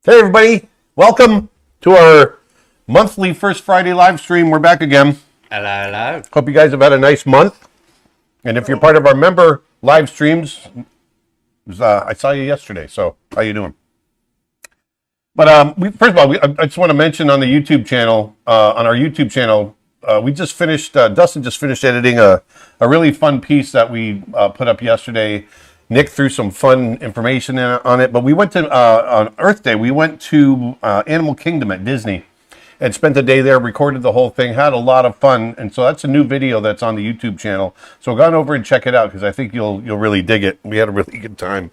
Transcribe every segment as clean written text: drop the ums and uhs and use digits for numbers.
Hey everybody, welcome to our monthly First Friday live stream. We're back again. Hello, hello. Hope you guys have had a nice month. And if you're part of our member live streams, I saw you yesterday. So how you doing? But first of all, I just want to mention on the YouTube channel, on our YouTube channel, we just finished. Dustin just finished editing a really fun piece that we put up yesterday. Nick threw some fun information on it. But we went to on Earth Day. We went to Animal Kingdom at Disney and spent the day there. Recorded the whole thing. Had a lot of fun. And so that's a new video that's on the YouTube channel. So go on over and check it out because I think you'll really dig it. We had a really good time.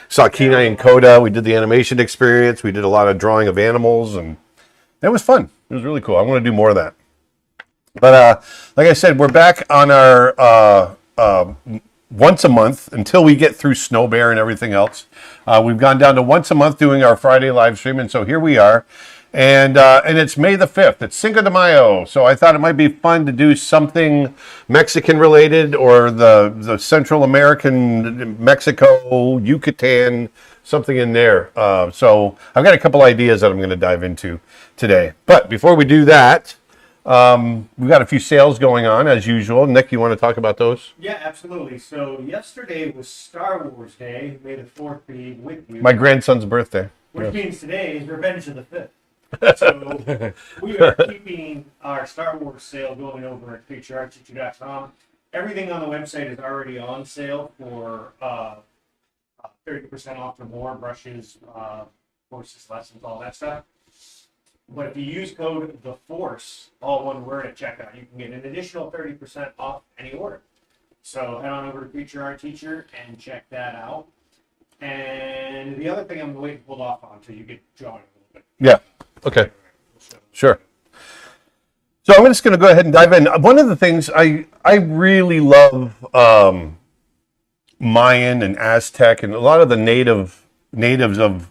Saw Kenai and Coda. We did the animation experience. We did a lot of drawing of animals, and it was fun. It was really cool. I want to do more of that. But like I said, we're back on our once a month until we get through Snow Bear and everything else. We've gone down to once a month doing our Friday live stream, and so here we are. And it's May the 5th. It's Cinco de Mayo. So I thought it might be fun to do something Mexican related or the Central American, Mexico, Yucatan, something in there. So I've got a couple ideas that I'm going to dive into today. But before we do that, we've got a few sales going on as usual. Nick, you want to talk about those? Yeah, absolutely. So yesterday was Star Wars Day. May the 4th be with you. My grandson's birthday. Which means today is Revenge of the 5th. So we are keeping our Star Wars sale going over at creatureartteacher.com. Everything on the website is already on sale for 30% off or more, brushes, courses, lessons, all that stuff. But if you use code The Force, all one word at checkout, you can get an additional 30% off any order. So head on over to Creature Art Teacher and check that out. And the other thing I'm waiting to hold off on until you get drawing a little bit. Yeah. Okay. Sure. So I'm just going to go ahead and dive in. One of the things I really love Mayan and Aztec and a lot of the natives of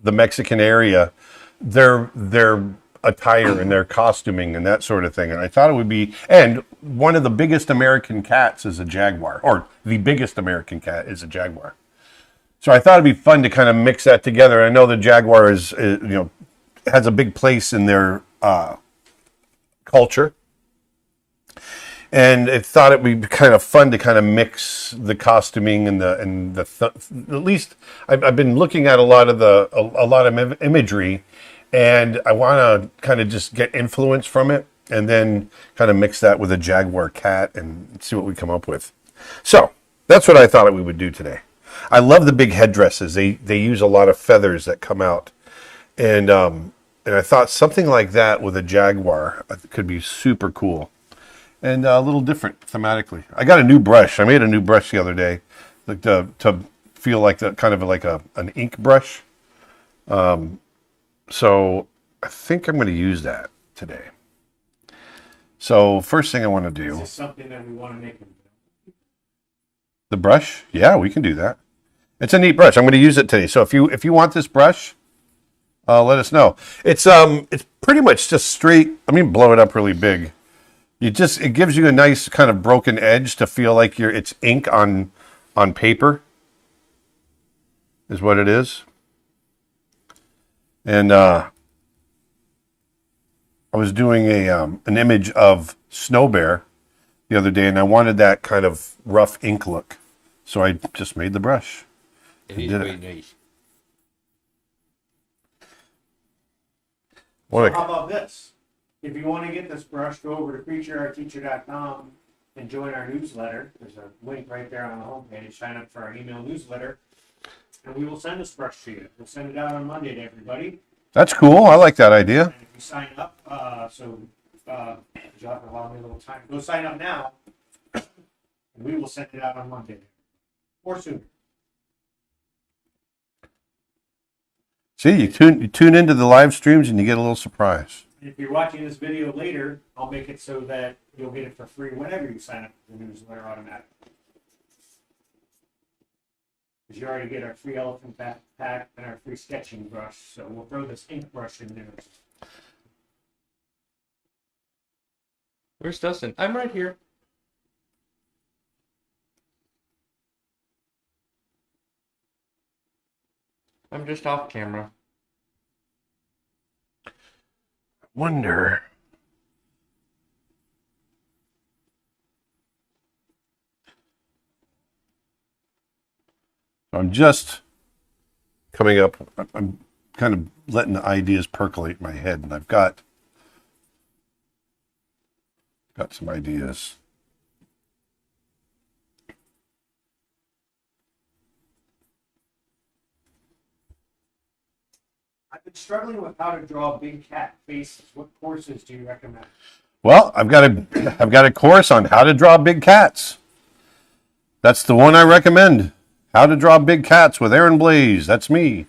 the Mexican area, their attire and their costuming and that sort of thing. And I thought it would be, and one of the biggest American cats is a jaguar, or the biggest American cat is a jaguar. So I thought it'd be fun to kind of mix that together. I know the jaguar is has a big place in their culture. And I thought it would be kind of fun to kind of mix the costuming and at least I've been looking at a lot of imagery, and I want to kind of just get influence from it, and then kind of mix that with a jaguar cat and see what we come up with. So that's what I thought we would do today. I love the big headdresses. They use a lot of feathers that come out, and I thought something like that with a jaguar could be super cool. And a little different thematically. I got a new brush. I made a new brush the other day, like to feel like an ink brush. So I think I'm going to use that today. So first thing I want to do. Is this something that we want to make? The brush? Yeah, we can do that. It's a neat brush. I'm going to use it today. So if you want this brush, let us know. It's pretty much just straight. Let me blow it up really big. It gives you a nice kind of broken edge to feel like it's ink on paper, is what it is. And I was doing an image of Snow Bear the other day, and I wanted that kind of rough ink look, so I just made the brush. It is very nice. So how about this? If you want to get this brush, go over to creatureartteacher.com and join our newsletter. There's a link right there on the homepage. Sign up for our email newsletter, and we will send this brush to you. We'll send it out on Monday to everybody. That's cool. I like that idea. And if you sign up, you'll have to allow me a little time. Go sign up now, and we will send it out on Monday or sooner. See, you tune into the live streams and you get a little surprise. If you're watching this video later, I'll make it so that you'll get it for free whenever you sign up for the newsletter automatically. Because you already get our free elephant pack and our free sketching brush, so we'll throw this ink brush in there. Where's Dustin? I'm right here. I'm just off camera. wonder. I'm just coming up. I'm kind of letting the ideas percolate in my head, and I've got some ideas. I've been struggling with how to draw big cat faces. What courses do you recommend? Well, I've got a course on how to draw big cats. That's the one I recommend. How to Draw Big Cats with Aaron Blaze. That's me.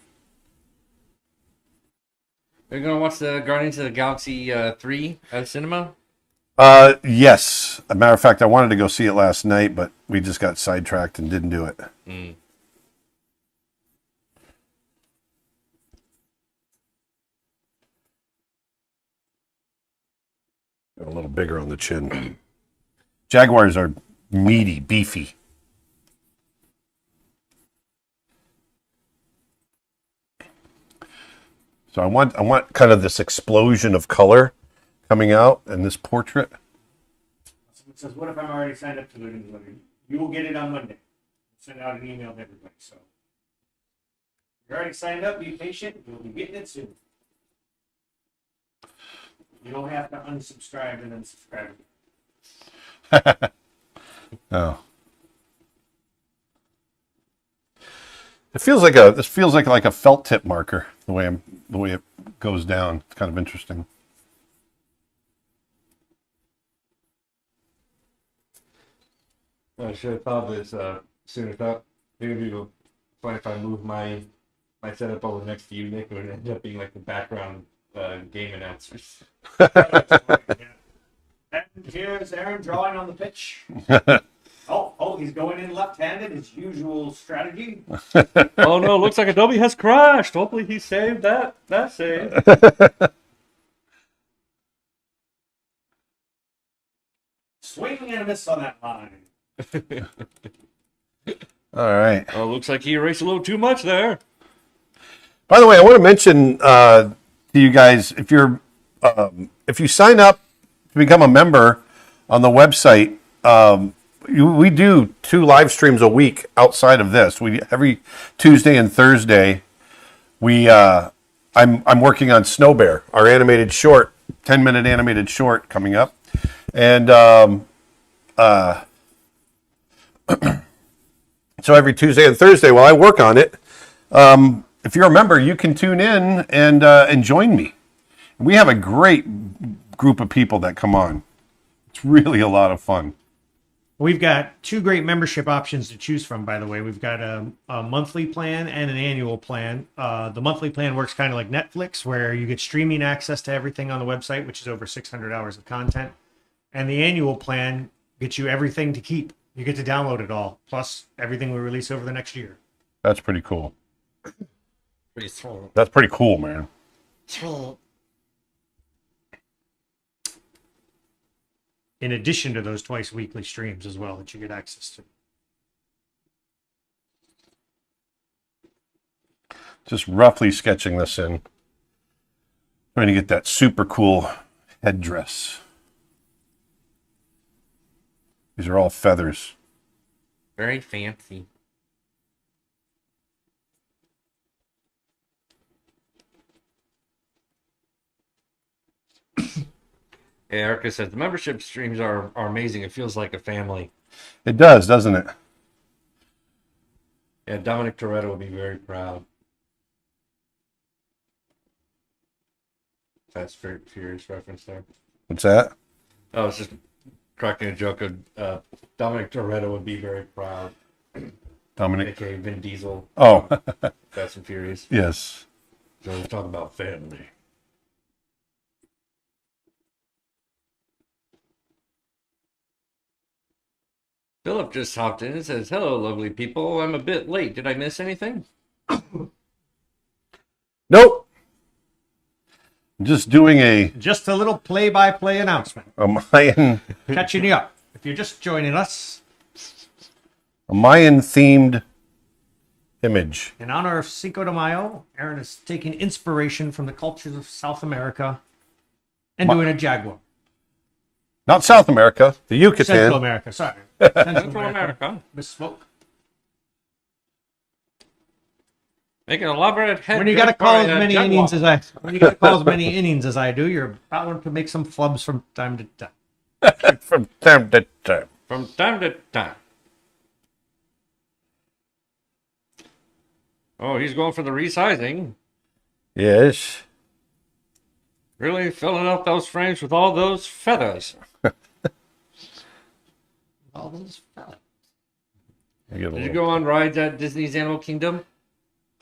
Are you gonna watch the Guardians of the Galaxy 3 at the cinema? Yes. As a matter of fact, I wanted to go see it last night, but we just got sidetracked and didn't do it. Mm. Got a little bigger on the chin. Jaguars are meaty, beefy. So I want kind of this explosion of color coming out in this portrait. Someone says, what if I'm already signed up to the newsletter? You will get it on Monday. Send out an email to everybody. So if you're already signed up, be patient. You'll be getting it soon. You don't have to unsubscribe and unsubscribe. Oh. This feels like a felt tip marker, the way it goes down. It's kind of interesting. I should have thought this sooner. Thought maybe it'd be fun if I move my setup over next to you, Nick. It would end up being like the background game announcers. And here's Aaron drawing on the pitch. Oh, he's going in left-handed, his usual strategy. Oh no, looks like a W has crashed. Hopefully he saved that save. Swinging and a miss on that line. All right. Oh, looks like he erased a little too much there. By the way, I want to mention to you guys, if you sign up to become a member on the website, we do 2 live streams a week outside of this. Every Tuesday and Thursday, I'm working on Snow Bear, our animated short, 10-minute animated short coming up, and so every Tuesday and Thursday while I work on it, if you're a member, you can tune in and join me. We have a great group of people that come on. It's really a lot of fun. We've got 2 great membership options to choose from, by the way. We've got a monthly plan and an annual plan. The monthly plan works kind of like Netflix, where you get streaming access to everything on the website, which is over 600 hours of content. And the annual plan gets you everything to keep. You get to download it all, plus everything we release over the next year. That's pretty cool. Pretty strong. That's pretty cool, man. In addition to those twice weekly streams as well that you get access to. Just roughly sketching this in. Trying to get that super cool headdress. These are all feathers. Very fancy. Hey, Erica says the membership streams are amazing. It feels like a family. It does, doesn't it? Yeah, Dominic Toretto would be very proud. Fast Furious reference there. What's that? Oh, it's just cracking a joke of Dominic Toretto would be very proud. Dominic? AKA Vin Diesel. Oh. Fast and Furious. Yes. So let's talk about family. Philip just hopped in and says, hello, lovely people. I'm a bit late. Did I miss anything? Nope. Just doing Just a little play-by-play announcement. a Mayan Catching you up. If you're just joining us, themed image. in honor of Cinco de Mayo, Aaron is taking inspiration from the cultures of South America And doing a Jaguar. Not South America, the Yucatan. Central America, sorry. Central America. Misspoke. Make an elaborate head. When you got to call as many innings as I do, you're bound to make some flubs from time to time. From time to time. From time to time. Oh, he's going for the resizing. Yes. Really filling up those frames with all those feathers. All those fellas. Did you go on rides at Disney's Animal Kingdom?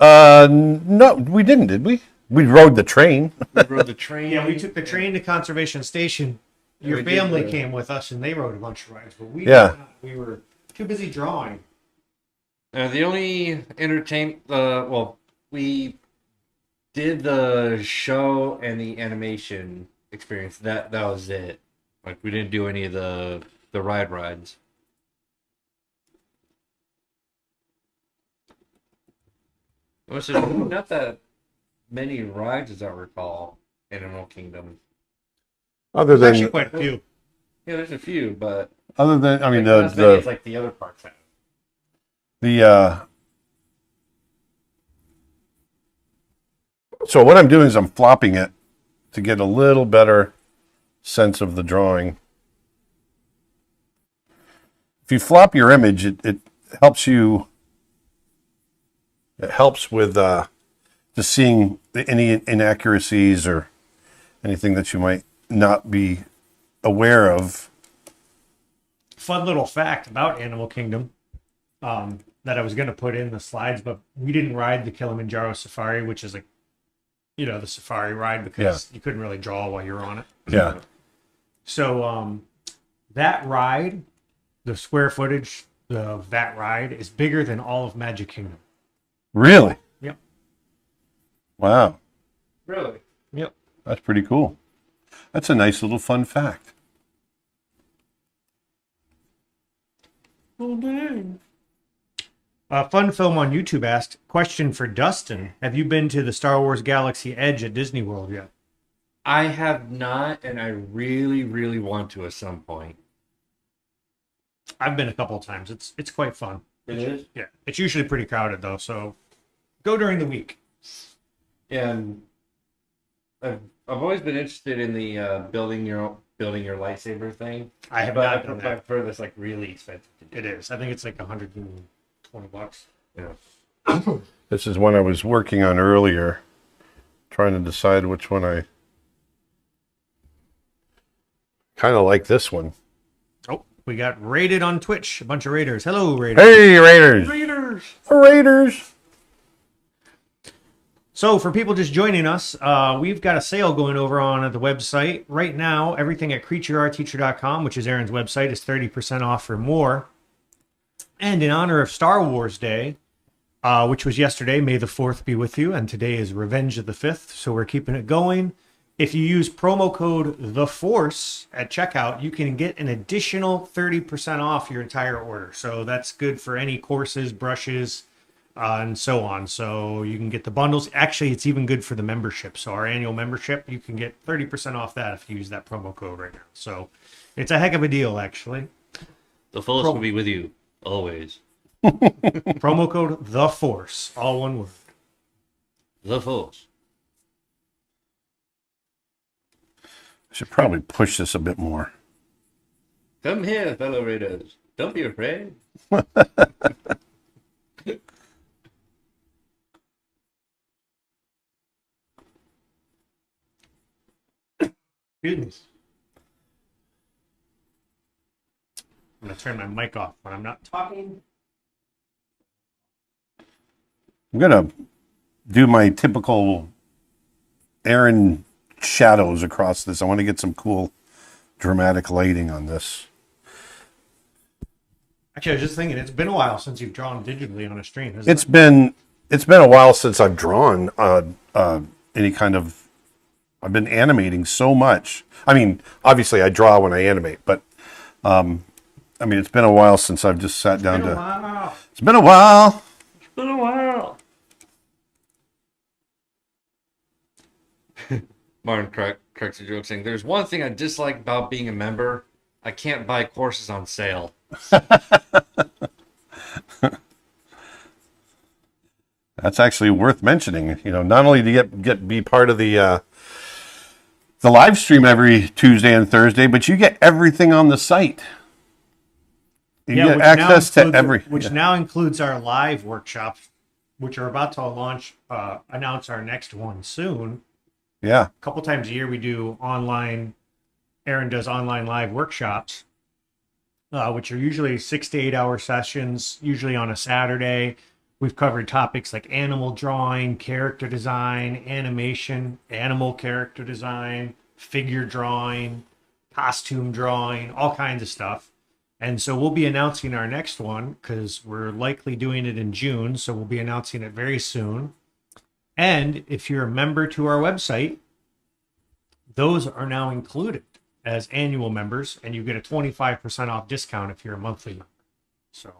No, we didn't, did we? We rode the train. We rode the train. Yeah, we took the train to Conservation Station. Your we did, family came with us, and they rode a bunch of rides, but we Yeah. did not. We were too busy drawing. The only we did the show and the animation experience. That was it. Like, we didn't do any of the rides. Which is not that many rides, as I recall, in Animal Kingdom. Other There's actually than, quite a few. Yeah, there's a few, but I mean, like, not as many as, the, like the other parks have. so what I'm doing is I'm flopping it to get a little better sense of the drawing. If you flop your image, it helps you. It helps with just seeing any inaccuracies or anything that you might not be aware of. Fun little fact about Animal Kingdom that I was going to put in the slides, but we didn't ride the Kilimanjaro Safari, which is like, the safari ride, because you couldn't really draw while you're on it. Yeah. So that ride, the square footage of that ride is bigger than all of Magic Kingdom. Really? Yep. Wow. Really? Yep. That's pretty cool. That's a nice little fun fact. Fun Film on YouTube asked, question for Dustin. Have you been to the Star Wars Galaxy Edge at Disney World yet? I have not, and I really, really want to at some point. I've been a couple of times. It's quite fun. It is? Yeah. It's usually pretty crowded, though, so go during the week. And I've always been interested in the building your lightsaber thing. I have But not done I've that. heard it's like really expensive to do. It is. I think it's like $120. Yeah. This is one I was working on earlier, trying to decide which one I kind of like. This one. Oh, we got raided on Twitch. A bunch of raiders. Hello, raiders. Hey, Raiders! Raiders! Raiders! So for people just joining us, we've got a sale going over on the website. Right now, everything at creatureartteacher.com, which is Aaron's website, is 30% off or more. And in honor of Star Wars Day, which was yesterday, May the 4th be with you, and today is Revenge of the 5th, so we're keeping it going. If you use promo code THEFORCE at checkout, you can get an additional 30% off your entire order. So that's good for any courses, brushes, and so on. So you can get the bundles. Actually, it's even good for the membership. So our annual membership, you can get 30% off that if you use that promo code right now. So it's a heck of a deal, actually. The fullest will be with you, always. Promo code THEFORCE, all one word. The Force. I should probably push this a bit more. Come here, fellow raiders. Don't be afraid. Goodness. I'm going to turn my mic off when I'm not talking. I'm going to do my typical Aaron shadows across this. I want to get some cool dramatic lighting on this. Actually, I was just thinking, it's been a while since you've drawn digitally on a stream, hasn't It's it? been a while since I've drawn any kind of. I've been animating so much. I mean, obviously I draw when I animate, but I mean, it's been a while since I've just sat down to. Wow. It's been a while. It's been a while. Martin corrects the joke saying, "There's one thing I dislike about being a member. I can't buy courses on sale." That's actually worth mentioning. You know, not only do you get be part of the live stream every Tuesday and Thursday, but you get everything on the site. You get access to every, which now includes our live workshops, which are about to announce our next one soon. yeah. A couple times a year we do online. Aaron does online live workshops, which are usually 6 to 8 hour sessions, usually on a Saturday. We've covered topics like animal drawing, character design, animation, animal character design, figure drawing, costume drawing, all kinds of stuff. And so we'll be announcing our next one because we're likely doing it in June. So we'll be announcing it very soon. And if you're a member to our website, those are now included as annual members, and you get a 25% off discount if you're a monthly member. So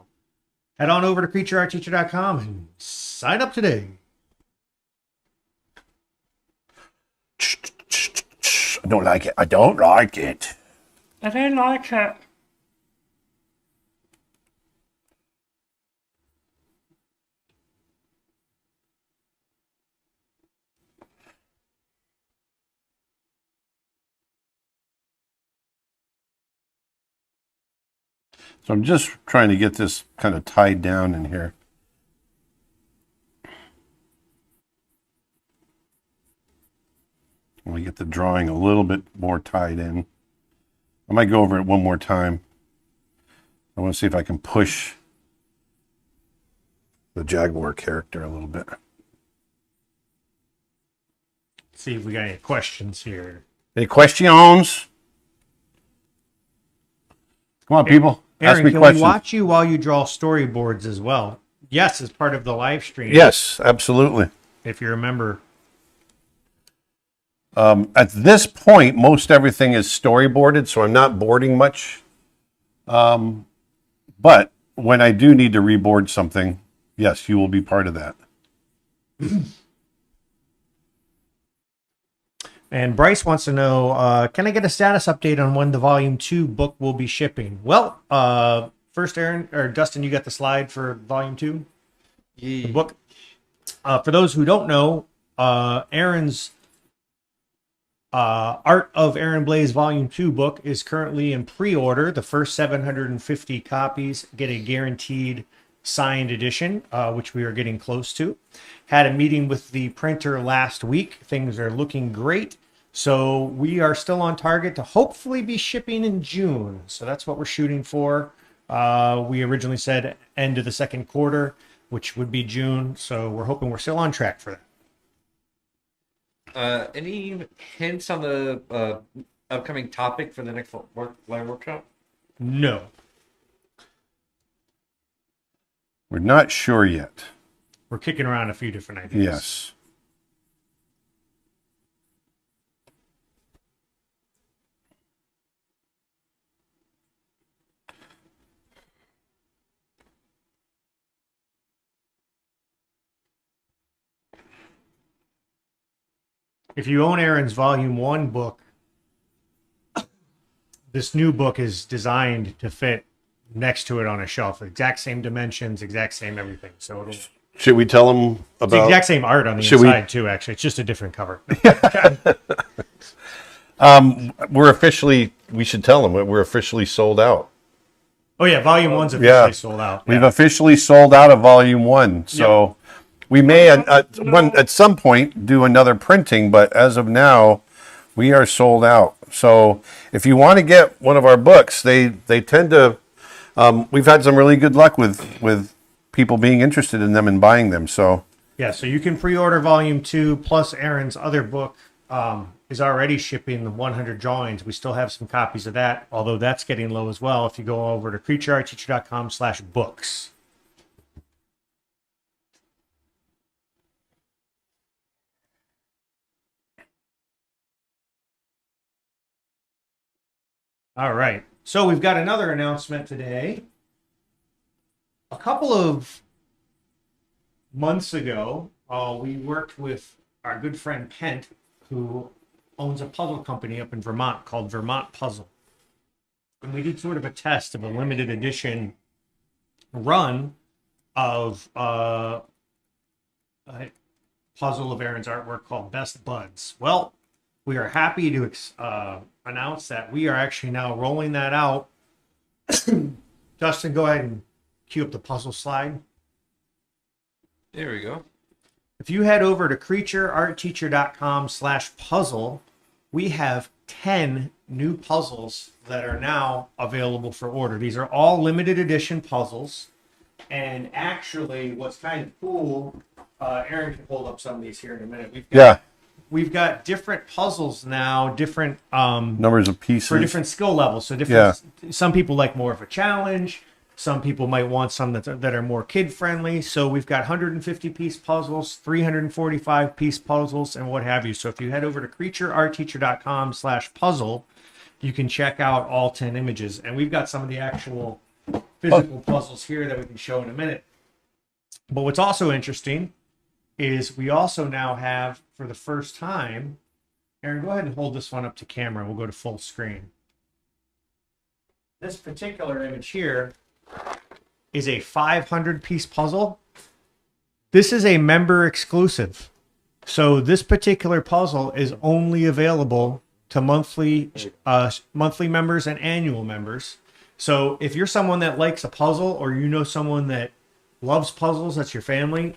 head on over to creatureartteacher.com and sign up today. I don't like it. I don't like it. I don't like it. So I'm just trying to get this kind of tied down in here. I want to get the drawing a little bit more tied in. I might go over it one more time. I want to see if I can push the Jaguar character a little bit. See if we got any questions here. Any questions? Come on, people. Aaron, Ask me can questions. we watch you while you draw storyboards as well? Yes, as part of the live stream. Yes, absolutely. If you remember. At this point, most everything is storyboarded, so I'm not boarding much. But when I do need to reboard something, yes, you will be part of that. And Bryce wants to know, can I get a status update on when the Volume 2 book will be shipping? Well, first, Aaron, or Dustin, you got the slide for Volume 2? The book? For those who don't know, Aaron's Art of Aaron Blaze Volume 2 book is currently in pre-order. The first 750 copies get a guaranteed signed edition, which we are getting close to. Had a meeting with the printer last week. Things are looking great. So we are still on target to hopefully be shipping in June. So that's what we're shooting for. We originally said end of the second quarter, which would be June. So we're hoping we're still on track for that. Any hints on the upcoming topic for the next live workshop? No. We're not sure yet. We're kicking around a few different ideas. Yes. If you own Aaron's Volume 1 book, this new book is designed to fit next to it on a shelf. Exact same dimensions, exact same everything. So it'll... Should we tell them It's the about... exact same art on the inside, too, actually. It's just a different cover. We're officially... We should tell them we're officially sold out. Oh, yeah, Volume 1's officially sold out. We've officially sold out of Volume 1. So we may at some point do another printing, but as of now, we are sold out. So if you want to get one of our books, they tend to... we've had some really good luck with people being interested in them and buying them. So yeah, so you can pre-order Volume 2, plus Aaron's other book is already shipping the 100 drawings. We still have some copies of that, although that's getting low as well if you go over to creatureartteacher.com/books. All right. So we've got another announcement today. A couple of months ago, we worked with our good friend Pent, who owns a puzzle company up in Vermont called Vermont Puzzle. And we did sort of a test of a limited edition run of a puzzle of Aaron's artwork called Best Buds. Well, we are happy to announce that we are actually now rolling that out. Justin, go ahead and cue up the puzzle slide. There we go. If you head over to creatureartteacher.com/puzzle, we have 10 new puzzles that are now available for order. These are all limited edition puzzles. And actually, what's kind of cool, Aaron can hold up some of these here in a minute. We've got different puzzles now, different Numbers of pieces. for different skill levels. So different. Some people like more of a challenge. Some people might want some that are more kid friendly. So we've got 150 piece puzzles, 345 piece puzzles, and what have you. So if you head over to creatureartteacher.com/puzzle, you can check out all 10 images. And we've got some of the actual physical puzzles here that we can show in a minute. But what's also interesting is we also now have, for the first time, Aaron, go ahead and hold this one up to camera. We'll go to full screen. This particular image here is a 500 piece puzzle. This is a member exclusive. So this particular puzzle is only available to monthly members and annual members. So if you're someone that likes a puzzle, or you know someone that loves puzzles, that's your family,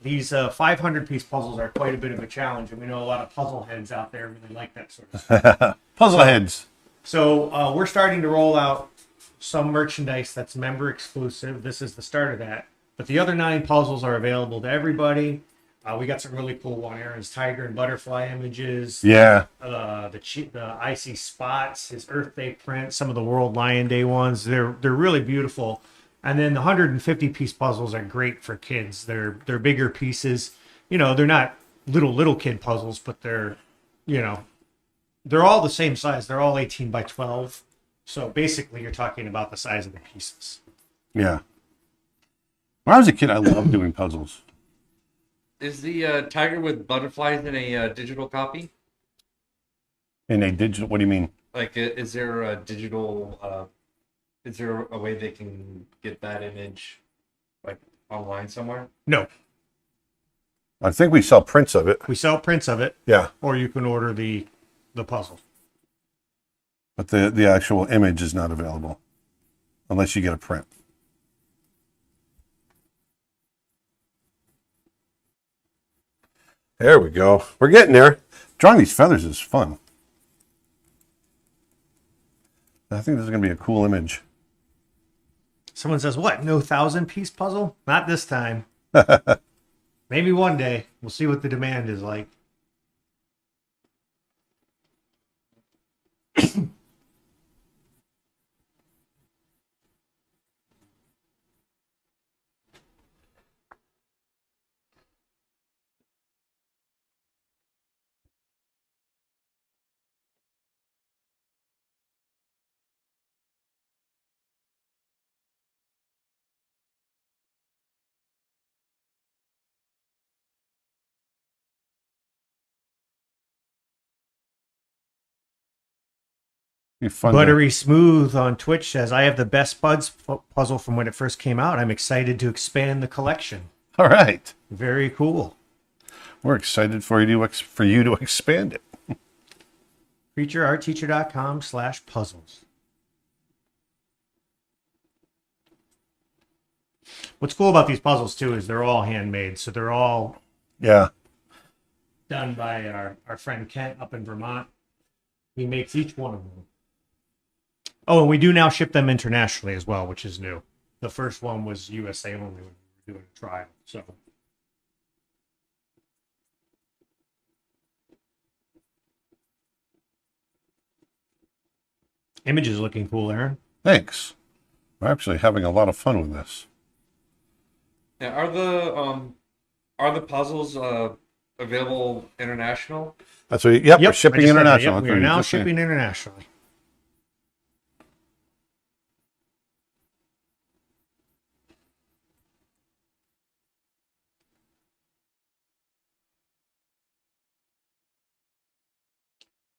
these 500 piece puzzles are quite a bit of a challenge. And we know a lot of puzzle heads out there really like that sort of stuff. Puzzle heads. So we're starting to roll out some merchandise that's member exclusive. This is the start of that. But the other 9 puzzles are available to everybody. We got some really cool one. Aaron's tiger and butterfly images. Yeah. The icy spots, his Earth Day print, some of the World Lion Day ones. They're really beautiful. And then the 150 piece puzzles are great for kids. They're bigger pieces. You know, they're not little kid puzzles, but they're all the same size. They're all 18 by 12. So basically, you're talking about the size of the pieces. Yeah. When I was a kid, I loved doing puzzles. Is the tiger with butterflies in a digital copy? In a digital, what do you mean? Like, is there a digital? Is there a way they can get that image, like, online somewhere? No, I think we sell prints of it. we sell prints of it, Yeah. or you can order the puzzle. But the actual image is not available unless you get a print. There we go. We're getting there. Drawing these feathers is fun. I think this is going to be a cool image. Someone says, "What? No 1,000 piece puzzle? Not this time. Maybe one day. We'll see what the demand is like." Be fun. Buttery Smooth on Twitch says, "I have the Best Buds puzzle from when it first came out. I'm excited to expand the collection." All right. Very cool. We're excited for you to expand it. CreatureArtTeacher.com/puzzles. What's cool about these puzzles too is they're all handmade. So they're all Yeah. done by our friend Kent up in Vermont. He makes each one of them. Oh, and we do now ship them internationally as well, which is new. The first one was USA only when we were doing a trial. So image is looking cool, Aaron. Thanks. We're actually having a lot of fun with this. Now, are the puzzles available international? That's what. Yep. We're I shipping just said that. international. Yep, we are now shipping internationally.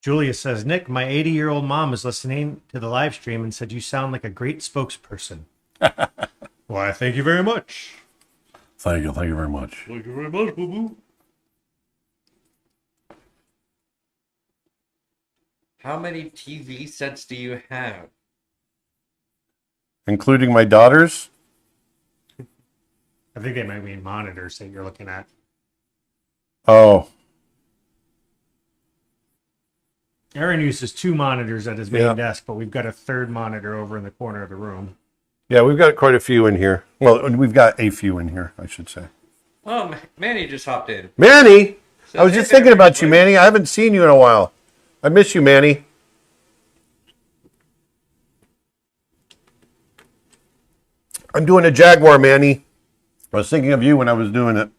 Julia says, Nick, my 80-year-old mom is listening to the live stream and said you sound like a great spokesperson. Why, thank you very much. Thank you very much. Thank you very much, boo boo. How many TV sets do you have? Including my daughters? I think they might mean monitors that you're looking at. Oh, Aaron uses 2 monitors at his main Yeah. desk, but we've got a third monitor over in the corner of the room. yeah, we've got quite a few in here. Well, we've got a few in here, I should say. Oh, Manny just hopped in. Manny! I was Hey just there, thinking about you, everybody. Manny. I haven't seen you in a while. I miss you, Manny. I'm doing a Jaguar, Manny. I was thinking of you when I was doing it.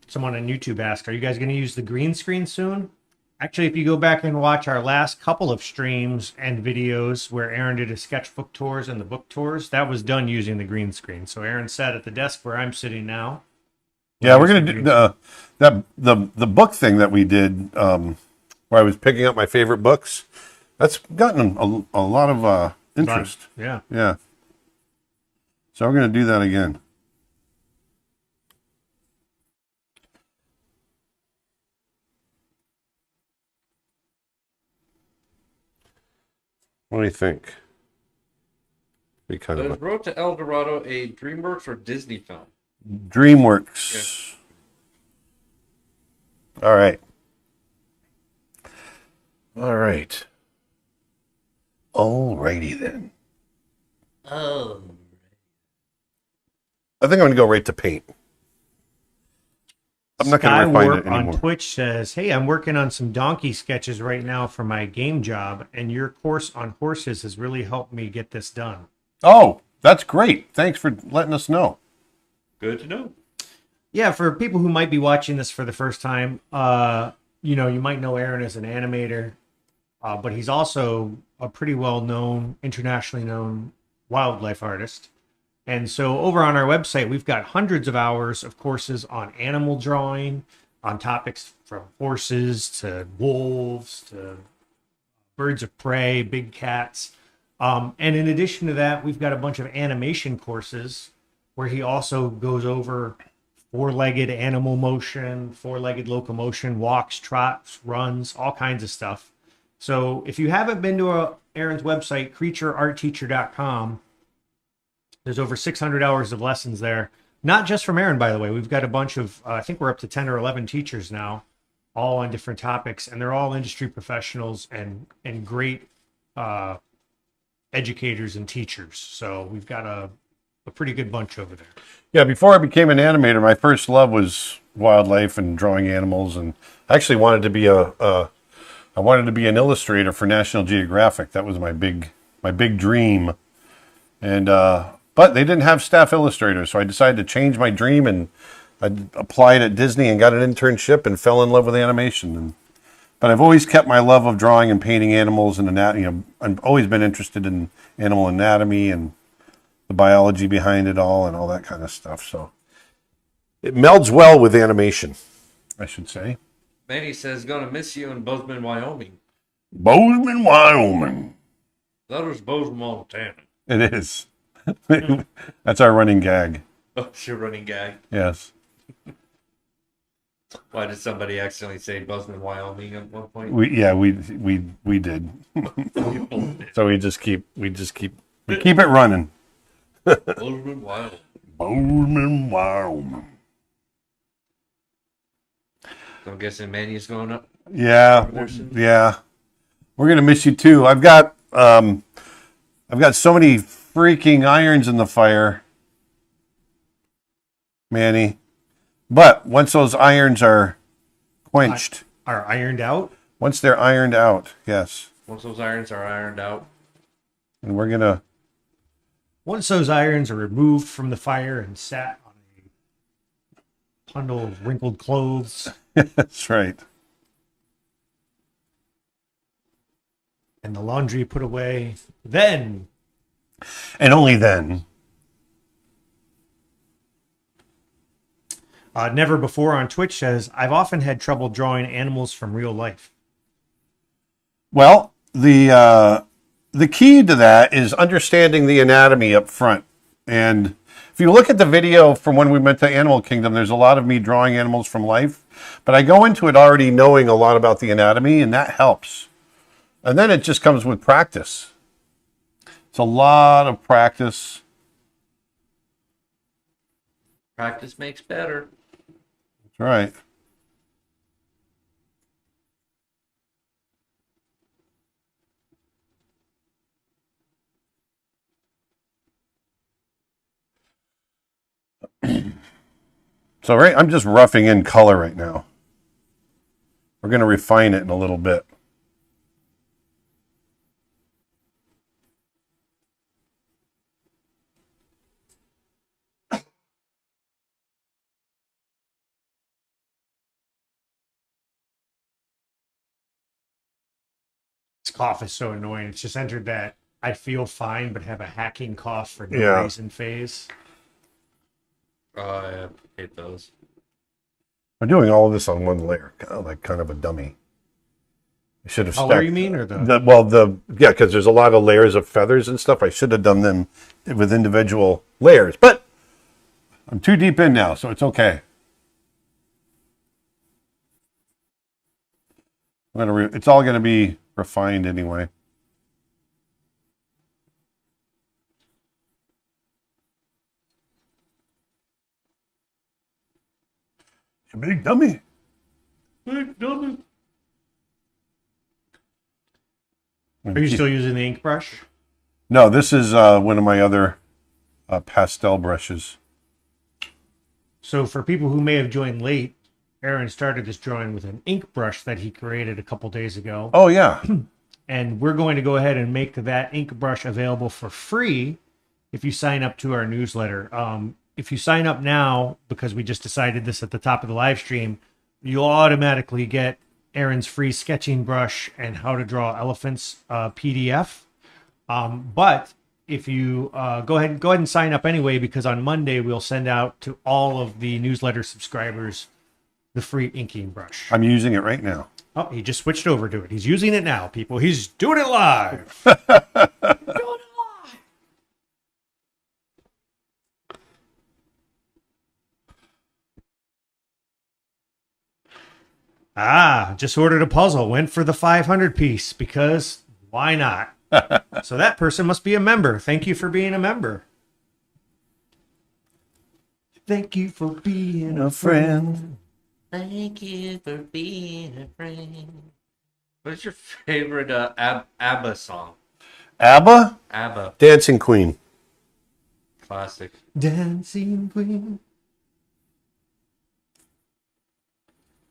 Someone on YouTube asked, are you guys going to use the green screen soon? Actually, if you go back and watch our last couple of streams and videos where Aaron did his sketchbook tours and the book tours, that was done using the green screen. So Aaron sat at the desk where I'm sitting now. Yeah, we're gonna do the book thing that we did, where I was picking up my favorite books. That's gotten a lot of interest. Yeah. Yeah. So we're gonna do that again. What do you think? Be kind of Is Road to El Dorado a DreamWorks or Disney film? DreamWorks. All right. All right. Alrighty then. Oh. I think I'm gonna go right to paint. I'm not gonna refine it Skywarp on anymore. Twitch says, hey, I'm working on some donkey sketches right now for my game job, and your course on horses has really helped me get this done. Oh, that's great. Thanks for letting us know. Good to know. Yeah, for people who might be watching this for the first time, you might know Aaron as an animator, but he's also a pretty well-known, internationally known wildlife artist. And so over on our website, we've got hundreds of hours of courses on animal drawing, on topics from horses to wolves to birds of prey, big cats. And in addition to that, we've got a bunch of animation courses where he also goes over four-legged animal motion, four-legged locomotion, walks, trots, runs, all kinds of stuff. So if you haven't been to Aaron's website, creatureartteacher.com, there's over 600 hours of lessons there. Not just from Aaron, by the way. We've got a bunch of, I think we're up to 10 or 11 teachers now, all on different topics, and they're all industry professionals and great educators and teachers. So we've got a pretty good bunch over there. Yeah, before I became an animator, my first love was wildlife and drawing animals, and I actually wanted to be I wanted to be an illustrator for National Geographic. That was my big dream. And but they didn't have staff illustrators, so I decided to change my dream, and I applied at Disney and got an internship and fell in love with animation. But I've always kept my love of drawing and painting animals and anatomy. I've always been interested in animal anatomy and the biology behind it all and all that kind of stuff. So it melds well with animation, I should say. Manny says, gonna miss you in Bozeman, Wyoming. Bozeman, Wyoming. That was Bozeman, Montana. It is. That's our running gag. Oh, it's your running gag. Yes. Why did somebody accidentally say Bozeman, Wyoming at one point? We did. So we keep it running. Bozeman, Wyoming. Bozeman, Wyoming. So I'm guessing Manny's going up. Yeah. We're gonna miss you too. I've got so many freaking irons in the fire, Manny. But once those irons are quenched, Are ironed out? once they're ironed out, yes, Once those irons are ironed out. and we're gonna. Once those irons are removed from the fire and sat on a bundle of wrinkled clothes, That's right. and the laundry put away, then And only then Never Before on Twitch says, I've often had trouble drawing animals from real life. Well, the key to that is understanding the anatomy up front. And if you look at the video from when we went to Animal Kingdom, there's a lot of me drawing animals from life. But I go into it already knowing a lot about the anatomy, and that helps. And then it just comes with practice. It's a lot of practice. Practice makes better. That's right. So I'm just roughing in color right now. We're going to refine it in a little bit. This cough is so annoying. It's just entered that I feel fine, but have a hacking cough for no reason phase. Oh, I hate those. I'm doing all of this on one layer, like kind of a dummy. I should have Color, you mean, or yeah, because there's a lot of layers of feathers and stuff. I should have done them with individual layers, but I'm too deep in now, so it's okay. It's all gonna be refined anyway. You big dummy. Big dummy. Are you still using the ink brush? No, this is one of my other pastel brushes. So for people who may have joined late, Aaron started this drawing with an ink brush that he created a couple days ago. Oh, yeah. And we're going to go ahead and make that ink brush available for free if you sign up to our newsletter. If you sign up now, because we just decided this at the top of the live stream, you'll automatically get Aaron's free sketching brush and how to draw elephants PDF. But if you go ahead and sign up anyway, because on Monday we'll send out to all of the newsletter subscribers the free inking brush. I'm using it right now. Oh, he just switched over to it. He's using it now, people. He's doing it live. Just ordered a puzzle. Went for the 500 piece because why not? So that person must be a member. Thank you for being a member. Thank you for being a friend. Thank you for being a friend. What's your favorite ABBA song? ABBA? ABBA. Dancing Queen. Classic. Dancing Queen.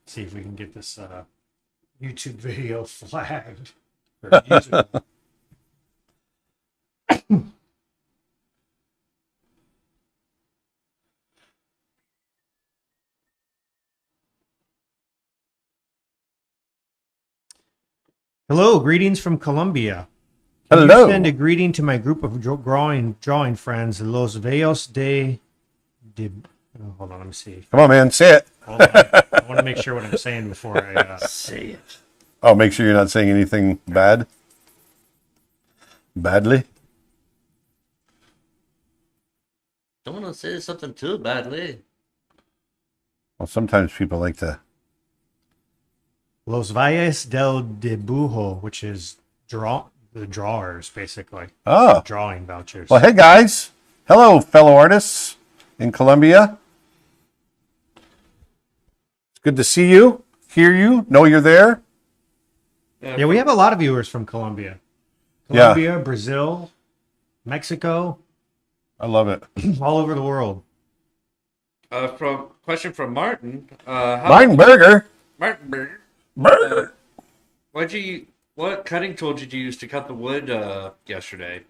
See if we can get this YouTube video flagged. For YouTube. Hello, greetings from Colombia. Can Hello. you send a greeting to my group of drawing friends, Los Veos de... hold on, let me see. Come on, man. Say it. Hold on. I want to make sure what I'm saying before I... Say it. Oh, make sure you're not saying anything bad. Badly. Don't want to say something too badly. Well, sometimes people like to. Los Valles del Dibujo, which is the drawers, basically. Oh. Drawing vouchers. Well, hey, guys. Hello, fellow artists in Colombia. It's good to see you, hear you, know you're there. Yeah, we have a lot of viewers from Colombia. Colombia, Brazil, Mexico. I love it. All over the world. Question from Martin. Martin Burger. Martin Burger. Burger. What cutting tool did you use to cut the wood yesterday?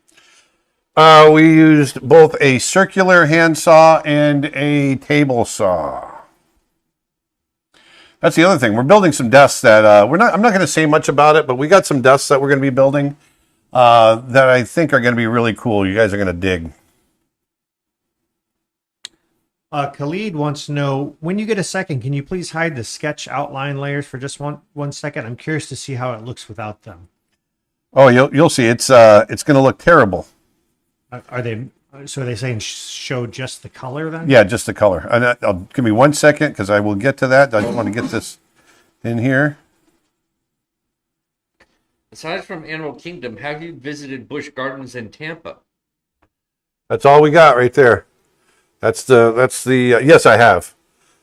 We used both a circular handsaw and a table saw. That's the other thing. We're building some desks that I'm not going to say much about it, but we got some desks that we're going to be building that I think are going to be really cool. You guys are going to dig. Khalid wants to know, when you get a second, can you please hide the sketch outline layers for just one second? I'm curious to see how it looks without them. Oh, you'll see. It's going to look terrible. Are they? So are they saying show just the color then? Yeah, just the color. And give me 1 second because I will get to that. I just want to get this in here. Aside from Animal Kingdom, have you visited Busch Gardens in Tampa? That's all we got right there. That's the yes, I have.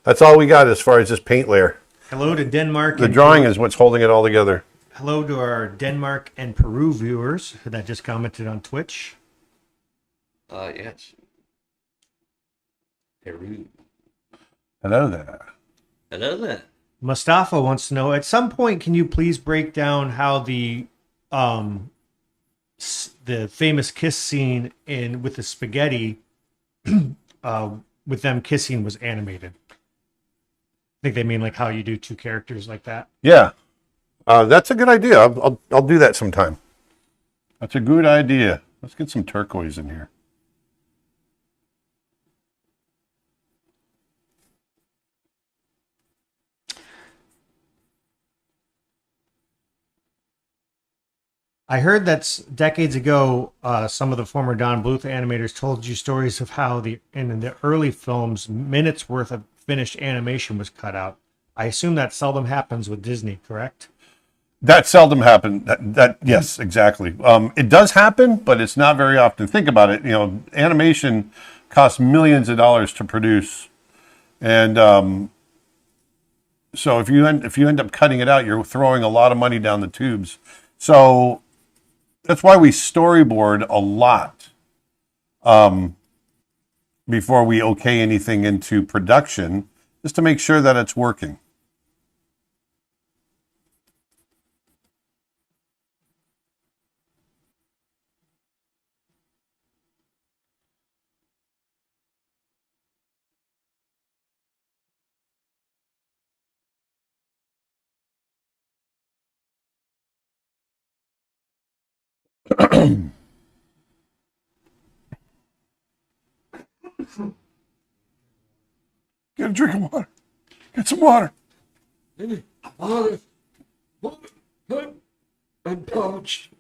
That's all we got as far as this paint layer. Hello to Denmark. The drawing is what's holding it all together. Hello to our Denmark and Peru viewers that just commented on Twitch. Yes. Peru. Hello there. Hello there. Mustafa wants to know, at some point, can you please break down how the famous kiss scene with the spaghetti with them kissing was animated? I think they mean like how you do two characters like that. Yeah, that's a good idea. I'll do that sometime. That's a good idea. Let's get some turquoise in here. I heard that decades ago, some of the former Don Bluth animators told you stories of how in the early films, minutes worth of finished animation was cut out. I assume that seldom happens with Disney, correct? That seldom happened. Yes, exactly. It does happen, but it's not very often. Think about it. Animation costs millions of dollars to produce, and so if you end up cutting it out, you're throwing a lot of money down the tubes. So that's why we storyboard a lot before we okay anything into production, just to make sure that it's working. Get a drink of water. Get some water. I'm parched.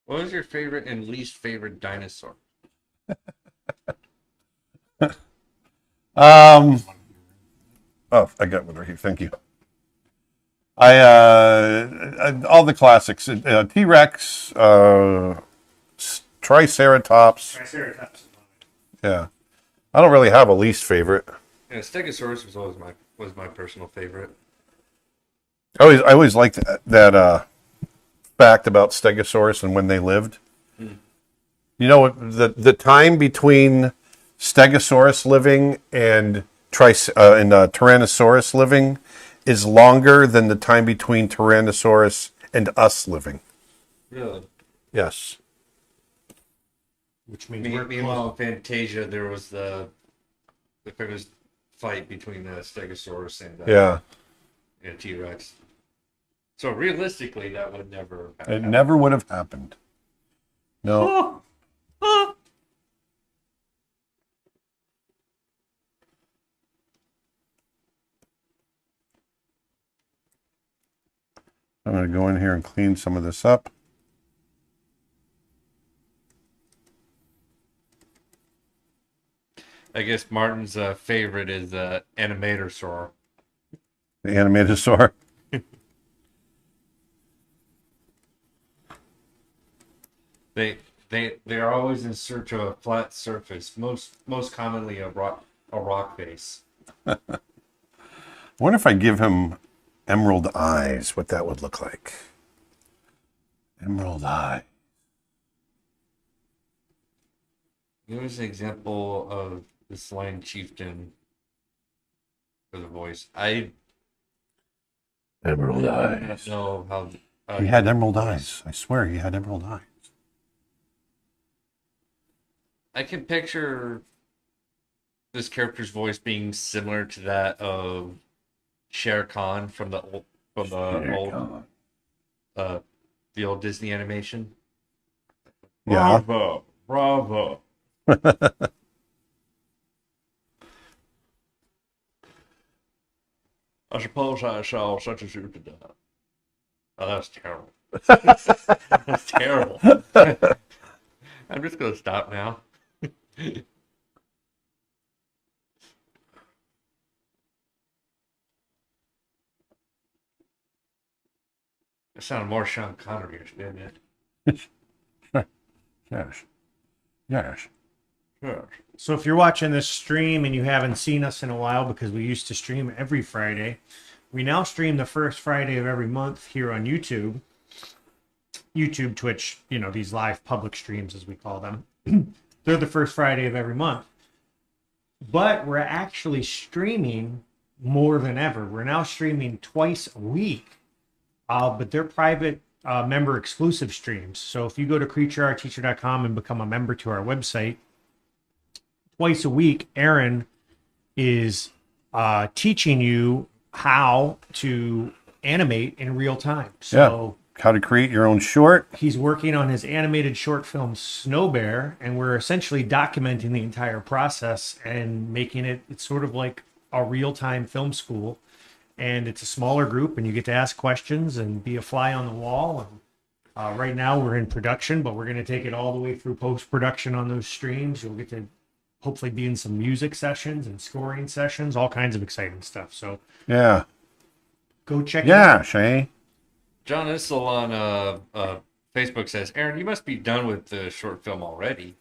What was your favorite and least favorite dinosaur? Oh, I got one right here. Thank you. All the classics: T-Rex, Triceratops. Triceratops. Yeah, I don't really have a least favorite. Yeah, Stegosaurus was always my personal favorite. I always liked that fact about Stegosaurus and when they lived. The time between Stegosaurus living and Tyrannosaurus living is longer than the time between Tyrannosaurus and us living. Really? Yes. Which means Meanwhile, in Fantasia, there was the famous fight between the Stegosaurus and T-Rex. So realistically, that would never have happened. Never would have happened. No. I'm going to go in here and clean some of this up. I guess Martin's favorite is Animatorsaur. The Animatosaur. They're always in search of a flat surface, most commonly a rock face. I wonder if I give him emerald eyes, what that would look like. Emerald eye. Here's an example of the Slain Chieftain for the voice. Emerald don't eyes. know how He had emerald eyes. I swear he had emerald eyes. I can picture this character's voice being similar to that of Shere Khan from the old Disney animation. Yeah. Bravo, bravo. I suppose I saw such as you today. Oh, that's terrible. That's terrible. I'm just gonna stop now. It sounded more Sean Connery-ish, didn't it? Yes. Yes. Sure. So if you're watching this stream and you haven't seen us in a while, because we used to stream every Friday, we now stream the first Friday of every month here on YouTube, Twitch, these live public streams as we call them. They're the first Friday of every month. But we're actually streaming more than ever. We're now streaming twice a week. But they're private member exclusive streams. So if you go to creatureartteacher.com and become a member to our website, twice a week, Aaron is teaching you how to animate in real time. So how to create your own short. He's working on his animated short film Snow Bear, and we're essentially documenting the entire process and making it's sort of like a real-time film school. And it's a smaller group, and you get to ask questions and be a fly on the wall. And right now we're in production, but we're going to take it all the way through post-production on those streams. You'll get to hopefully be in some music sessions and scoring sessions, all kinds of exciting stuff. So yeah, go check it out. Shay. John Issel on Facebook says, Aaron, you must be done with the short film already.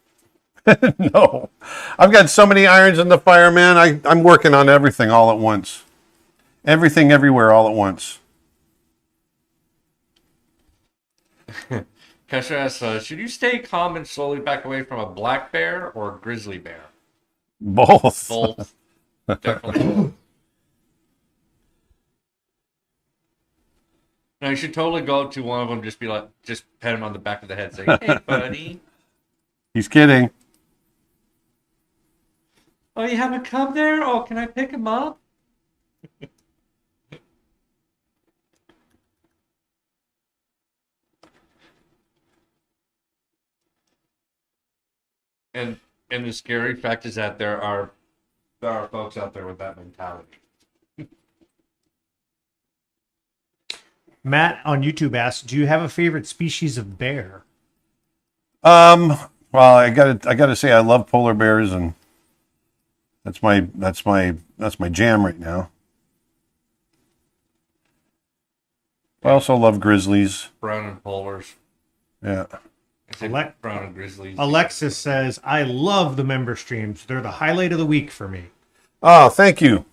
No, I've got so many irons in the fire, man. I'm working on everything all at once. Everything, everywhere, all at once. Kesha asks, should you stay calm and slowly back away from a black bear or a grizzly bear? Both. Both. Definitely both. No, you should totally go up to one of them, just pat him on the back of the head, say, hey, buddy. He's kidding. Oh, you have a cub there? Oh, can I pick him up? And the scary fact is that there are folks out there with that mentality. Matt on YouTube asks, do you have a favorite species of bear? Well, I gotta say I love polar bears, and that's my jam right now. I also love grizzlies. Brown and polars. Yeah. Brown and grizzlies. Alexis says, I love the member streams. They're the highlight of the week for me. Oh, thank you.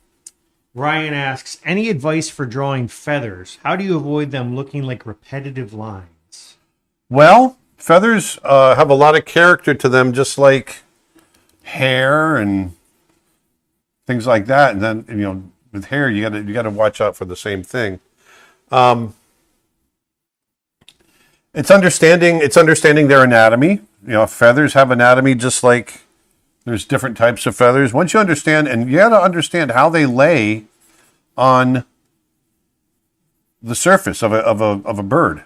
Ryan asks, any advice for drawing feathers? How do you avoid them looking like repetitive lines? Well, feathers have a lot of character to them, just like hair and things like that. And then, with hair, you gotta watch out for the same thing. It's understanding their anatomy. Feathers have anatomy just like there's different types of feathers. Once you understand, and you got to understand how they lay on the surface of a bird.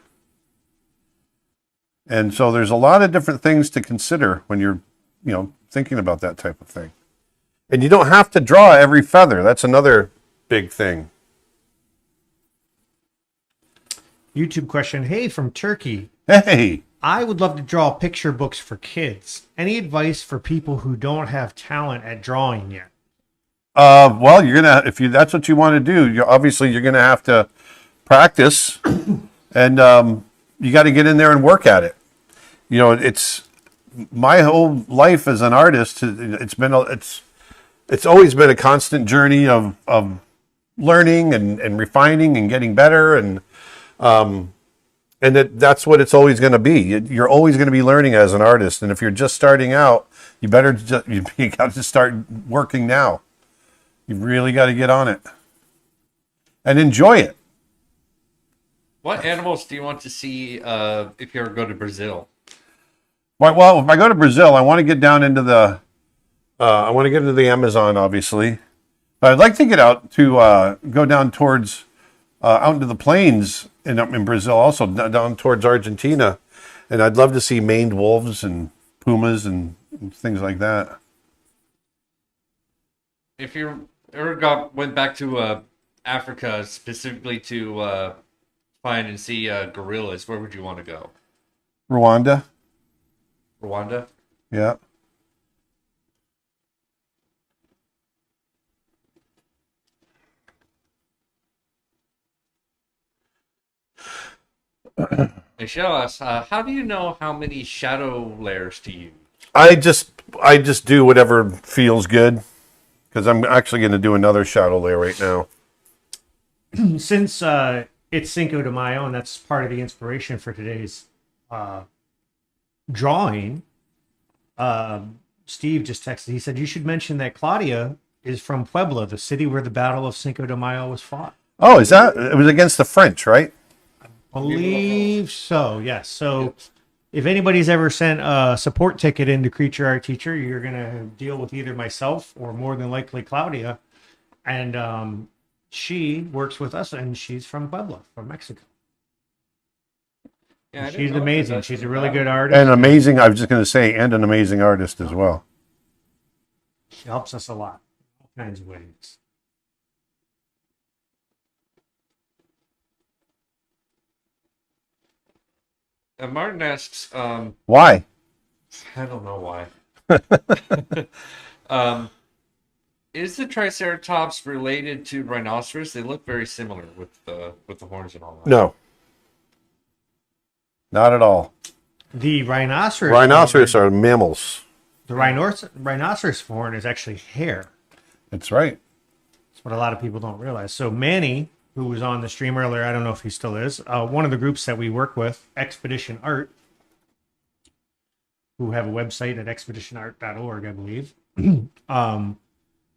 And so there's a lot of different things to consider when you're, thinking about that type of thing. And you don't have to draw every feather. That's another big thing. YouTube question, hey, from Turkey. Hey. I would love to draw picture books for kids. Any advice for people who don't have talent at drawing yet? Well, that's what you want to do, you're gonna have to practice, and you got to get in there and work at it. It's my whole life as an artist. It's always been a constant journey of learning and refining and getting better, and that's what it's always going to be. You're always going to be learning as an artist, and if you're just starting out, you got to start working now. You really got to get on it and enjoy it. What animals do you want to see if you ever go to Brazil? Well, if I go to Brazil, I want to get down into the Amazon, obviously. But I'd like to get out to go down towards out into the plains in Brazil, also down towards Argentina, and I'd love to see maned wolves and pumas and things like that. If you ever went back to Africa specifically to find and see gorillas, where would you want to go? Rwanda, Rwanda? yeah. Michelle asks, how do you know how many shadow layers to use? I just do whatever feels good because I'm actually going to do another shadow layer right now. Since it's Cinco de Mayo, and that's part of the inspiration for today's drawing, Steve just texted. He said, you should mention that Claudia is from Puebla, the city where the Battle of Cinco de Mayo was fought. Oh, is that? It was against the French, right? Believe so, yes. So if anybody's ever sent a support ticket into Creature Art Teacher, you're going to deal with either myself or more than likely Claudia. And she works with us, and she's from Puebla, from Mexico. Yeah, She's amazing. She's a really good artist. And amazing, I was just going to say, and an amazing artist as well. She helps us a lot, all kinds of ways. Martin asks, Why? I don't know why. Is the Triceratops related to rhinoceros? They look very similar with the horns and all that. No. Not at all. The rhinoceros. Rhinoceros are mammals. The rhinoceros horn is actually hair. That's right. That's what a lot of people don't realize. So Manny, who was on the stream earlier, I don't know if he still is, one of the groups that we work with, Expedition Art, who have a website at expeditionart.org, I believe, which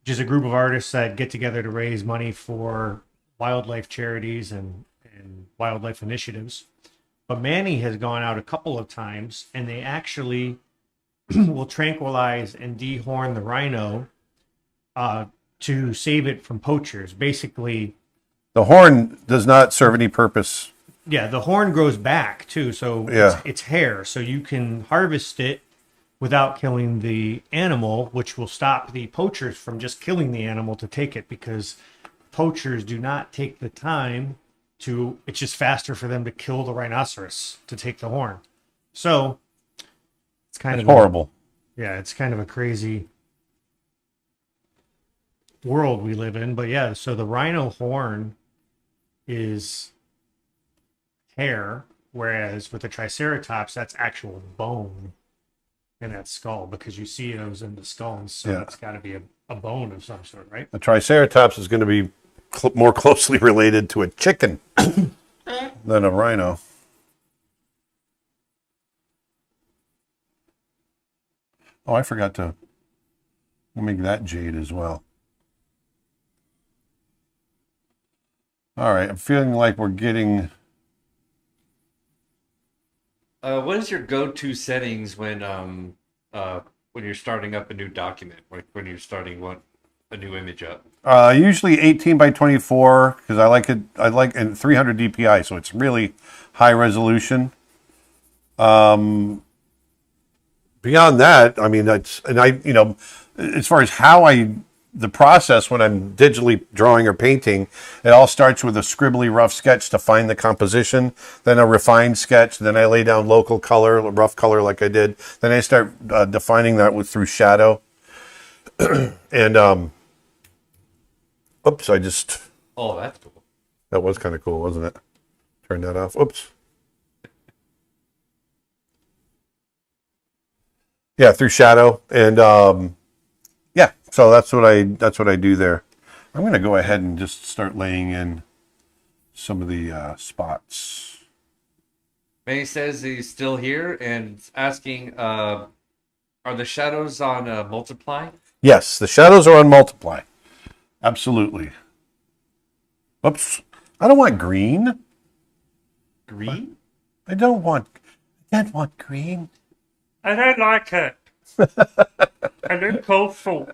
is a group of artists that get together to raise money for wildlife charities and wildlife initiatives. But Manny has gone out a couple of times, and they actually will tranquilize and dehorn the rhino to save it from poachers. Basically, The horn does not serve any purpose. yeah, the horn grows back too, so Yeah. it's hair, so you can harvest it without killing the animal, which will stop the poachers from just killing the animal to take it, because poachers do not take the time to, it's just faster for them to kill the rhinoceros to take the horn. So it's kind It's of horrible. yeah, it's kind of a crazy world we live in. But yeah, so the rhino horn is hair, whereas with the Triceratops, that's actual bone in that skull, because you see those in the skulls, so Yeah. it's got to be a bone of some sort, right? The Triceratops is going to be more closely related to a chicken than a rhino. Oh, I forgot to make that jade as well. All right, I'm feeling like we're getting... What is your go-to settings when you're starting up a new document, like when you're starting a new image up? Usually 18 by 24 because I like it. I like and 300 DPI, so it's really high resolution. Beyond that, I mean, as far as the process when I'm digitally drawing or painting, it all starts with a scribbly rough sketch to find the composition, then a refined sketch, then I lay down local color, rough color like I did, then I start defining that through shadow, and oops, Oh, that's cool. that was kind of cool, wasn't it? Turn that off. Oops. Yeah, through shadow, and yeah, so that's what I do there. I'm going to go ahead and just start laying in some of the spots. Manny says he's still here and asking, are the shadows on multiply? Yes, the shadows are on multiply. Absolutely. Oops. I don't want green. Green? I don't want green. I don't like it. I look awful.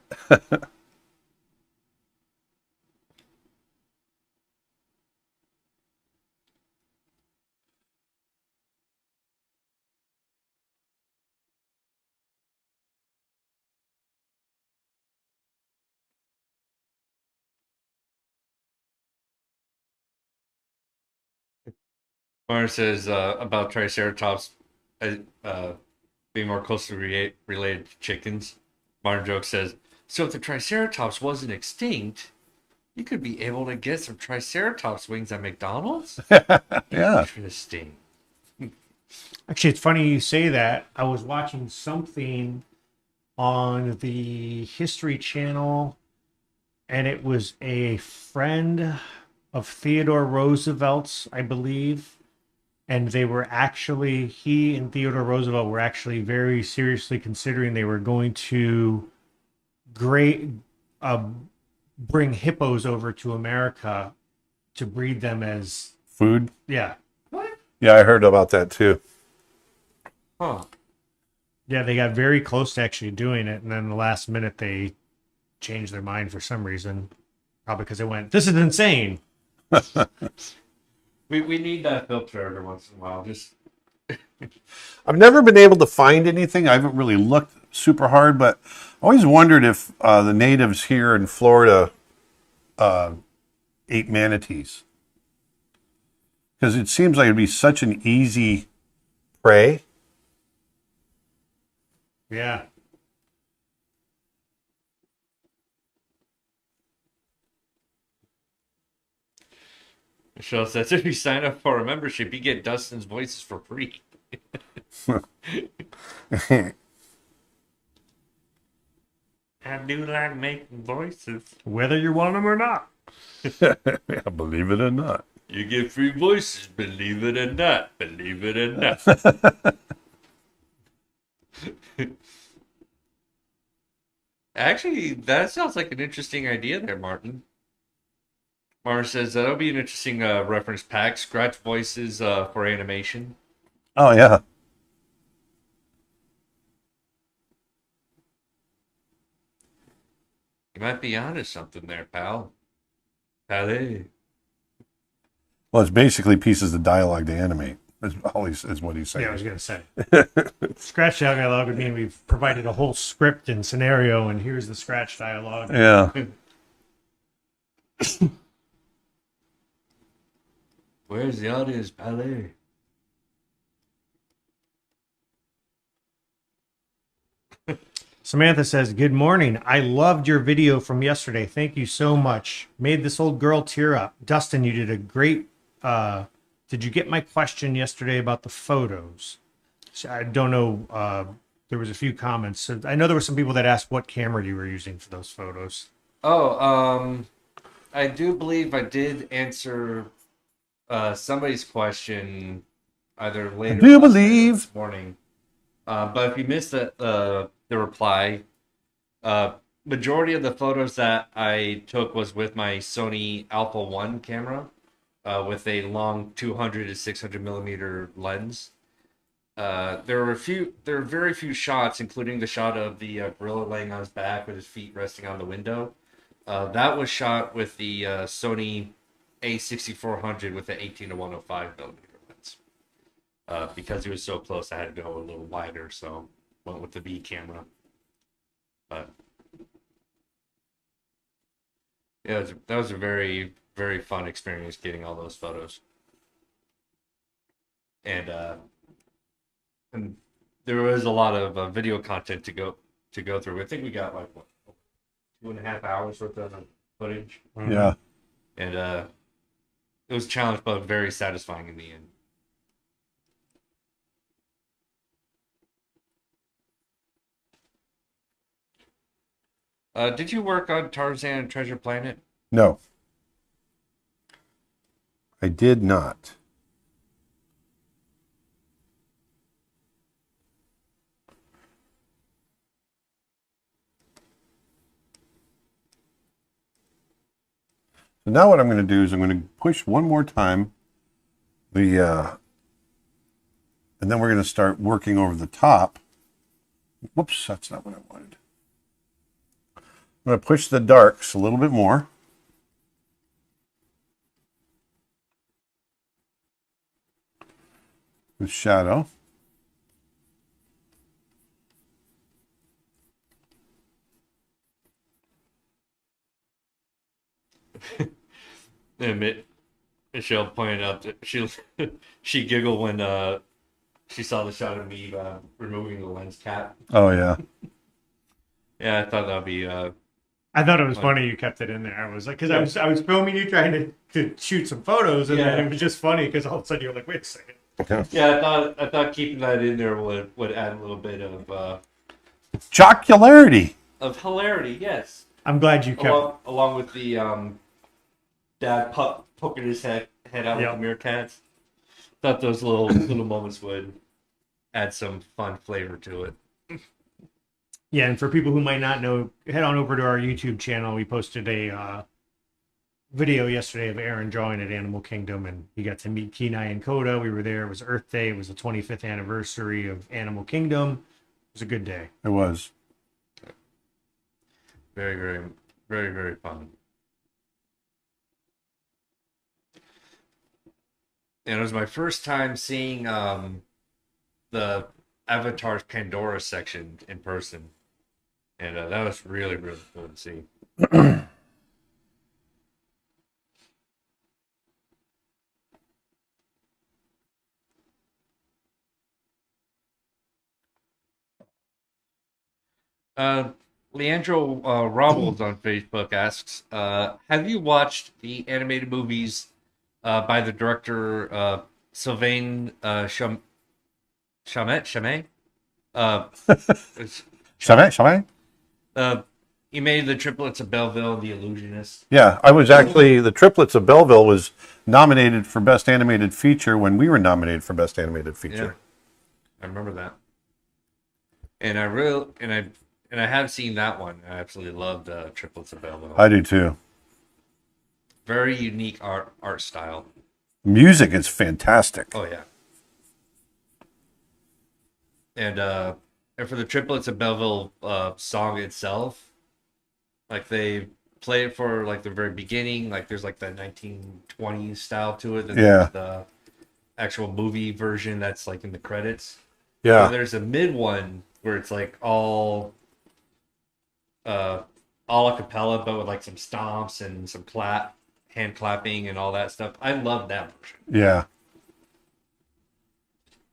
Martin says about Triceratops being more closely related to chickens. Martin Joke says, so if the Triceratops wasn't extinct, you could be able to get some Triceratops wings at McDonald's? Yeah. Interesting. Actually, it's funny you say that. I was watching something on the History Channel, and it was a friend of Theodore Roosevelt's, I believe. And they were actually, he and Theodore Roosevelt were actually very seriously considering they were going to bring hippos over to America to breed them as Food. yeah. Yeah, I heard about that too. Huh. Yeah, they got very close to actually doing it, and then the last minute they changed their mind for some reason. Probably because they went, this is insane. We need that filter every once in a while. Just I've never been able to find anything. I haven't really looked super hard, but I always wondered if the natives here in Florida ate manatees. Because it seems like it'd be such an easy prey. Yeah. Michelle says if you sign up for a membership, you get Dustin's voices for free. I do like making voices. Whether you want them or not. Yeah, believe it or not. You get free voices, believe it or not. Believe it or not. Actually, that sounds like an interesting idea there, Martin. Martin says that'll be an interesting reference pack. Scratch voices for animation. Oh, yeah. You might be onto something there, pal. Pally. Well, it's basically pieces of dialogue to animate. Is what he's saying. Yeah, I was going to say. Scratch dialogue would mean we've provided a whole script and scenario, and here's the scratch dialogue. Yeah. Where's the audience, Pally? Samantha says, good morning. I loved your video from yesterday. Thank you so much. Made this old girl tear up. Dustin, you did a great... did you get my question yesterday about the photos? So I don't know. There was a few comments. So I know there were some people that asked what camera you were using for those photos. Oh, I do believe I did answer somebody's question either later Do you last night or believe? this morning. But if you missed the reply, majority of the photos that I took was with my Sony Alpha 1 camera with a long 200 to 600 millimeter lens. There were very few shots, including the shot of the gorilla laying on his back with his feet resting on the window. That was shot with the Sony A6400 with the 18 to 105 millimeter lens. Because he was so close, I had to go a little wider, so went with the B camera. But yeah, that was a very, very fun experience getting all those photos. And there was a lot of video content to go through. I think we got like what, 2.5 hours worth of footage. Yeah. And it was a challenge, but very satisfying in the end. Did you work on Tarzan and Treasure Planet? No. I did not. So now what I'm going to do is I'm going to push one more time and then we're going to start working over the top Whoops, that's not what I wanted. I'm going to push the darks a little bit more. With shadow. And Michelle pointed out that she giggled when she saw the shot of me removing the lens cap. Oh, yeah. Yeah, I thought that'd be I thought it was funny you kept it in there. I was like, because I was filming you trying to shoot some photos, and then it was just funny because all of a sudden you're like, wait a second. Yeah, I thought keeping that in there would add a little bit of Jocularity. hilarity. Yes, I'm glad you kept. along with the dad poking his head out like a meerkat's. Thought those little moments would add some fun flavor to it. Yeah, and for people who might not know, head on over to our YouTube channel. We posted a video yesterday of Aaron drawing at Animal Kingdom, and he got to meet Kenai and Coda. We were there. It was Earth Day. It was the 25th anniversary of Animal Kingdom. It was a good day. It was. Very, very, very, very fun. And it was my first time seeing the Avatar's Pandora section in person. And that was really, really cool to see. Leandro Robles on Facebook asks, have you watched the animated movies by the director Sylvain Chalamet? Shall I? He made the Triplets of Belleville and The Illusionist. Yeah, I was actually, the Triplets of Belleville was nominated for Best Animated Feature when we were nominated for Best Animated Feature. Yeah, I remember that. And I have seen that one. I absolutely loved Triplets of Belleville. I do too. Very unique art style. Music is fantastic. Oh yeah. And for the Triplets of Belleville song itself, like they play it for like the very beginning, like there's like the 1920s style to it. Then there's the actual movie version that's like in the credits. Yeah. And there's a mid one where it's like all a cappella, but with like some stomps and some hand clapping and all that stuff. I love that version. Yeah.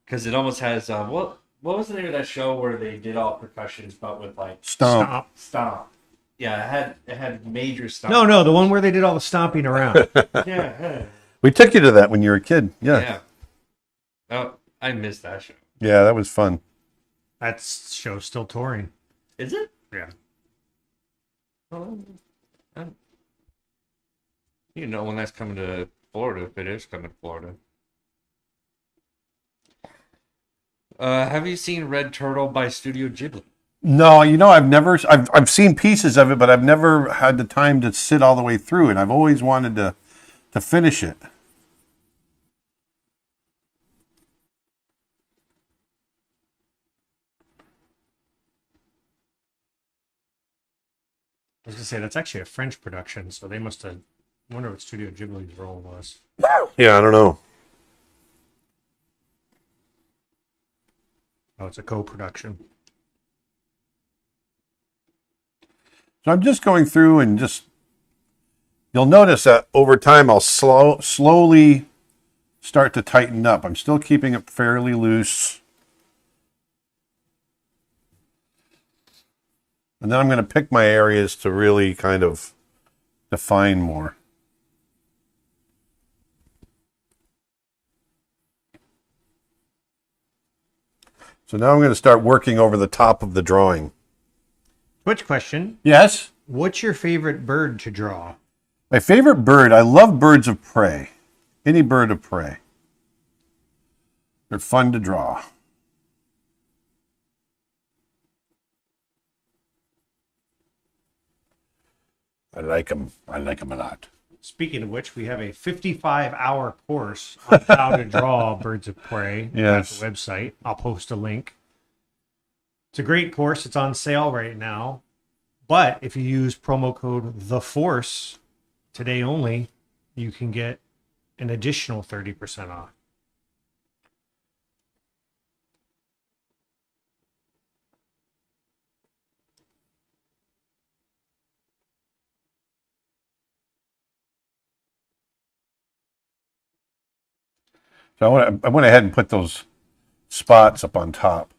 Because it almost has what was the name of that show where they did all percussions but with like Stomp. Yeah, it had major stomp. No, the one where they did all the stomping around. Yeah. We took you to that when you were a kid. Yeah. Oh, I missed that show. Yeah, that was fun. That show's still touring. Is it? Yeah. Oh, you know when that's coming to Florida, if it is coming to Florida. Have you seen Red Turtle by Studio Ghibli? No, I've seen pieces of it, but I've never had the time to sit all the way through it. I've always wanted to finish it. I was gonna say that's actually a French production, so they must have. I wonder what Studio Ghibli's role was. Yeah, I don't know. Oh, it's a co-production. So I'm just going through and you'll notice that over time I'll slowly start to tighten up. I'm still keeping it fairly loose. And then I'm going to pick my areas to really kind of define more. So now I'm going to start working over the top of the drawing. Twitch question. Yes? What's your favorite bird to draw? My favorite bird, I love birds of prey. Any bird of prey. They're fun to draw. I like them. I like them a lot. Speaking of which, we have a 55-hour course on how to draw birds of prey Yes. at the website. I'll post a link It's a great course. It's on sale right now. But if you use promo code THEFORCE today only, you can get an additional 30% off. So I went ahead and put those spots up on top.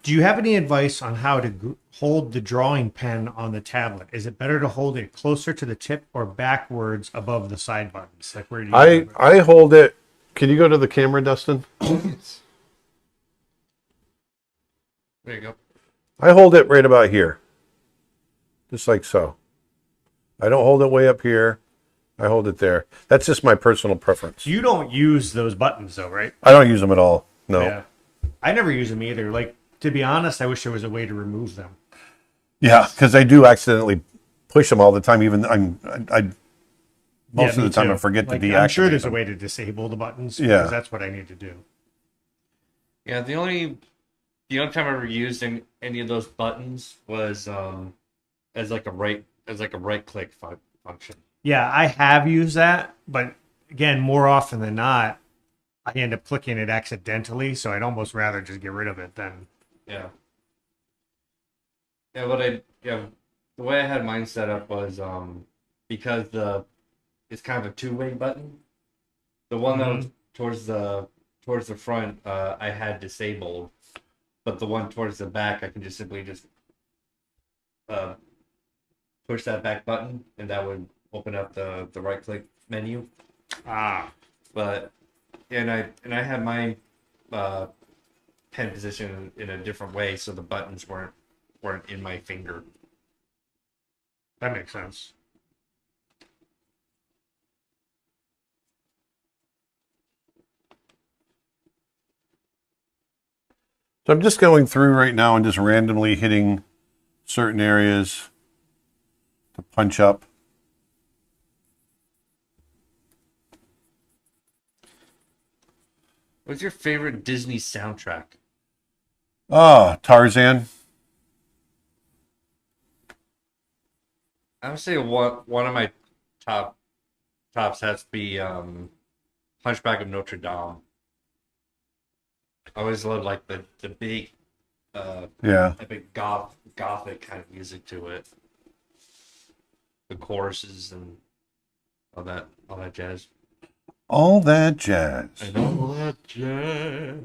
Do you have any advice on how to hold the drawing pen on the tablet? Is it better to hold it closer to the tip or backwards above the side buttons? Like where do you I hold it. Can you go to the camera, Dustin? There you go. I hold it right about here. Just like so. I don't hold it way up here. I hold it there. That's just my personal preference. You don't use those buttons though, right? I don't use them at all. No. Yeah. I never use them either. Like, to be honest, I wish there was a way to remove them. Yeah, because I do accidentally push them all the time. Even most of me the time too. I forget to Like, deactivate I'm sure there's them. a way to disable the buttons. Yeah. Because that's what I need to do. Yeah, the only time I ever used any of those buttons was as like a right click function. Yeah, I have used that, but again, more often than not, I end up clicking it accidentally, so I'd almost rather just get rid of it than. Yeah. Yeah, the way I had mine set up was because it's kind of a two-way button. The one that was towards the front, I had disabled, but the one towards the back, I can just simply push that back button, and that would open up the right-click menu. But and I had my pen position in a different way, so the buttons weren't in my finger. That makes sense. So I'm just going through right now and just randomly hitting certain areas to punch up. What's your favorite Disney soundtrack? Tarzan. I would say one of my tops has to be Hunchback of Notre Dame. I always love like the big epic gothic kind of music to it. The choruses and all that jazz. All that jazz. And all that jazz.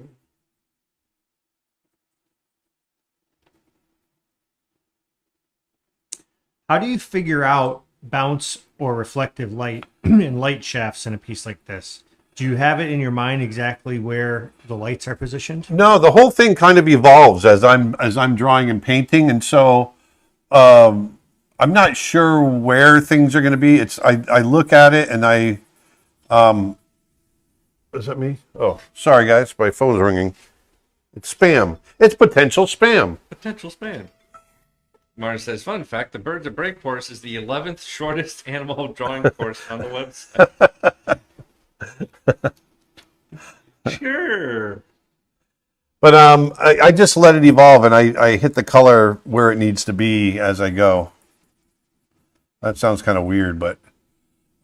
How do you figure out bounce or reflective light in light shafts in a piece like this? Do you have it in your mind exactly where the lights are positioned? No, the whole thing kind of evolves as I'm drawing and painting, and so I'm not sure where things are going to be. I look at it and is that me? Oh, sorry guys, my phone's ringing. It's spam. It's potential spam. Potential spam. Martin says, fun fact, the Birds of Break course is the 11th shortest animal drawing course on the website. Sure. But I just let it evolve, and I hit the color where it needs to be as I go. That sounds kind of weird, but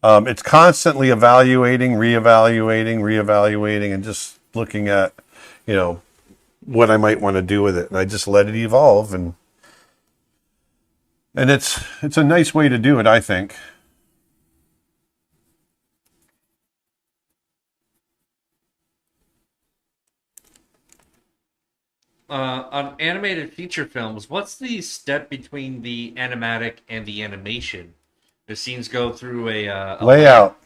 it's constantly evaluating, reevaluating, and just looking at, what I might want to do with it. And I just let it evolve, and it's a nice way to do it, I think. On animated feature films, what's the step between the animatic and the animation? The scenes go through a Layout.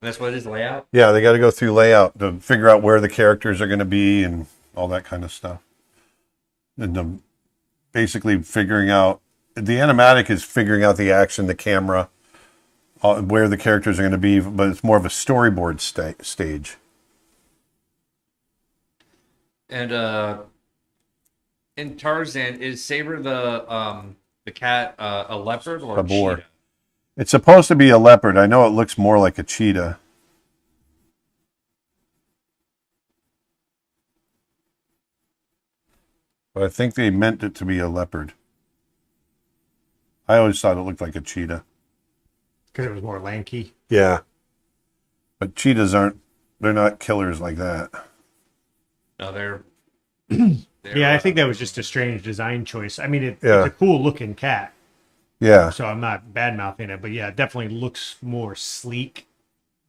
That's what it is, layout? Yeah, they got to go through layout to figure out where the characters are going to be and all that kind of stuff. And basically figuring out, the animatic is figuring out the action, the camera, where the characters are going to be, but it's more of a storyboard stage. And in Tarzan, is Saber the cat a leopard or a boar. cheetah? It's supposed to be a leopard. I know it looks more like a cheetah. But I think they meant it to be a leopard. I always thought it looked like a cheetah. Because it was more lanky. Yeah. But cheetahs they're not killers like that. No, they're Yeah, I think that was just a strange design choice. I mean, it's Yeah. a cool looking cat, Yeah. so I'm not bad mouthing it, but yeah, it definitely looks more sleek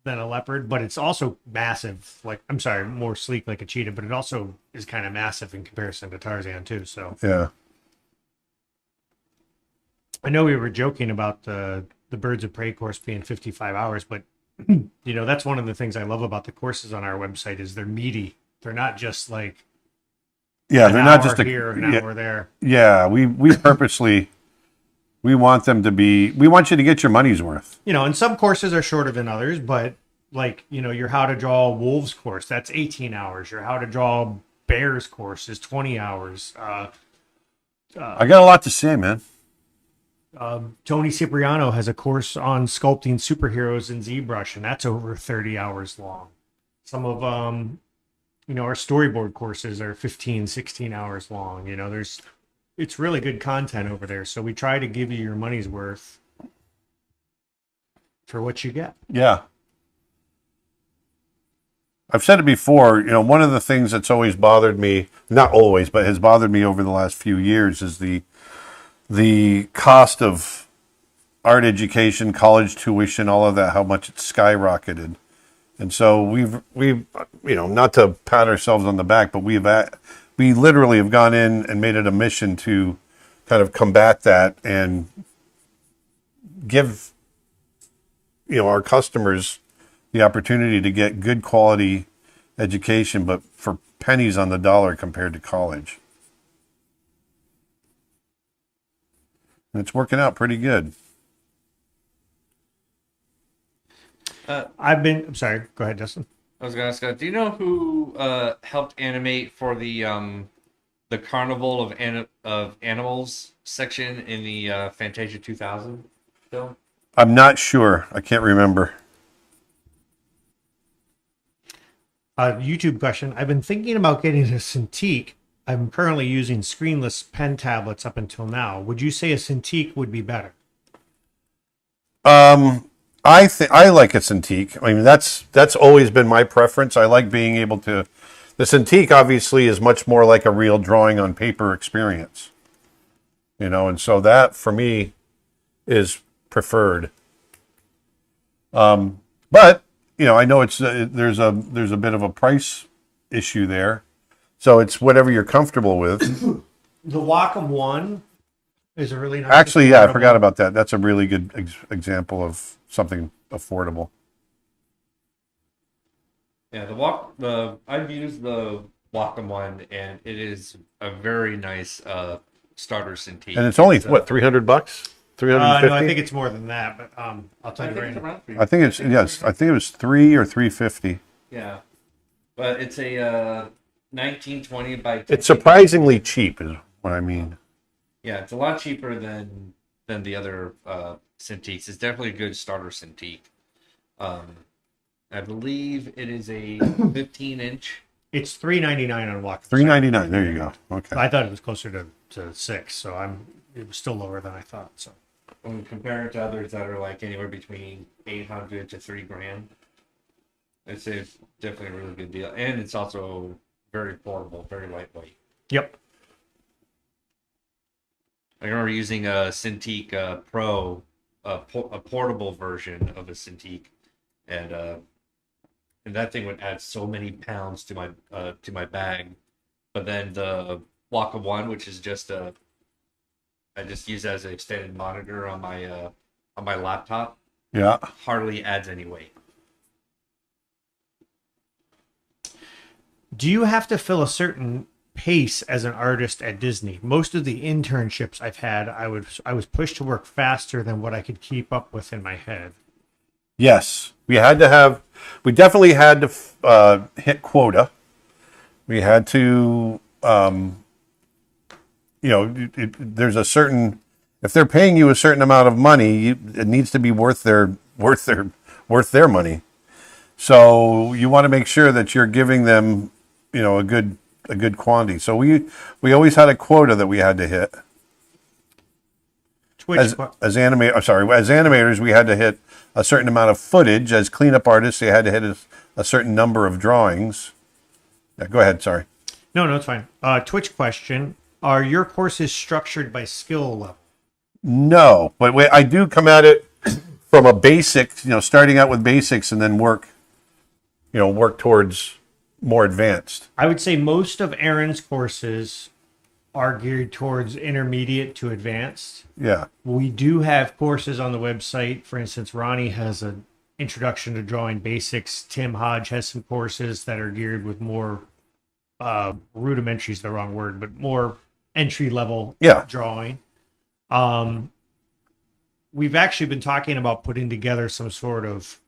than a leopard, but it's also massive. Like, I'm sorry, more sleek like a cheetah, but it also is kind of massive in comparison to Tarzan too. So Yeah. I know we were joking about the Birds of Prey course being 55 hours, but you know, that's one of the things I love about the courses on our website is they're meaty. They're not just like Yeah, an they're not hour just here, an hour there. Yeah, we purposely we want them to be. We want you to get your money's worth. You know, and some courses are shorter than others, but like, you know, your How to Draw Wolves course, that's 18 hours. Your How to Draw Bears course is 20 hours. I got a lot to say, man. Tony Cipriano has a course on sculpting superheroes in ZBrush, and that's over 30 hours long. Some of you know, our storyboard courses are 15, 16 hours long. You know, it's really good content over there. So we try to give you your money's worth for what you get. Yeah. I've said it before, you know, one of the things that's always bothered me, not always, but has bothered me over the last few years is the cost of art education, college tuition, all of that, how much it's skyrocketed. And so we've you know, not to pat ourselves on the back, but we literally have gone in and made it a mission to kind of combat that and give, you know, our customers the opportunity to get good quality education, but for pennies on the dollar compared to college. And it's working out pretty good. I'm sorry, go ahead, Justin. I was gonna ask, do you know who helped animate for the Carnival of Animals section in the Fantasia 2000 film? I'm not sure. I can't remember. YouTube question. I've been thinking about getting a Cintiq. I'm currently using screenless pen tablets up until now. Would you say a Cintiq would be better? I like a Cintiq. I mean, that's always been my preference. I like being able to. The Cintiq obviously is much more like a real drawing on paper experience, you know, and so that for me is preferred. But you know, I know it's there's a bit of a price issue there, so it's whatever you're comfortable with. The Wacom One is a really nice. Actually, yeah, I forgot about that. That's a really good example of something affordable. Yeah, I've used the Wacom one, and it is a very nice starter Cintiq. And it's only what, $300, $350. No, I think it's more than that, but I'll tell I you think right it's now. around three. I think it's yes. I think it was $300 or $350. Yeah, but it's a 1920 by. It's surprisingly cheap, is what I mean. Yeah, it's a lot cheaper than the other Cintiqs. It's definitely a good starter Cintiq. I believe it is a 15-inch. It's $399 on Wacom. $399. There you go. Okay. I thought it was closer to $6, so it was still lower than I thought. So When compared to others that are like anywhere between $800 to $3,000, it's definitely a really good deal, and it's also very portable, very lightweight. yep. I remember using a Cintiq Pro, a portable version of a Cintiq, and that thing would add so many pounds to my bag. But then the Wacom One, which is just I just use it as an extended monitor on my laptop, Yeah. hardly adds any weight. Do you have to fill a certain pace as an artist at Disney? Most of the internships I've had, I was pushed to work faster than what I could keep up with in my head. Yes. We definitely had to hit quota. We had to, you know, there's a certain, if they're paying you a certain amount of money, it needs to be worth their money. So you want to make sure that you're giving them, you know, a good a good quantity. So we always had a quota that we had to hit. As animators, we had to hit a certain amount of footage. As cleanup artists, they had to hit a certain number of drawings. Yeah, go ahead. Sorry. No, it's fine. Twitch question: are your courses structured by skill level? No, but I do come at it from a basic, starting out with basics and then work towards more advanced. I would say most of Aaron's courses are geared towards intermediate to advanced. Yeah. We do have courses on the website. For instance, Ronnie has an introduction to drawing basics. Tim Hodge has some courses that are geared with more rudimentary is the wrong word, but more entry level drawing. We've actually been talking about putting together some sort of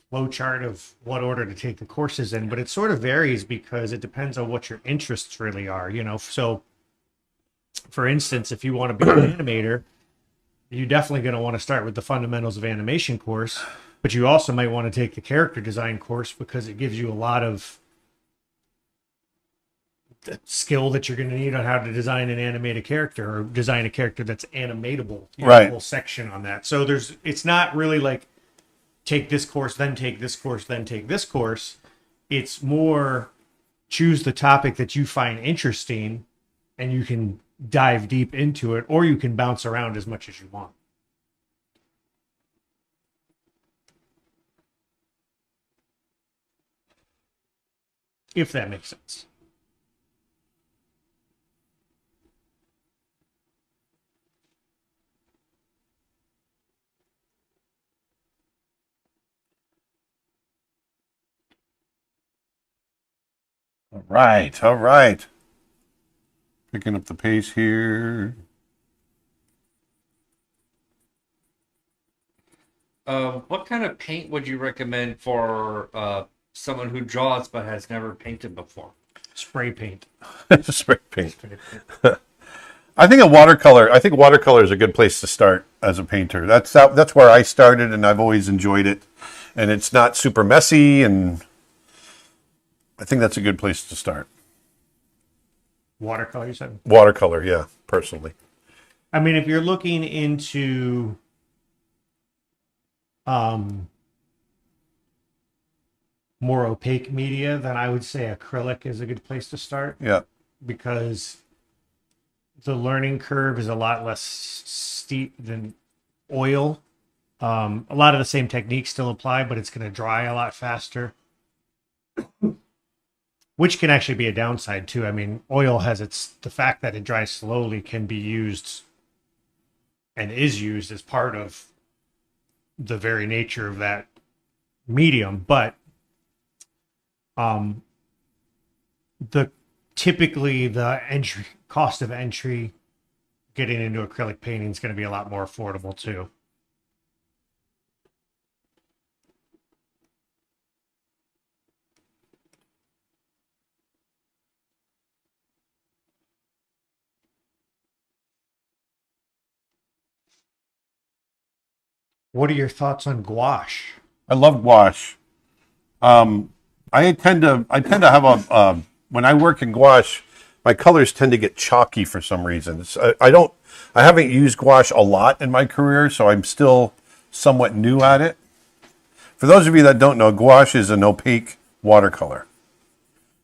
flow chart of what order to take the courses in, but it sort of varies because it depends on what your interests really are, So, for instance, if you want to be an animator, you're definitely going to want to start with the fundamentals of animation course, but you also might want to take the character design course because it gives you a lot of skill that you're going to need on how to design and animate a character or design a character that's animatable. Right. A whole section on that. So it's not really like take this course, then take this course, then take this course. It's more choose the topic that you find interesting and you can dive deep into it, or you can bounce around as much as you want. If that makes sense. All right. Picking up the pace here. What kind of paint would you recommend for someone who draws but has never painted before? Spray paint. Spray paint. I think watercolor is a good place to start as a painter. That's where I started, and I've always enjoyed it. And it's not super messy, and I think that's a good place to start. Watercolor, you said? Watercolor, yeah, personally. I mean, if you're looking into more opaque media, then I would say acrylic is a good place to start. Yeah. Because the learning curve is a lot less steep than oil. A lot of the same techniques still apply, but it's going to dry a lot faster. Which can actually be a downside too. I mean, oil has the fact that it dries slowly can be used and is used as part of the very nature of that medium. But typically the cost of entry getting into acrylic painting is going to be a lot more affordable too. What are your thoughts on gouache? I love gouache. I tend to have when I work in gouache, my colors tend to get chalky for some reason. I haven't used gouache a lot in my career, so I'm still somewhat new at it. For those of you that don't know, gouache is an opaque watercolor.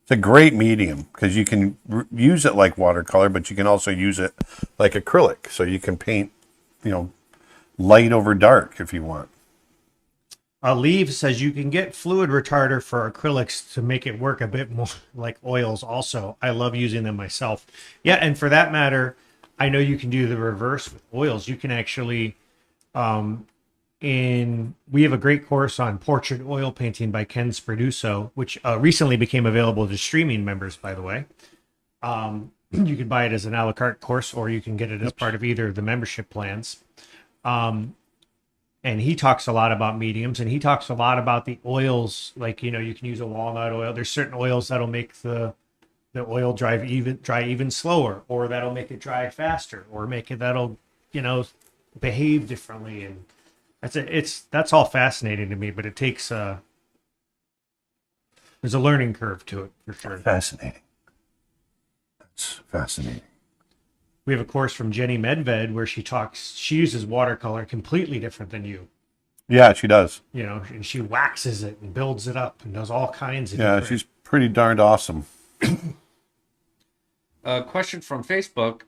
It's a great medium because you can use it like watercolor, but you can also use it like acrylic. So you can paint, light over dark if you want. Leave says you can get fluid retarder for acrylics to make it work a bit more like oils also. I love using them myself. Yeah, and for that matter, I know you can do the reverse with oils. You can actually, we have a great course on portrait oil painting by Ken Sperduso, which recently became available to streaming members, by the way. You can buy it as an a la carte course, or you can get it as part of either of the membership plans. And he talks a lot about mediums, and he talks a lot about the oils. Like, you can use a walnut oil. There's certain oils that'll make the oil dry even slower, or that'll make it dry faster, or that'll behave differently. And that's all fascinating to me, but it takes There's a learning curve to it for sure. Fascinating. That's fascinating. We have a course from Jenny Medved where she uses watercolor completely different than you. Yeah, she does. You know, and she waxes it and builds it up and does all kinds of Yeah, different... she's pretty darned awesome. Question from Facebook.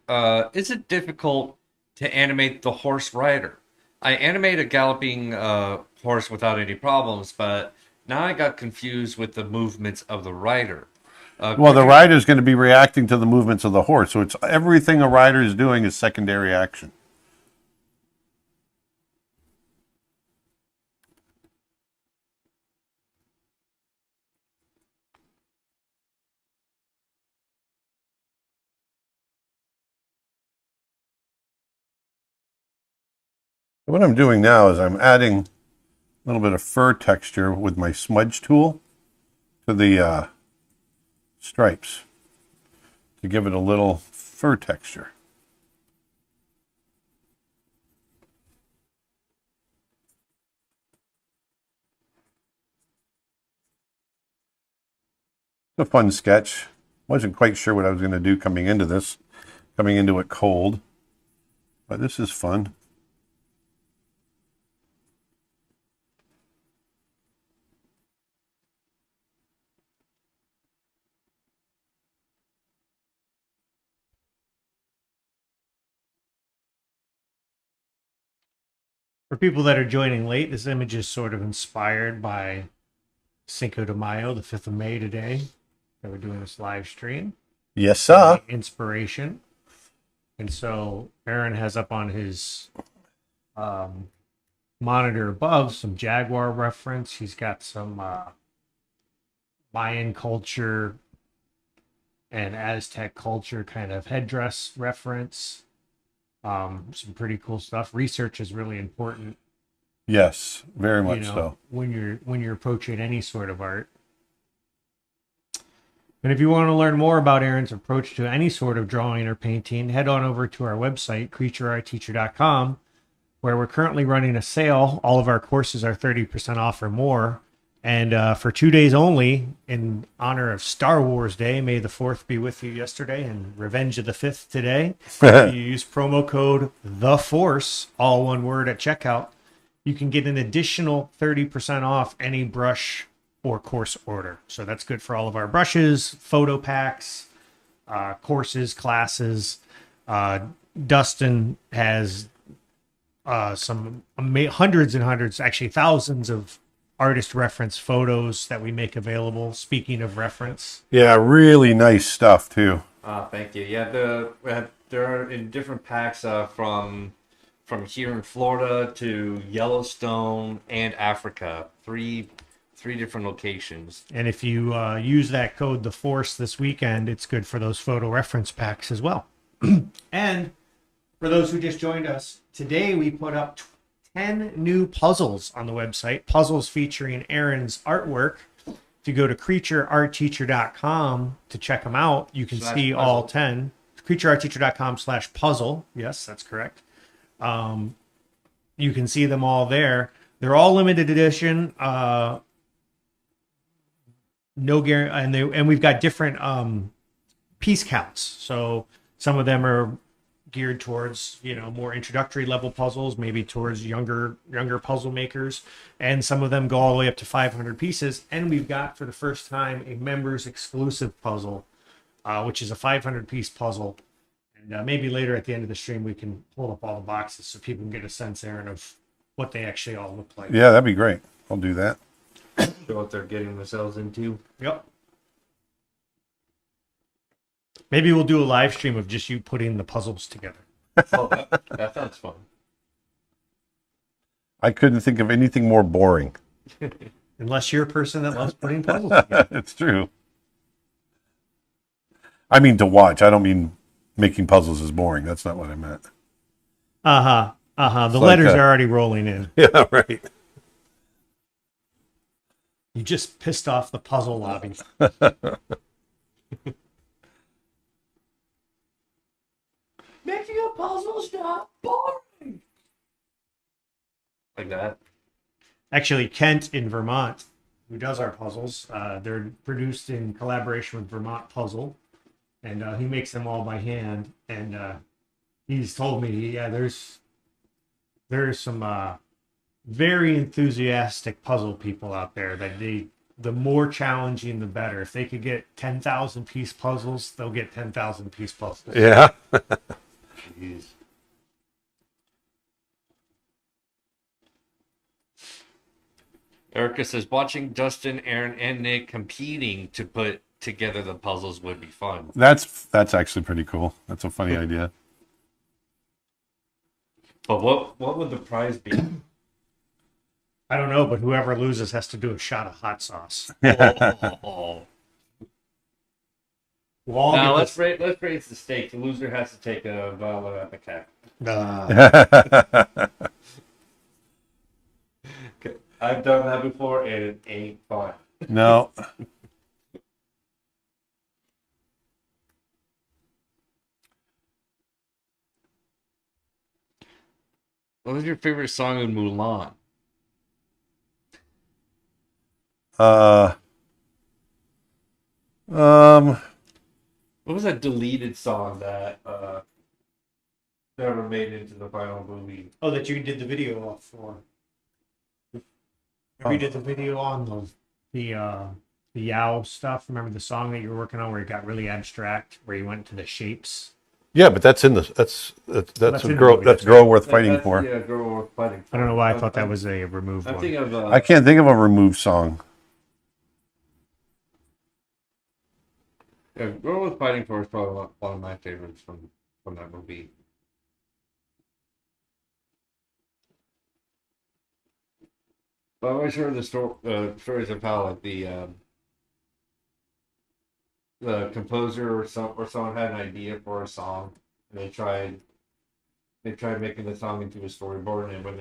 Is it difficult to animate the horse rider? I animate a galloping horse without any problems, but now I got confused with the movements of the rider. Well, the rider is going to be reacting to the movements of the horse, so it's everything a rider is doing is secondary action. What I'm doing now is I'm adding a little bit of fur texture with my smudge tool to the stripes to give it a little fur texture. It's a fun sketch. Wasn't quite sure what I was going to do coming into it cold, but this is fun. For people that are joining late, this image is sort of inspired by Cinco de Mayo, the 5th of May today, that we're doing this live stream. Yes, sir. Inspiration. And so Aaron has up on his monitor above some Jaguar reference. He's got some Mayan culture and Aztec culture kind of headdress reference. Some pretty cool stuff. Research is really important. Yes, very much so. When you're approaching any sort of art. And if you want to learn more about Aaron's approach to any sort of drawing or painting, head on over to our website, creatureartteacher.com, where we're currently running a sale. All of our courses are 30% off or more. And for 2 days only, in honor of Star Wars Day, May the 4th be with you yesterday, and Revenge of the 5th today, you use promo code THEFORCE, all one word, at checkout. You can get an additional 30% off any brush or course order. So that's good for all of our brushes, photo packs, courses, classes. Dustin has some hundreds and hundreds, actually thousands of artist reference photos that we make available. Speaking of reference. Yeah, really nice stuff too. Thank you. Yeah, they're in different packs from here in Florida to Yellowstone and Africa. Three different locations. And if you use that code The Force this weekend, it's good for those photo reference packs as well. And for those who just joined us, today we put up 10 new puzzles on the website, puzzles featuring Aaron's artwork. If you go to creatureartteacher.com to check them out, you can see puzzle. All 10. creatureartteacher.com/puzzle. Yes, that's correct. You can see them all there. They're all limited edition. No guarantee, and we've got different piece counts. So some of them are geared towards more introductory level puzzles, maybe towards younger puzzle makers, and some of them go all the way up to 500 pieces. And we've got, for the first time, a members exclusive puzzle, which is a 500 piece puzzle. And maybe later at the end of the stream we can pull up all the boxes so people can get a sense, Aaron, of what they actually all look like. Yeah, that'd be great. I'll do that. Show what they're getting themselves into. Yep. Maybe we'll do a live stream of just you putting the puzzles together. Oh, that sounds fun. I couldn't think of anything more boring. Unless you're a person that loves putting puzzles together. It's true. I mean to watch. I don't mean making puzzles is boring. That's not what I meant. The It's letters like, are already rolling in. Yeah, right. You just pissed off the puzzle lobby. Making a puzzle's not boring. Like that. Actually, Kent in Vermont who does our puzzles. They're produced in collaboration with Vermont Puzzle, and he makes them all by hand. And he's told me, yeah, there's some very enthusiastic puzzle people out there that the more challenging the better. If they could get 10,000 piece puzzles, they'll get 10,000 piece puzzles. Yeah. Jeez. Erica says watching Dustin, Aaron, and Nick competing to put together the puzzles would be fun. That's actually pretty cool. That's a funny idea. But what would the prize be? I don't know, but whoever loses has to do a shot of hot sauce. Oh. We'll all Now get let's raise the stake. The loser has to take a bottle of the cat. I've done that before, and it ain't fun. No. What was your favorite song in Mulan? What was that deleted song that never made it into the final movie? Oh, that you did the video off for. Remember you did the video on the Yao stuff. Remember the song that you were working on where it got really abstract, where you went to the shapes. Yeah, but that's in the that's in a the girl movie, that's that's girl worth fighting That's for. the girl worth fighting for. I don't know why I thought that was a removed I'm one. thinking of I can't think of a removed song. yeah, girl worth fighting for is probably one of my favorites from that movie. But I've always heard the stories of how like the composer or someone had an idea for a song, and they tried making the song into a storyboard, and when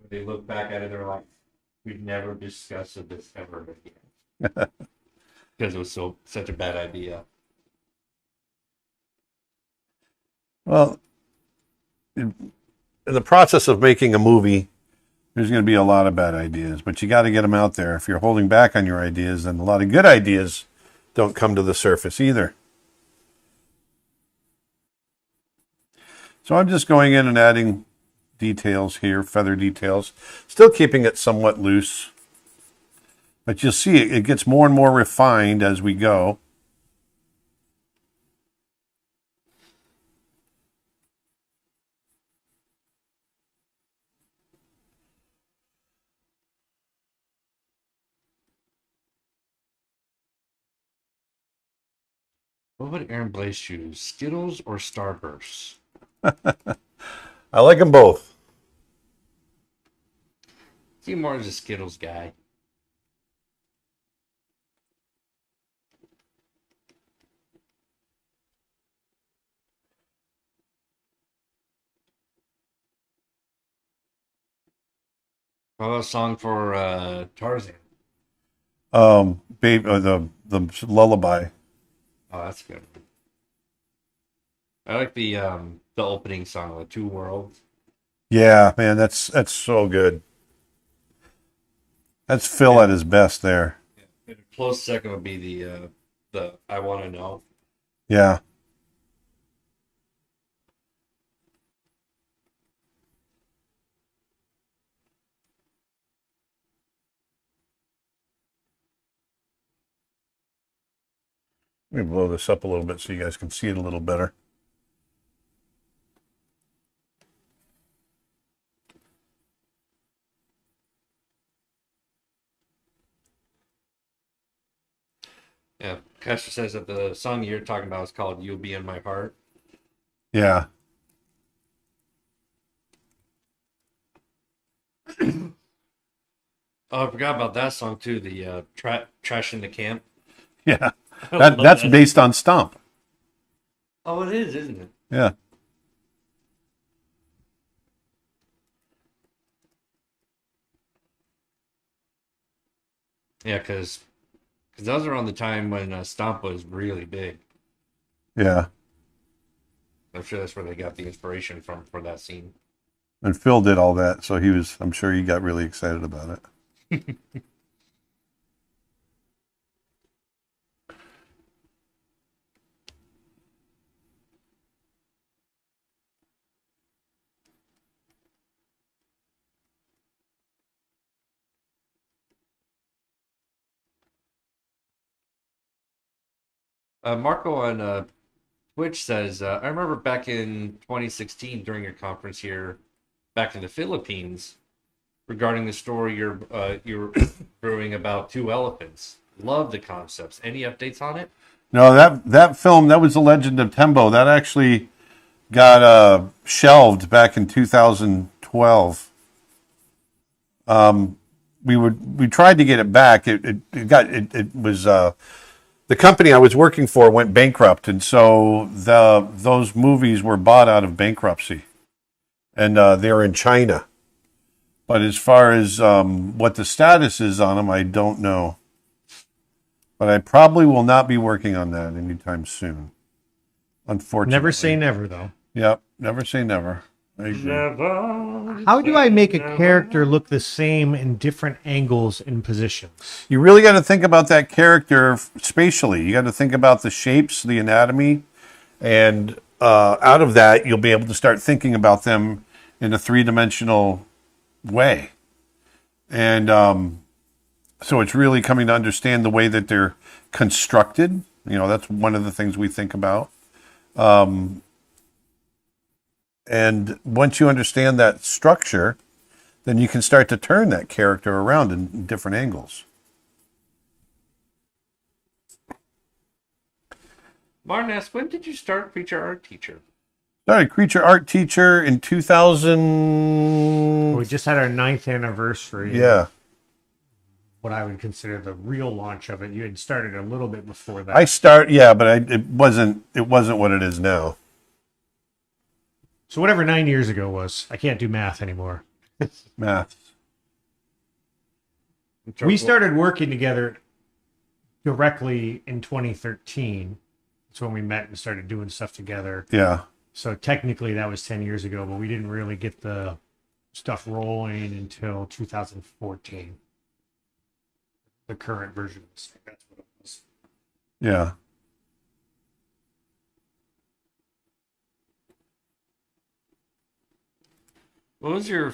they look back at it, they're like, "We've never discussed this ever again," because it was such a bad idea. Well, in the process of making a movie, there's going to be a lot of bad ideas, but you got to get them out there. If you're holding back on your ideas, then a lot of good ideas don't come to the surface either. So I'm just going in and adding details here, feather details, still keeping it somewhat loose. But you'll see it gets more and more refined as we go. What would Aaron Blaze choose, Skittles or Starbursts? I like them both. See more as a Skittles guy. How about a song for Tarzan? Babe, the lullaby. Oh, that's good. I like the opening song, "The Two Worlds." Yeah, man, that's so good. That's Phil at his best there. And a close second would be the "I Want to Know." Yeah. Let me blow this up a little bit so you guys can see it a little better. Yeah, Castor says that the song you're talking about is called "You'll Be in My Heart." Yeah. Oh, I forgot about that song too. The "Trash in the Camp." Yeah. I love That's that. based on Stomp. Oh, it is, isn't it? Yeah. Yeah, because that was around the time when Stomp was really big. Yeah. I'm sure that's where they got the inspiration from for that scene. And Phil did all that, so I'm sure he got really excited about it. Marco on Twitch says, I remember back in 2016 during your conference here, back in the Philippines, regarding the story you're brewing about two elephants. Love the concepts. Any updates on it? No, that film, that was The Legend of Tembo. That actually got shelved back in 2012. We tried to get it back. It was the company I was working for went bankrupt, and so those movies were bought out of bankruptcy, and they're in China. But as far as what the status is on them, I don't know. But I probably will not be working on that anytime soon. Unfortunately. Never say never, though. Yep, never say never. I agree. How do I make a character look the same in different angles and positions? You really got to think about that character spatially. You got to think about the shapes, the anatomy, and out of that, you'll be able to start thinking about them in a three-dimensional way. And so it's really coming to understand the way that they're constructed. You know, that's one of the things we think about. And once you understand that structure, then you can start to turn that character around in different angles. Martin asks, when did you start Creature Art Teacher? Started Creature Art Teacher in 2000. We just had our 9th anniversary. Yeah. What I would consider the real launch of it. You had started a little bit before that. But it wasn't what it is now. So whatever 9 years ago was, I can't do math anymore. Math. We started working together directly in 2013. That's when we met and started doing stuff together. Yeah. So technically that was 10 years ago, but we didn't really get the stuff rolling until 2014. The current version of this thing. That's what it was. Yeah. What was your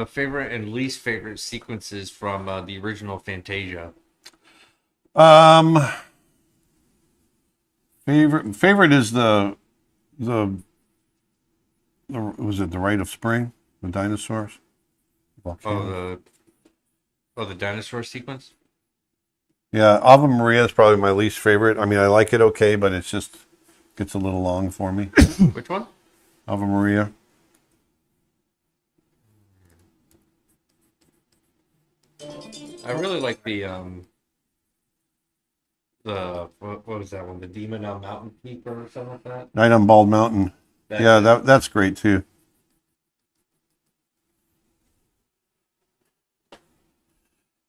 favorite and least favorite sequences from the original Fantasia? Favorite is the was it the Rite of Spring? The dinosaurs? The dinosaur sequence? Yeah, Ave Maria is probably my least favorite. I mean, I like it okay, but it's just gets a little long for me. Which one? Ave Maria. I really like the what was that one? The Demon on Mountain Keeper or something like that. Night on Bald Mountain. That's great too.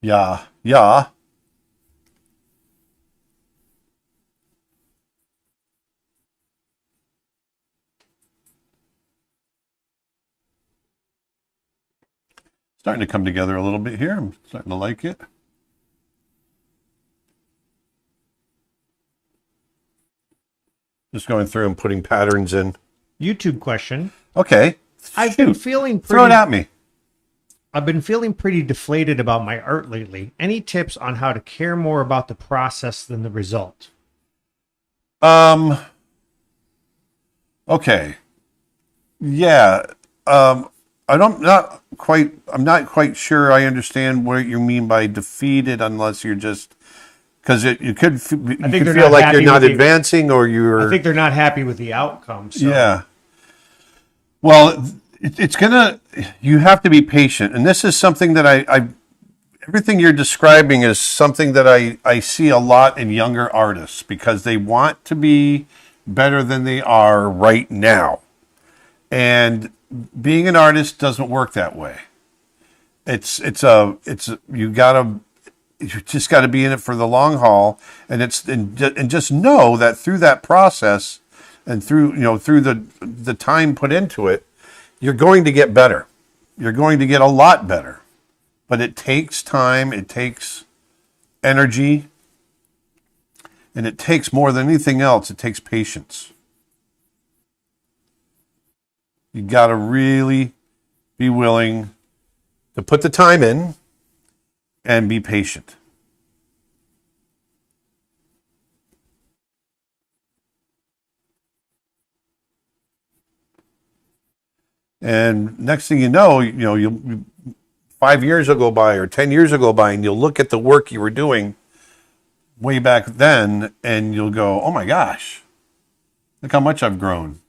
Yeah. Starting to come together a little bit here. I'm starting to like it. Just going through and putting patterns in. YouTube question. Okay. I've been feeling pretty, Throw it at me. I've been feeling pretty deflated about my art lately. Any tips on how to care more about the process than the result? Okay. Yeah. I'm not quite sure I understand what you mean by defeated, unless you're just because you could feel like you're not advancing or you're. I think they're not happy with the outcome. So. Yeah. Well, you have to be patient, and this is something that I everything you're describing is something that I see a lot in younger artists because they want to be better than they are right now, and being an artist doesn't work that way. You just got to be in it for the long haul, and just know that through that process and through the time put into it, you're going to get better. You're going to get a lot better, but it takes time, it takes energy, and it takes more than anything else. It takes patience. You got to really be willing to put the time in and be patient. And next thing you know, you 5 years will go by or 10 years will go by, and you'll look at the work you were doing way back then, and you'll go, "Oh my gosh, look how much I've grown."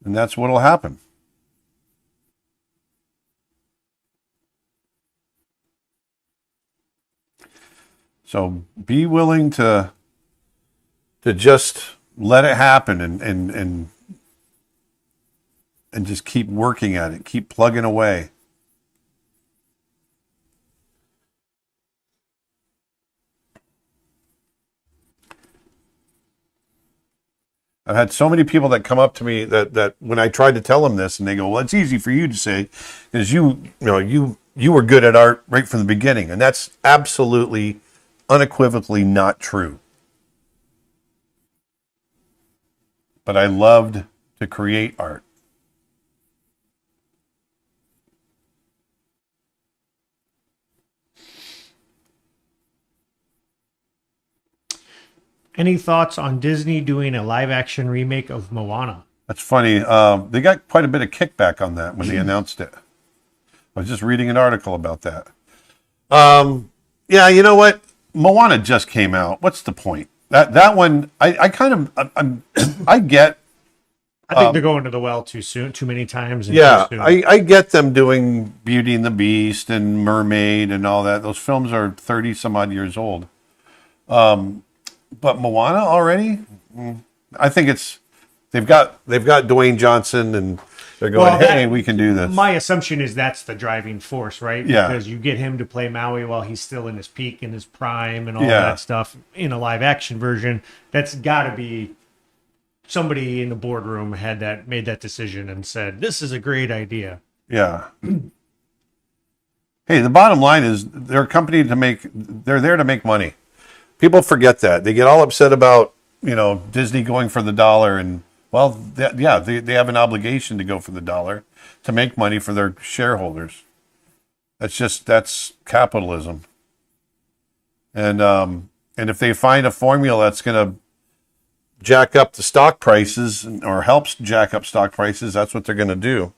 And that's what'll happen. So be willing to just let it happen and just keep working at it, keep plugging away. I've had so many people that come up to me that when I tried to tell them this, and they go, "Well, it's easy for you to say, because you were good at art right from the beginning," and that's absolutely, unequivocally not true. But I loved to create art. Any thoughts on Disney doing a live action remake of Moana? That's funny. They got quite a bit of kickback on that when they announced it. I was just reading an article about that. Yeah, you know what? Moana just came out. What's the point? That one, I get. I think they're going to the well too soon, too many times. And Yeah, too soon. I get them doing Beauty and the Beast and Mermaid and all that. Those films are 30 some odd years old. But Moana already? I think they've got Dwayne Johnson, and they're going, "Hey, we can do this." My assumption is that's the driving force, right? Yeah. Because you get him to play Maui while he's still in his peak and his prime and all Yeah. that stuff in a live action version. That's got to be somebody in the boardroom made that decision and said, "This is a great idea." Yeah. Hey, the bottom line is they're a company they're there to make money. People forget that. They get all upset about, Disney going for the dollar, and well, they have an obligation to go for the dollar to make money for their shareholders. That's capitalism. And if they find a formula that's going to jack up the stock prices or helps jack up stock prices, that's what they're going to do.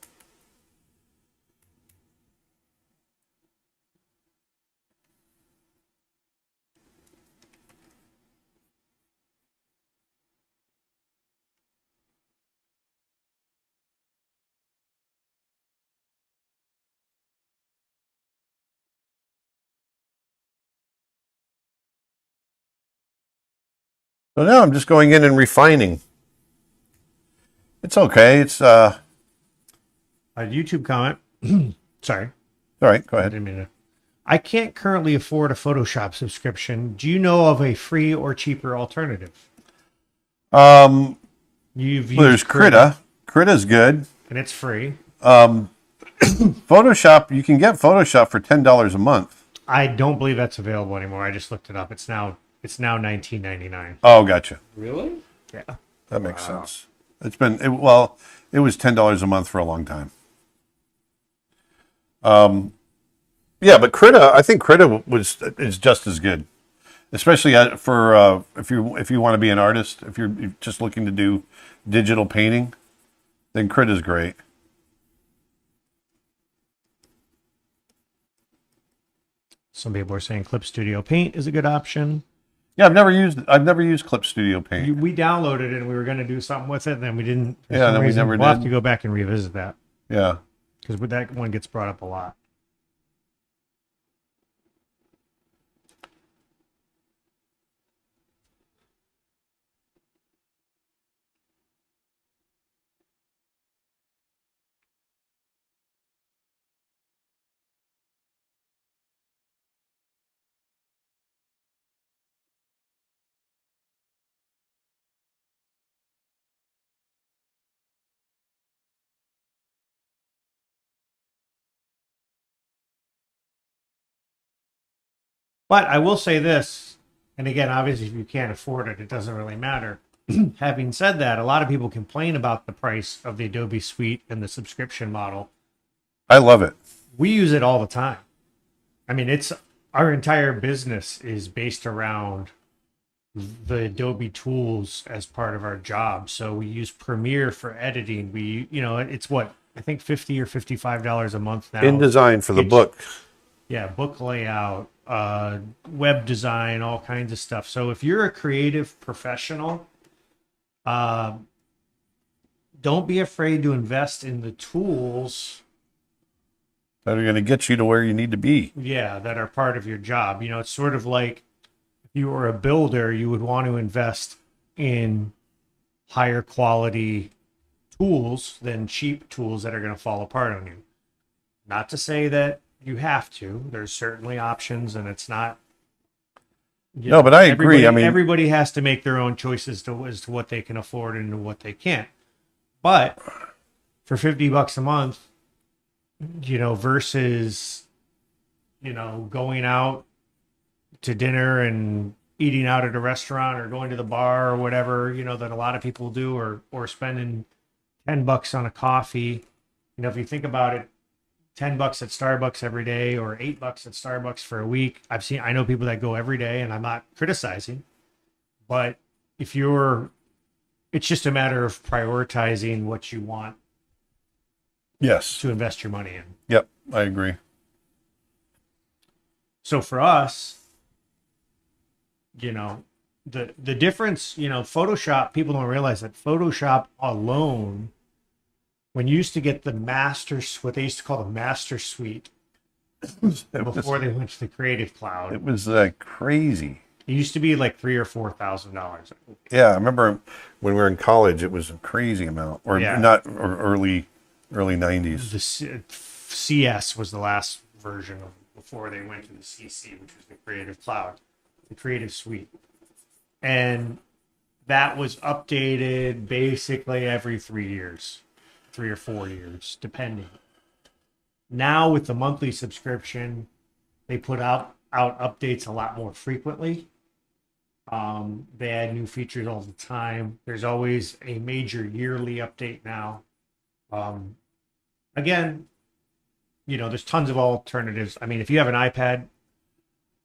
So now I'm just going in and refining. It's okay. It's A YouTube comment. Sorry. all right. Go I ahead. didn't mean to. I can't currently afford a Photoshop subscription. Do you know of a free or cheaper alternative? You've used There's Krita. Krita's good. and it's free. Photoshop, you can get Photoshop for $10 a month. I don't believe that's available anymore. I just looked it up. It's now $19.99. Oh, gotcha. Really? Yeah. That makes sense. It was $10 a month for a long time. Yeah, but Krita, I think Krita is just as good, especially for if you want to be an artist, if you're just looking to do digital painting, then Krita's great. Some people are saying Clip Studio Paint is a good option. Yeah, I've never used Clip Studio Paint. We downloaded it and we were going to do something with it, and then we didn't. For Yeah, some then we reason. never We'll have did. to go back and revisit that Yeah. because that one gets brought up a lot. But I will say this, and again, obviously, if you can't afford it, it doesn't really matter. Having said that, a lot of people complain about the price of the Adobe Suite and the subscription model. I love it. We use it all the time. I mean, it's our entire business is based around the Adobe tools as part of our job. So we use Premiere for editing. It's what I think $50 or $55 a month now. InDesign for the It's- book. Yeah, book layout, web design, all kinds of stuff. So if you're a creative professional, uh, don't be afraid to invest in the tools, That are going to get you to where you need to be. yeah, that are part of your job. You know, it's sort of like if you were a builder, you would want to invest in higher quality tools than cheap tools that are going to fall apart on you. Not to say that you have to. There's certainly options, and it's not. No, but I agree. I mean, everybody has to make their own choices as to what they can afford and what they can't. But for $50 a month, you know, versus, you know, going out to dinner and eating out at a restaurant or going to the bar or whatever, you know, that a lot of people do, or spending $10 on a coffee. You know, if you think about it, $10 at Starbucks every day or $8 at Starbucks for a week. I know people that go every day, and I'm not criticizing, but it's just a matter of prioritizing what you want yes. to invest your money in. Yep, I agree. So for us, you know, the difference, you know, Photoshop, people don't realize that Photoshop alone, when you used to get the what they used to call the master suite before they went to the Creative Cloud, It was crazy. it used to be like $3,000 or $4,000. Yeah, I remember when we were in college, it was a crazy amount, or Yeah. not, or early 90s. The CS was the last version before they went to the CC, which was the Creative Cloud, the Creative Suite. And that was updated basically every 3 years, 3 or 4 years, depending. Now with the monthly subscription, they put out updates a lot more frequently. They add new features all the time. There's always a major yearly update now. Again, you know, there's tons of alternatives. I mean, if you have an iPad,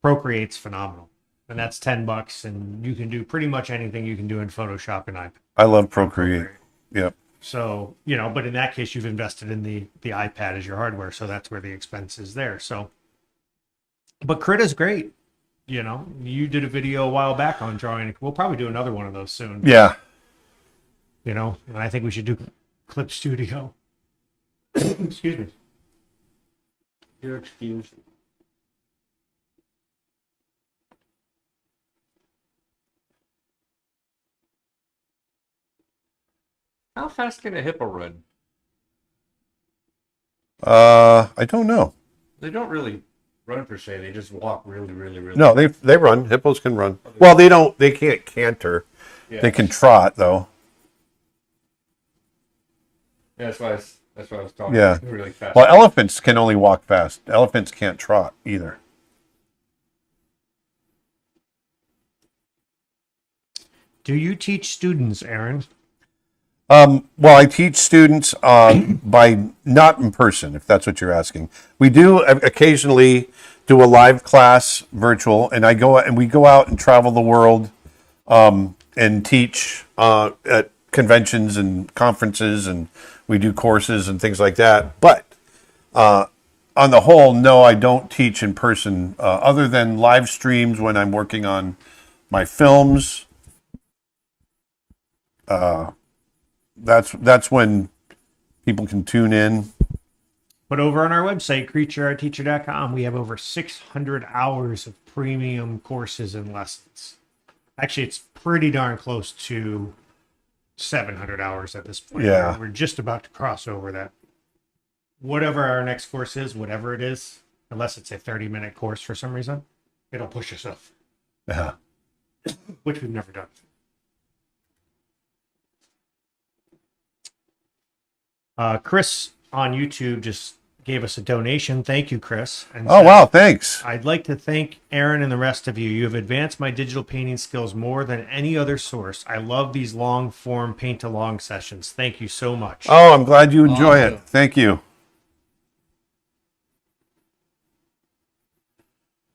Procreate's phenomenal. And that's $10, and you can do pretty much anything you can do in Photoshop and iPad. I love Procreate. Yep. So, you know, but in that case, you've invested in the iPad as your hardware, so that's where the expense is there. So, but Crit is great. You know, you did a video a while back on drawing. We'll probably do another one of those soon. Yeah. You know, and I think we should do Clip Studio. Excuse me. You're excused. How fast can a hippo run? I don't know. They don't really run per se. They just walk really, really, really. No, they run. Hippos can run. Well, they can't canter. Yeah. They can trot though. Yeah, that's why I was talking. Yeah. Really fast. Well, elephants can only walk fast. Elephants can't trot either. Do you teach students, Aaron? Well, I teach students by not in person, if that's what you're asking. We do occasionally do a live class virtual, and we go out and travel the world and teach at conventions and conferences, and we do courses and things like that. But on the whole, no, I don't teach in person, other than live streams when I'm working on my films. That's when people can tune in. But over on our website, creatureartteacher.com, we have over 600 hours of premium courses and lessons. Actually, it's pretty darn close to 700 hours at this point. Yeah. We're just about to cross over that. Whatever our next course is, whatever it is, unless it's a 30-minute course for some reason, it'll push us up, Yeah. which we've never done. Chris on YouTube just gave us a donation. Thank you, Chris. And Oh, said, wow. Thanks. I'd like to thank Aaron and the rest of you. You have advanced my digital painting skills more than any other source. I love these long form paint along sessions. Thank you so much. Oh, I'm glad you enjoy it. Awesome. Thank you.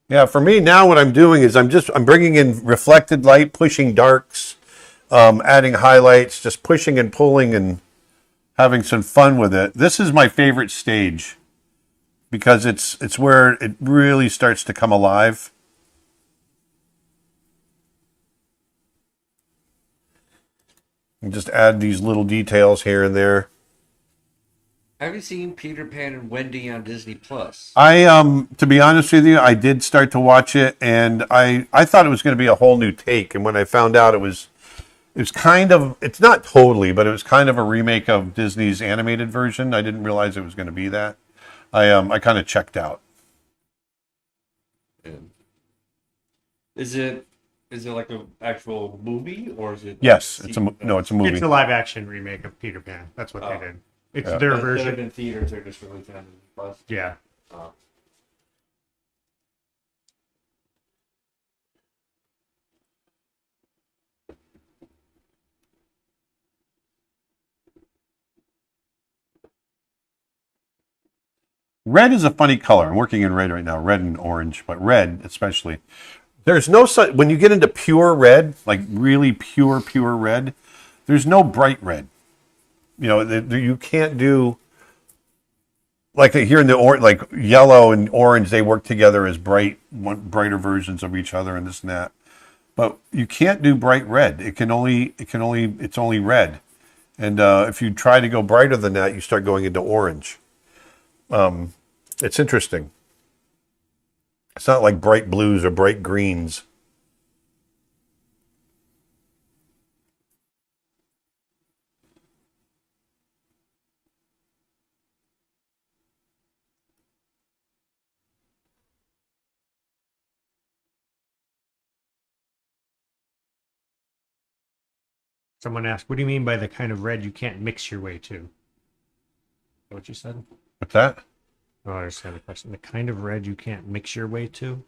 Yeah, for me now, what I'm doing is I'm bringing in reflected light, pushing darks, adding highlights, just pushing and pulling and having some fun with it. This is my favorite stage because it's where it really starts to come alive. And just add these little details here and there. Have you seen Peter Pan and Wendy on Disney Plus? I to be honest with you, I did start to watch it, and I thought it was going to be a whole new take, and when I found out it's kind of, it's not totally, but it was kind of a remake of Disney's animated version. I didn't realize it was going to be that. I kind of checked out. Is it like an actual movie, or is it? Yes, like it's a movie. It's a live action remake of Peter Pan. That's what they did. It's Yeah. their Instead of version. in theaters, they're just releasing on Disney Plus. Yeah. Red is a funny color. I'm working in red right now, red and orange, but red especially. There's no such, when you get into pure red, like really pure red, there's no bright red. You know, you can't do, like here in the like yellow and orange, they work together as brighter versions of each other and this and that. But you can't do bright red. It's only red. And if you try to go brighter than that, you start going into orange. It's interesting. It's not like bright blues or bright greens. Someone asked, "What do you mean by the kind of red you can't mix your way to?" Is that what you said? What's that? Oh, I understand the question. The kind of red you can't mix your way to?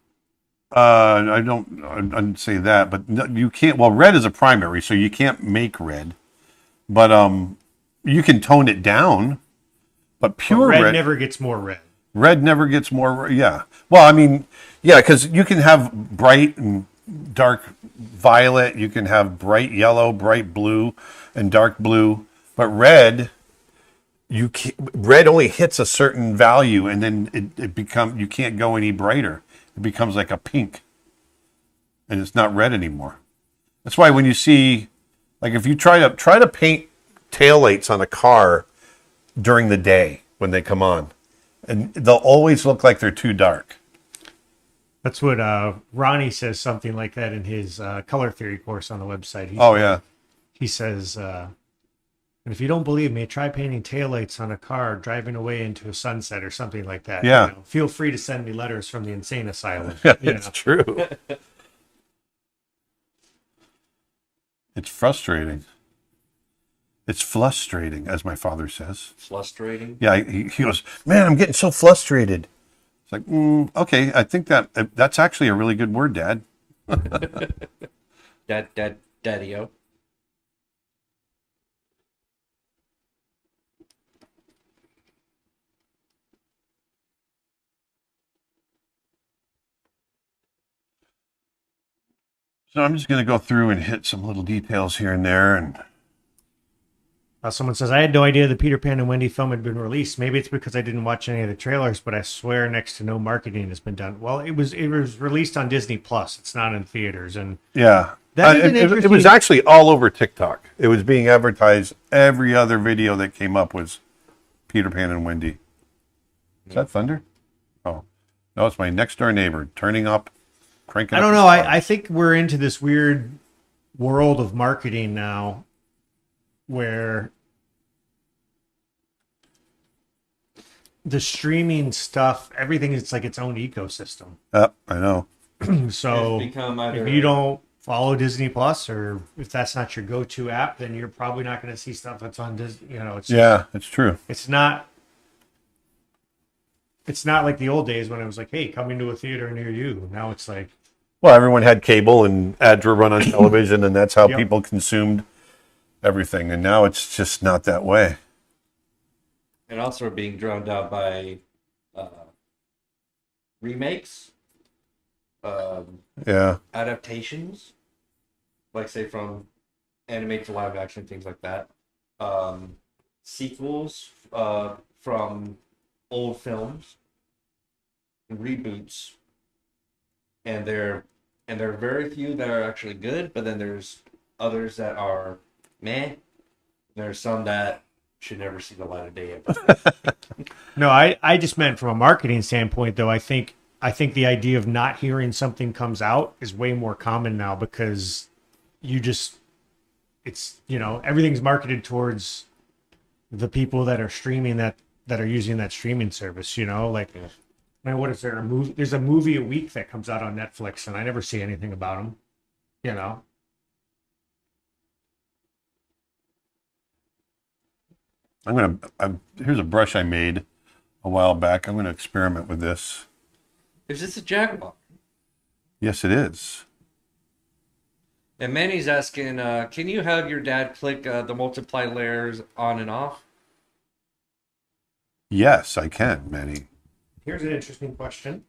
I didn't say that, but you can't. Well, red is a primary, so you can't make red. But you can tone it down. But pure But red red never gets more red. red never gets more. Yeah. Well, I mean, yeah, because you can have bright and dark violet. You can have bright yellow, bright blue, and dark blue. But red, red only hits a certain value, and then you can't go any brighter. It becomes like a pink, and it's not red anymore. That's why when you see, like, if you try to paint taillights on a car during the day when they come on, and they'll always look like they're too dark. That's what Ronnie says, something like that in his color theory course on the website. Yeah. He says, and if you don't believe me, try painting taillights on a car driving away into a sunset or something like that. Yeah. You know, feel free to send me letters from the insane asylum. It's true. It's frustrating. It's frustrating, as my father says. Frustrating. Yeah, he goes, man, I'm getting so frustrated. It's like, okay, I think that's actually a really good word, Dad. Daddy-o. So I'm just going to go through and hit some little details here and there. And someone says, I had no idea the Peter Pan and Wendy film had been released. Maybe it's because I didn't watch any of the trailers, but I swear next to no marketing has been done. Well, it was released on Disney Plus. It's not in theaters. And yeah, that is an it interesting... was actually all over TikTok. It was being advertised. Every other video that came up was Peter Pan and Wendy. Is that thunder? Oh, no, it's my next door neighbor turning up, cranking I up don't his know. car. I think we're into this weird world of marketing now where the streaming stuff, everything is like its own ecosystem. I know. So It's become either if you don't follow Disney Plus, or if that's not your go-to app, then you're probably not going to see stuff that's on Disney. You know, It's true. it's not like the old days when it was like, hey, coming to a theater near you. Now it's like, Well, everyone had cable and ads were run on television, and that's how Yep. people consumed everything. And now it's just not that way. and also being drowned out by remakes, Yeah. adaptations, like say from animated to live action, things like that. sequels from old films, reboots, and there are very few that are actually good. But then there's others that are meh. There's some that should never see the light of day. No, I just meant from a marketing standpoint, though. I think the idea of not hearing something comes out is way more common now because it's everything's marketed towards the people that are streaming that are using that streaming service. Man, what is there a movie? There's a movie a week that comes out on Netflix, and I never see anything about them. Here's a brush I made a while back. I'm gonna experiment with this. Is this a Jaguar? Yes, it is. And Manny's asking, can you have your dad click the multiply layers on and off? Yes, I can, Manny. Here's an interesting question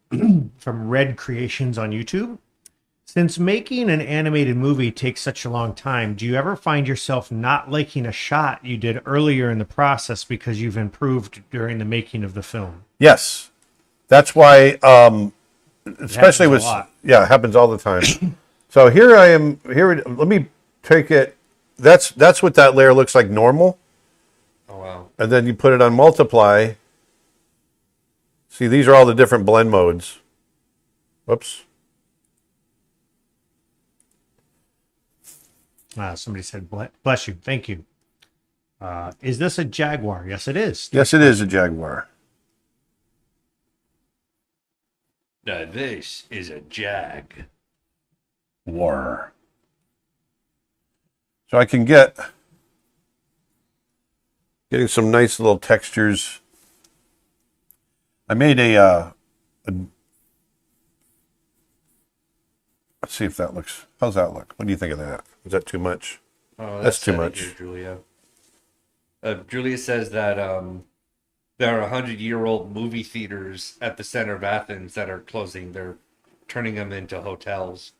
from Red Creations on YouTube. Since making an animated movie takes such a long time, do you ever find yourself not liking a shot you did earlier in the process because you've improved during the making of the film? Yes, that's why. Especially with it happens all the time. So here I am. Here, let me take it. That's what that layer looks like normal. Oh wow! And then you put it on multiply. See, these are all the different blend modes. Whoops. Somebody said, bless you. Thank you. Is this a Jaguar? Yes, it is. Yes, it is a Jaguar. Now this is a Jag. War. So I can getting some nice little textures. I made a let's see if that looks. How's that look? What do you think of that? Is that too much? Oh, that's too much. Here, Julia. Julia says that there are 100-year-old movie theaters at the center of Athens that are closing. They're turning them into hotels.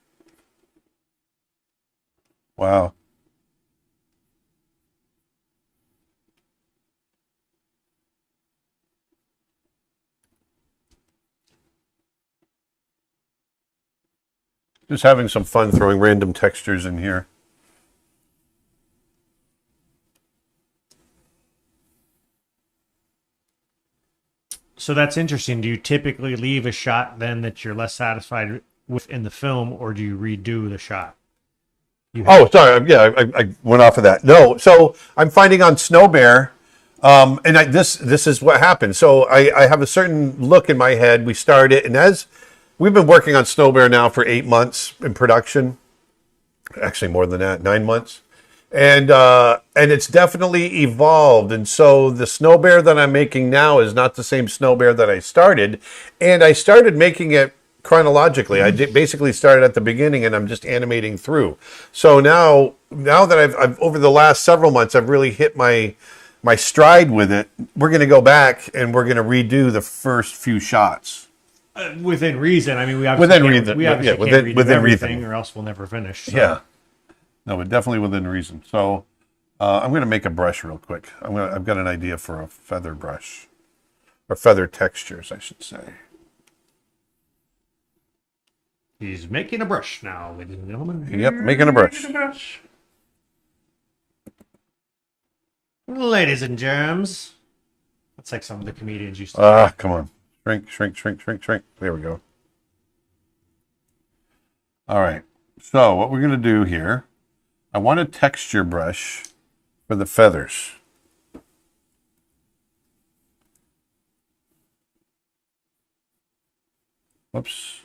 Wow. Just having some fun throwing random textures in here. So that's interesting. Do you typically leave a shot then that you're less satisfied with in the film, or do you redo the shot? Oh, sorry. Yeah, I went off of that. No, so I'm finding on Snow Bear, and this is what happened. So I have a certain look in my head. We started, and as we've been working on Snow Bear now for 8 months in production, actually more than that, 9 months, and it's definitely evolved. And so the Snow Bear that I'm making now is not the same Snow Bear that I started, and I started making it chronologically. I basically started at the beginning, and I'm just animating through. So now that I've over the last several months, I've really hit my stride with it. We're going to go back and we're going to redo the first few shots. Within reason. I mean, we obviously can't redo everything, or else we'll never finish. So. Yeah. No, but definitely within reason. So I'm going to make a brush real quick. I've got an idea for a feather brush, or feather textures, I should say. He's making a brush now, ladies and gentlemen. Yep, making a brush. Ladies and germs. That's like some of the comedians used to come on. Shrink. There we go. All right. So what we're going to do here, I want a texture brush for the feathers. Whoops.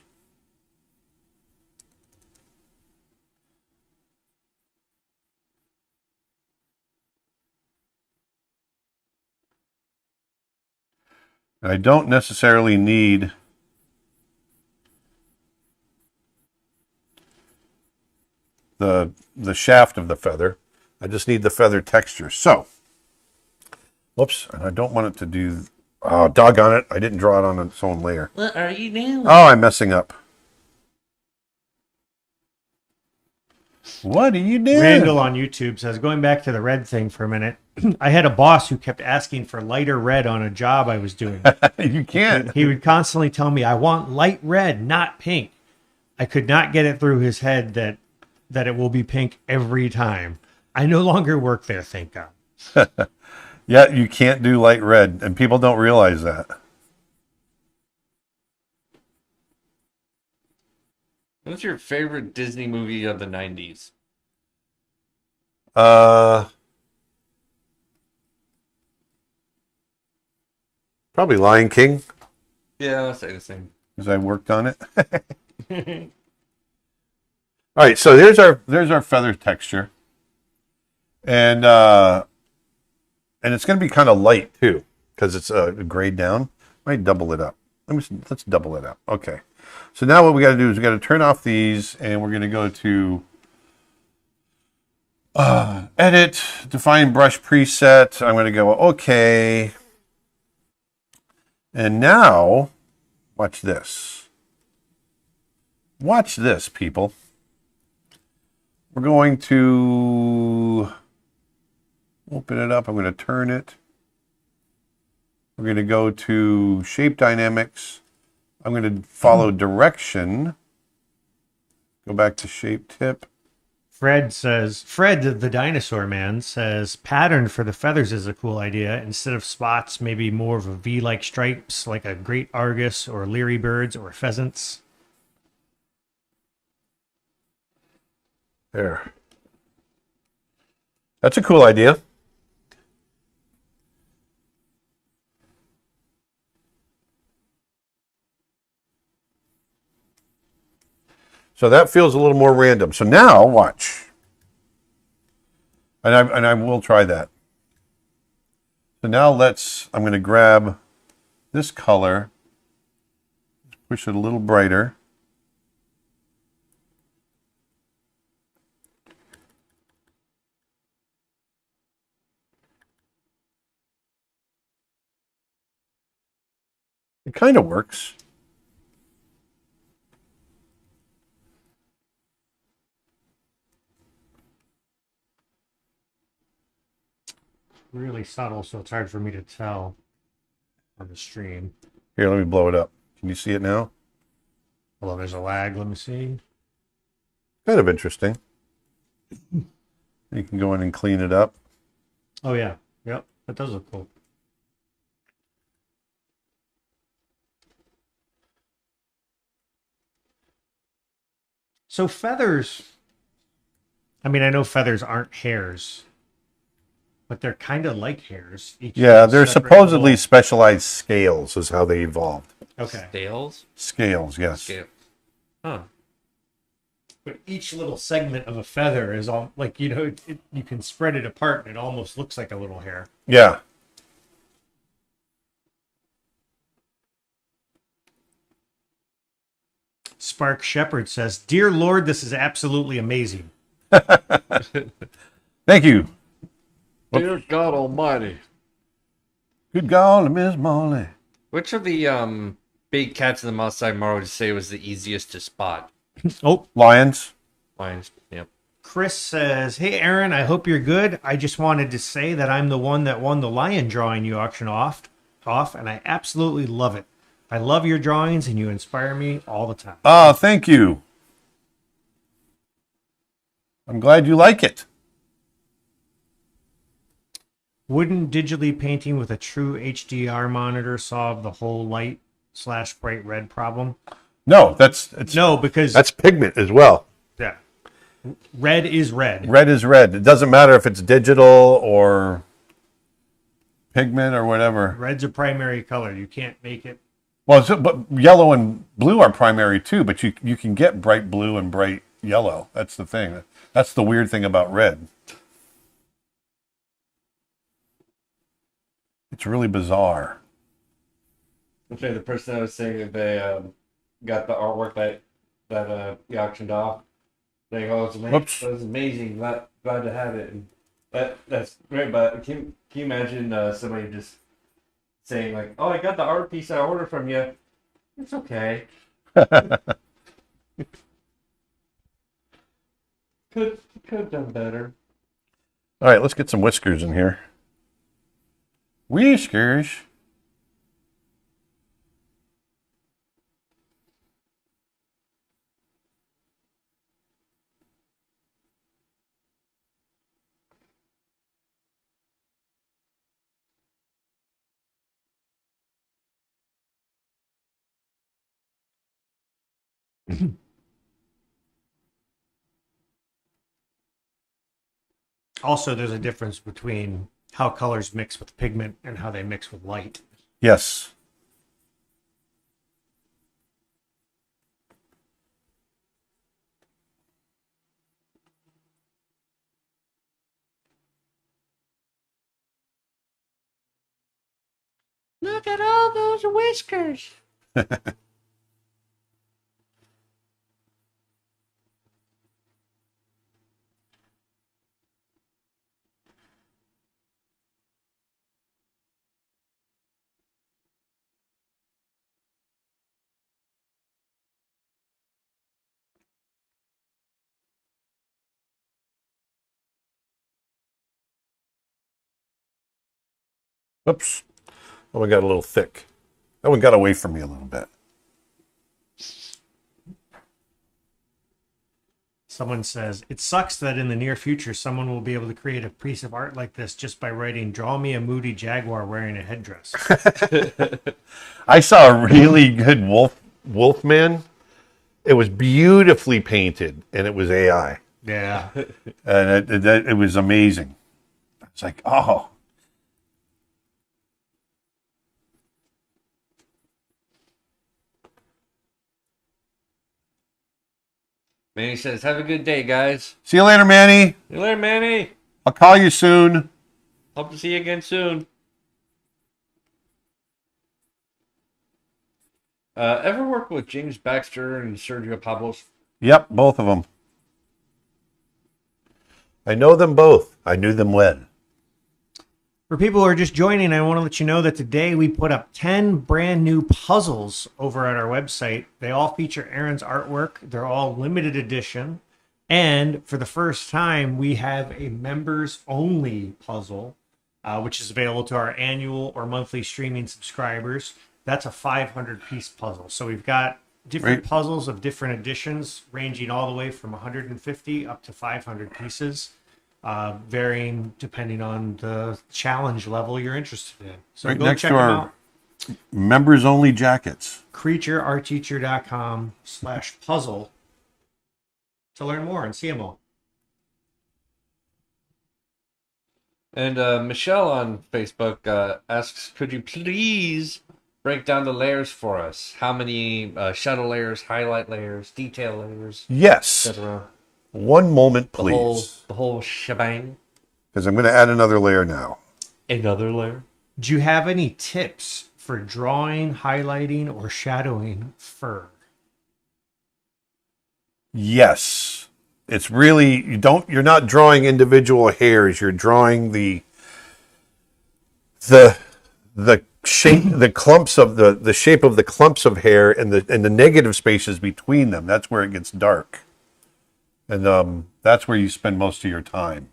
I don't necessarily need the shaft of the feather. I just need the feather texture. So, whoops, and I don't want it to do, oh, doggone it. I didn't draw it on its own layer. What are you doing? Oh, I'm messing up. What are you doing? Randall on YouTube says, going back to the red thing for a minute, I had a boss who kept asking for lighter red on a job I was doing. You can't. He would constantly tell me, I want light red, not pink. I could not get it through his head that it will be pink every time. I no longer work there, thank God. Yeah, you can't do light red, and people don't realize that. What's your favorite Disney movie of the 90s? Probably Lion King, Yeah, I'll say the same. because I worked on it. All right, so there's our feather texture, and it's going to be kind of light too, because it's grayed down. Might double it up. Let's double it up. Okay. So now what we got to do is we got to turn off these, and we're going to go to edit, define brush preset. I'm going to go okay. And now, watch this. Watch this, people. We're going to open it up. I'm going to turn it. We're going to go to shape dynamics. I'm going to follow direction. Go back to shape tip. Fred the dinosaur man says, pattern for the feathers is a cool idea. Instead of spots, maybe more of a V-like stripes, like a great Argus or Leary birds or pheasants. There. That's a cool idea. So that feels a little more random. So now, watch. And I will try that. So now I'm going to grab this color, push it a little brighter. It kind of works. Really subtle, so it's hard for me to tell on the stream. Here, let me blow it up. Can you see it now? Although there's a lag, let me see. Kind of interesting. You can go in and clean it up. Oh yeah, yep, that does look cool. So feathers, I mean, I know feathers aren't hairs, but they're kind of like hairs. Yeah, they're separate supposedly little- specialized scales is how they evolved. Okay. Scales? Scales, yes. Scale. Huh. But each little segment of a feather is all like, you can spread it apart and it almost looks like a little hair. Yeah. Spark Shepherd says, "Dear Lord, this is absolutely amazing." Thank you. Dear God Almighty. Good golly, Miss Molly. Which of the big cats in the mouse side Mario would say was the easiest to spot? Oh, Lions. Lions. Yep. Chris says, "Hey Aaron, I hope you're good. I just wanted to say that I'm the one that won the lion drawing you auctioned off, and I absolutely love it. I love your drawings and you inspire me all the time." Oh, thank you. I'm glad you like it. Wouldn't digitally painting with a true HDR monitor solve the whole light/bright red problem? No, No, because that's pigment as well. yeah, red is red. Red is red. It doesn't matter if it's digital or pigment or whatever. Red's a primary color. You can't make it. Well, but yellow and blue are primary too, but you can get bright blue and bright yellow. That's the thing. That's the weird thing about red. It's really bizarre. I'm sure the person I was saying that they got the artwork that he auctioned off. They go, "Oh, Whoops. that was amazing. Glad to have it." And that's great. But can you imagine somebody just saying like, "Oh, I got the art piece I ordered from you. It's okay. Could have done better." All right, let's get some whiskers in here. Whiskers. Also, there's a difference between how colors mix with pigment and how they mix with light. Yes. Look at all those whiskers. Oops. That one got a little thick. That one got away from me a little bit. Someone says, it sucks that in the near future someone will be able to create a piece of art like this just by writing, draw me a moody jaguar wearing a headdress. I saw a really good wolfman. It was beautifully painted, and it was AI. Yeah. And it was amazing. It's like, oh. Manny says, have a good day, guys. See you later, Manny. See you later, Manny. I'll call you soon. Hope to see you again soon. Ever work with James Baxter and Sergio Pablos? Yep, both of them. I know them both. I knew them well. For people who are just joining, I want to let you know that today we put up 10 brand new puzzles over at our website. They all feature Aaron's artwork. They're all limited edition. And for the first time, we have a members-only puzzle, which is available to our annual or monthly streaming subscribers. That's a 500-piece puzzle. So we've got different puzzles of different editions, ranging all the way from 150 up to 500 pieces, varying depending on the challenge level you're interested in. So Right go next check to them our out. members-only jackets. creatureartteacher.com/puzzle to learn more and see them all. And Michelle on Facebook asks, could you please break down the layers for us? How many shadow layers, highlight layers, detail layers, Yes. etc.? One moment, please. The whole shebang. Because I'm going to add another layer now. Another layer. Do you have any tips for drawing, highlighting, or shadowing fur? Yes. It's really, you're not drawing individual hairs. You're drawing the shape, the clumps of the shape of the clumps of hair and the negative spaces between them. That's where it gets dark. And that's where you spend most of your time.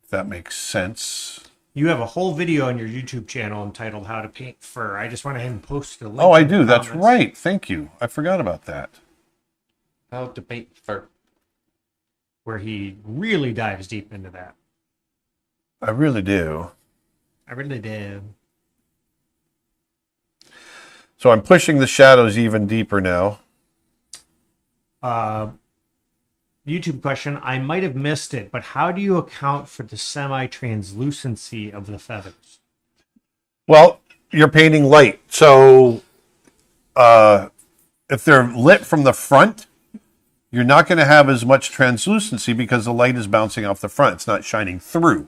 If that makes sense. You have a whole video on your YouTube channel entitled How to Paint Fur. I just went ahead and posted a link. Oh, I in the do. That's comments. right. Thank you. I forgot about that. How to paint fur. Where he really dives deep into that. I really do. I really did. So I'm pushing the shadows even deeper now. YouTube question. I might have missed it, but how do you account for the semi-translucency of the feathers? Well, you're painting light. So if they're lit from the front, you're not going to have as much translucency because the light is bouncing off the front. It's not shining through.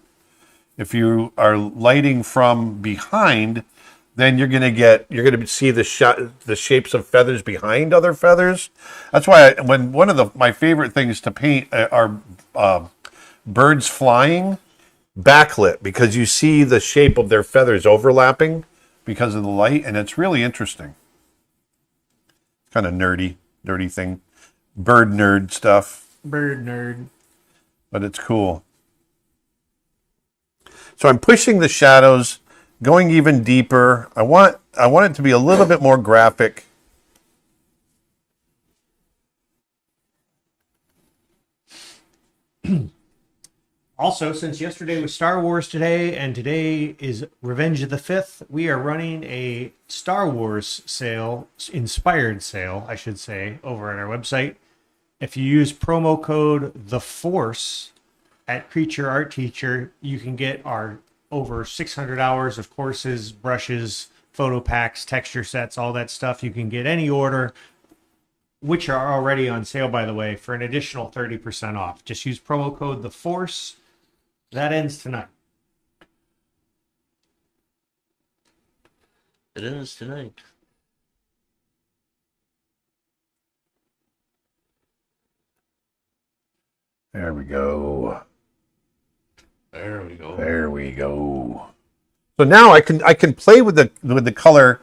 If you are lighting from behind, then you're going to see the shapes of feathers behind other feathers. That's why one of my favorite things to paint are birds flying backlit, because you see the shape of their feathers overlapping because of the light, and it's really interesting. Kind of nerdy thing. Bird nerd stuff. Bird nerd. But it's cool. So I'm pushing the shadows, going even deeper. I want it to be a little bit more graphic. Also, since yesterday was Star Wars today, and today is Revenge of the 5th, we are running a Star Wars sale, inspired sale, I should say, over on our website. If you use promo code The Force at Creature Art Teacher, you can get our over 600 hours of courses, brushes, photo packs, texture sets, all that stuff. You can get any order, which are already on sale, by the way, for an additional 30% off. Just use promo code The Force. That ends tonight. It ends tonight. There we go. There we go. There we go. So now I can play with the color.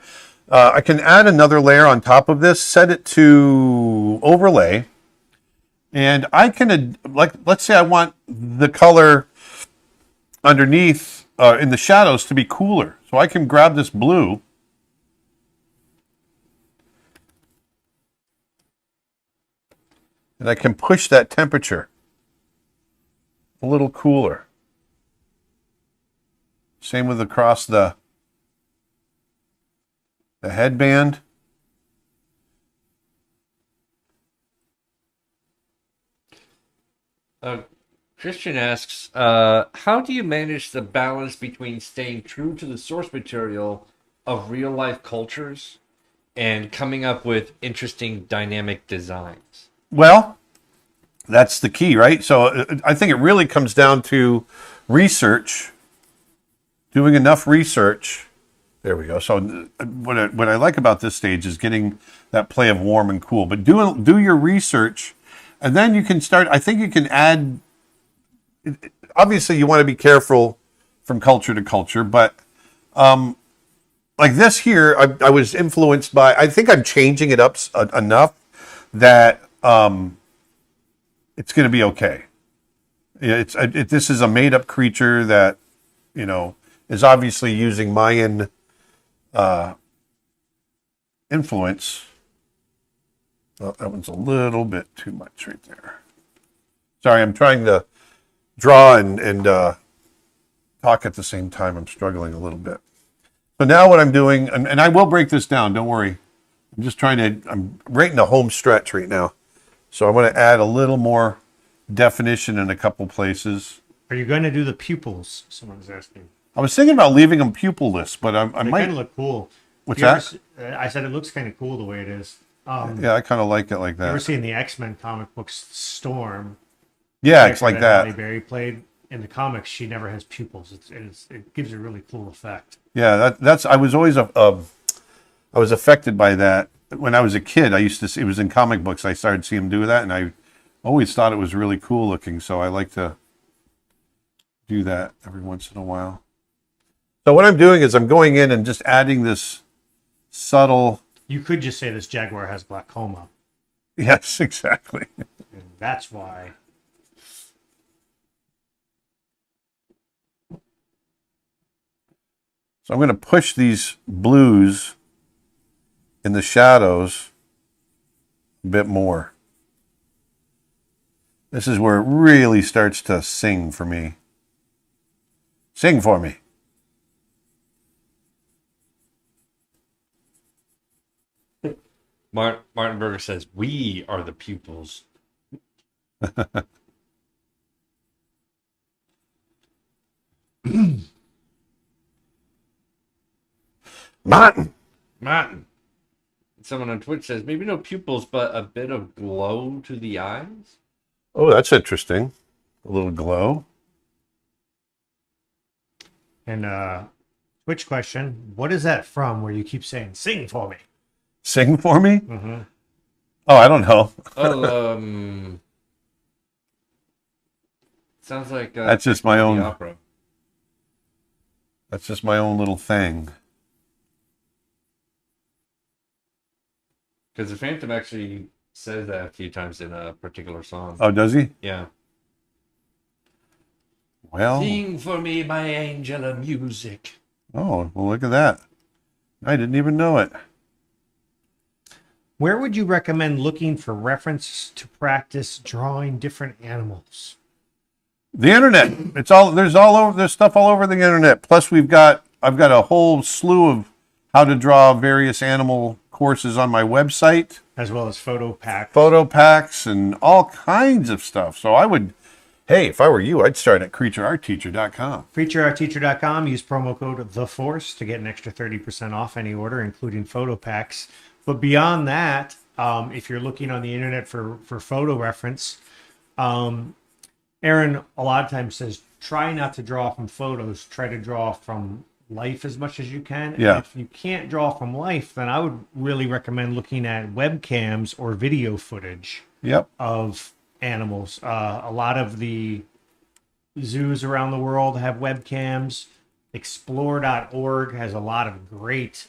I can add another layer on top of this, set it to overlay, and I can let's say I want the color underneath in the shadows to be cooler. So I can grab this blue and I can push that temperature a little cooler. Same with across the headband. Christian asks, how do you manage the balance between staying true to the source material of real life cultures and coming up with interesting dynamic designs? Well, that's the key, right? So I think it really comes down to research, doing enough research. There we go. So what I like about this stage is getting that play of warm and cool. But do your research, and then you can start. I think you can add. Obviously, you want to be careful from culture to culture, but like this here, I was influenced by. I think I'm changing it up enough that it's going to be okay. Yeah, this is a made up creature that is obviously using Mayan influence. Well, that one's a little bit too much right there. Sorry, I'm trying to draw and talk at the same time. I'm struggling a little bit. So now what I'm doing, and I will break this down, don't worry. I'm right in the home stretch right now. So I want to add a little more definition in a couple places. Are you going to do the pupils? Someone's asking. I was thinking about leaving them pupilless, but I They might. kind of look cool. What's You ever that? I said it looks kind of cool the way it is. Yeah, I kind of like it like You ever that. seen the X-Men comic books Storm? Yeah, it's like Halle that. Berry played in the comics. She never has pupils. It gives a really cool effect. Yeah, that's. I was always I was affected by that when I was a kid. I used to see it was in comic books. I started seeing him do that, and I always thought it was really cool looking. So I like to do that every once in a while. So what I'm doing is I'm going in and just adding this subtle. You could just say this jaguar has glaucoma, Yes, exactly. and that's why. So I'm going to push these blues in the shadows a bit more. This is where it really starts to sing for me. Sing for me. Martin Berger says, we are the pupils. Martin. Martin. Someone on Twitch says, maybe no pupils, but a bit of glow to the eyes. Oh, that's interesting. A little glow. And Twitch question: what is that from? Where you keep saying "sing for me"? Sing for me? Mm-hmm. Oh, I don't know. Oh, sounds like That's just my the own. opera. That's just my own little thing. Because the Phantom actually says that a few times in a particular song. Oh, does he? Yeah. Well, Sing for me, my angel of music. oh, well, look at that. I didn't even know it. Where would you recommend looking for references to practice drawing different animals? The internet. There's stuff all over the internet. Plus I've got a whole slew of how to draw various animal courses on my website, As well as photo packs. photo packs and all kinds of stuff. So hey, if I were you, I'd start at creatureartteacher.com. Creatureartteacher.com. Use promo code THEFORCE to get an extra 30% off any order, including photo packs. But beyond that, if you're looking on the internet for photo reference, Aaron a lot of times says, try not to draw from photos. Try to draw from life as much as you can. Yeah. And if you can't draw from life, then I would really recommend looking at webcams or video footage Yep. of animals. A lot of the zoos around the world have webcams. Explore.org has a lot of great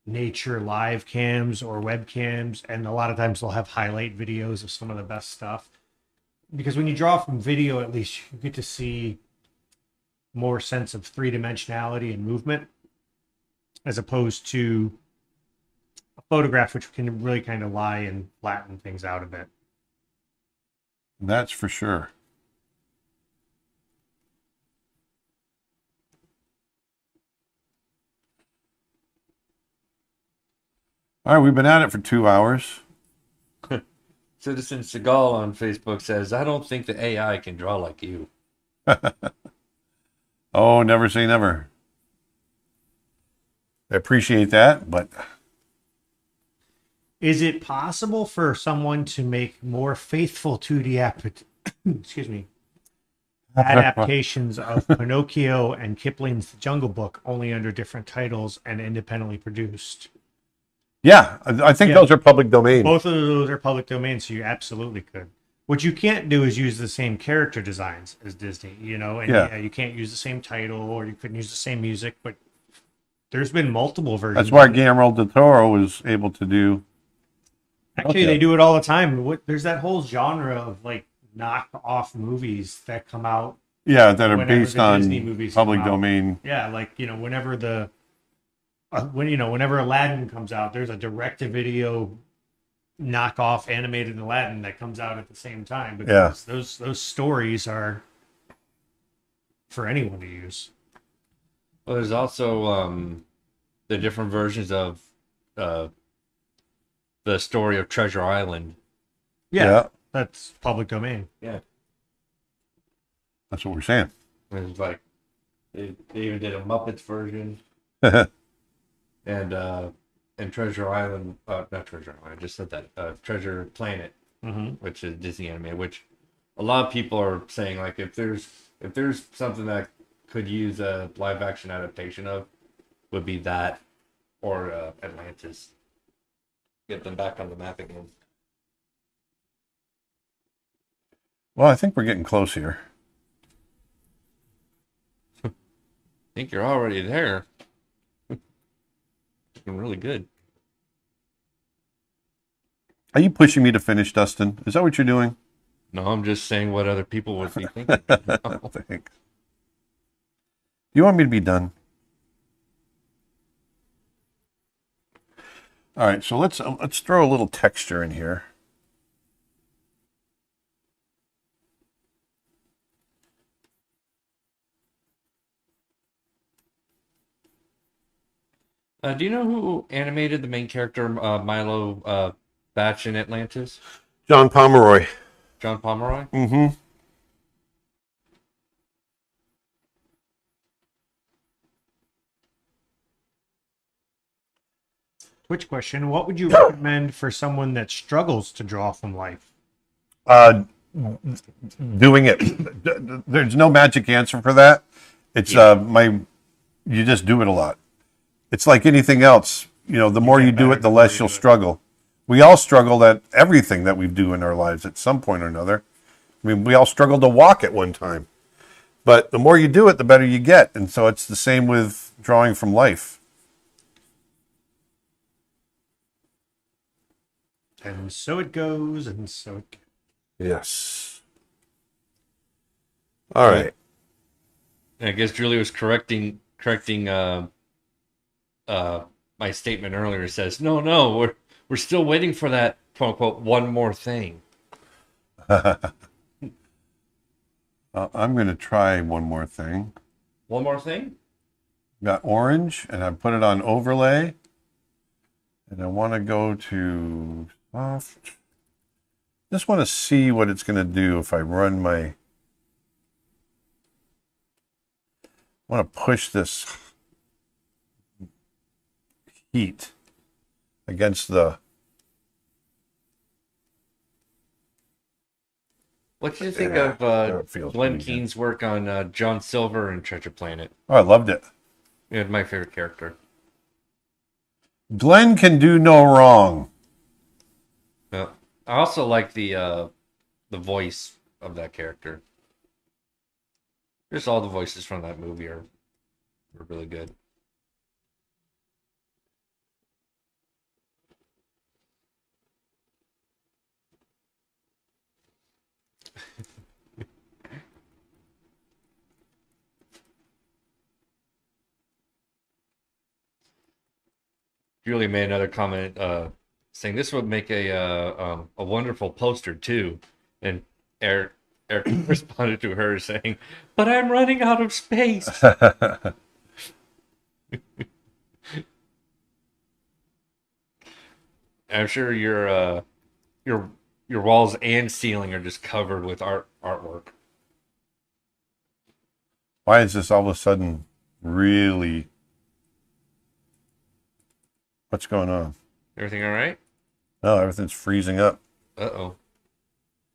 nature live cams or webcams, and a lot of times they'll have highlight videos of some of the best stuff. Because when you draw from video, at least you get to see more sense of three-dimensionality and movement, as opposed to a photograph, which can really kind of lie and flatten things out a bit. That's for sure. All right, we've been at it for 2 hours. Citizen Seagal on Facebook says, I don't think the AI can draw like you. Oh, never say never. I appreciate that, but Is it possible for someone to make more faithful 2D excuse me, adaptations of Pinocchio and Kipling's Jungle Book, only under different titles and independently produced? yeah, I think Yeah. those are public domain. Both of those are public domain, so you absolutely could. What you can't do is use the same character designs as Disney, and Yeah. you can't use the same title, or you couldn't use the same music, but there's been multiple versions. That's why Guillermo del Toro was able to do. Actually, Okay. they do it all the time. There's that whole genre of like knock-off movies that come out. Yeah, that are Whenever based the on Disney movies public come out. domain. Yeah, like whenever whenever Aladdin comes out, there's a direct-to-video knockoff animated Aladdin that comes out at the same time. Because those stories are for anyone to use. Well, there's also the different versions of the story of Treasure Island. Yeah, that's public domain. Yeah. That's what we're saying. It's like they even did a Muppets version and Treasure Island, not Treasure Island, I just said that, Treasure Planet, which is Disney animated, which a lot of people are saying, like, if there's something that could use a live action adaptation of, would be that or Atlantis. Get them back on the map again. Well, I think we're getting close here. I think you're already there. Looking really good. Are you pushing me to finish, Dustin? Is that what you're doing? No, I'm just saying what other people would be thinking. Thanks. Do you want me to be done? All right, so let's throw a little texture in here. Do you know who animated the main character, Milo Batch in Atlantis? John Pomeroy. John Pomeroy? Mm-hmm. Twitch question: what would you recommend for someone that struggles to draw from life? Doing it. There's no magic answer for that. It's you just do it a lot. It's like anything else. The more you do it, the less you'll struggle. We all struggle at everything that we do in our lives at some point or another. I mean, we all struggled to walk at one time. But the more you do it, the better you get. And so it's the same with drawing from life. And so it goes, and so it goes. Yes. All right. And I guess Julie was correcting my statement earlier. It says, no, we're still waiting for that quote unquote one more thing. I'm going to try one more thing. One more thing? Got orange, and I put it on overlay. And I want to go to soft. Just want to see what it's going to do if I run my... I want to push this heat against the... What do you think Yeah, there of it feels Glenn pretty good. Keane's work on John Silver and Treasure Planet? Oh, I loved it. It's my favorite character. Glenn can do no wrong. Yeah. I also like the voice of that character. Just all the voices from that movie are really good. Julie made another comment saying this would make a wonderful poster too, and Eric responded to her saying, "But I'm running out of space." I'm sure your walls and ceiling are just covered with artwork. Why is this all of a sudden really... What's going on? Everything all right? No, everything's freezing up. Uh-oh.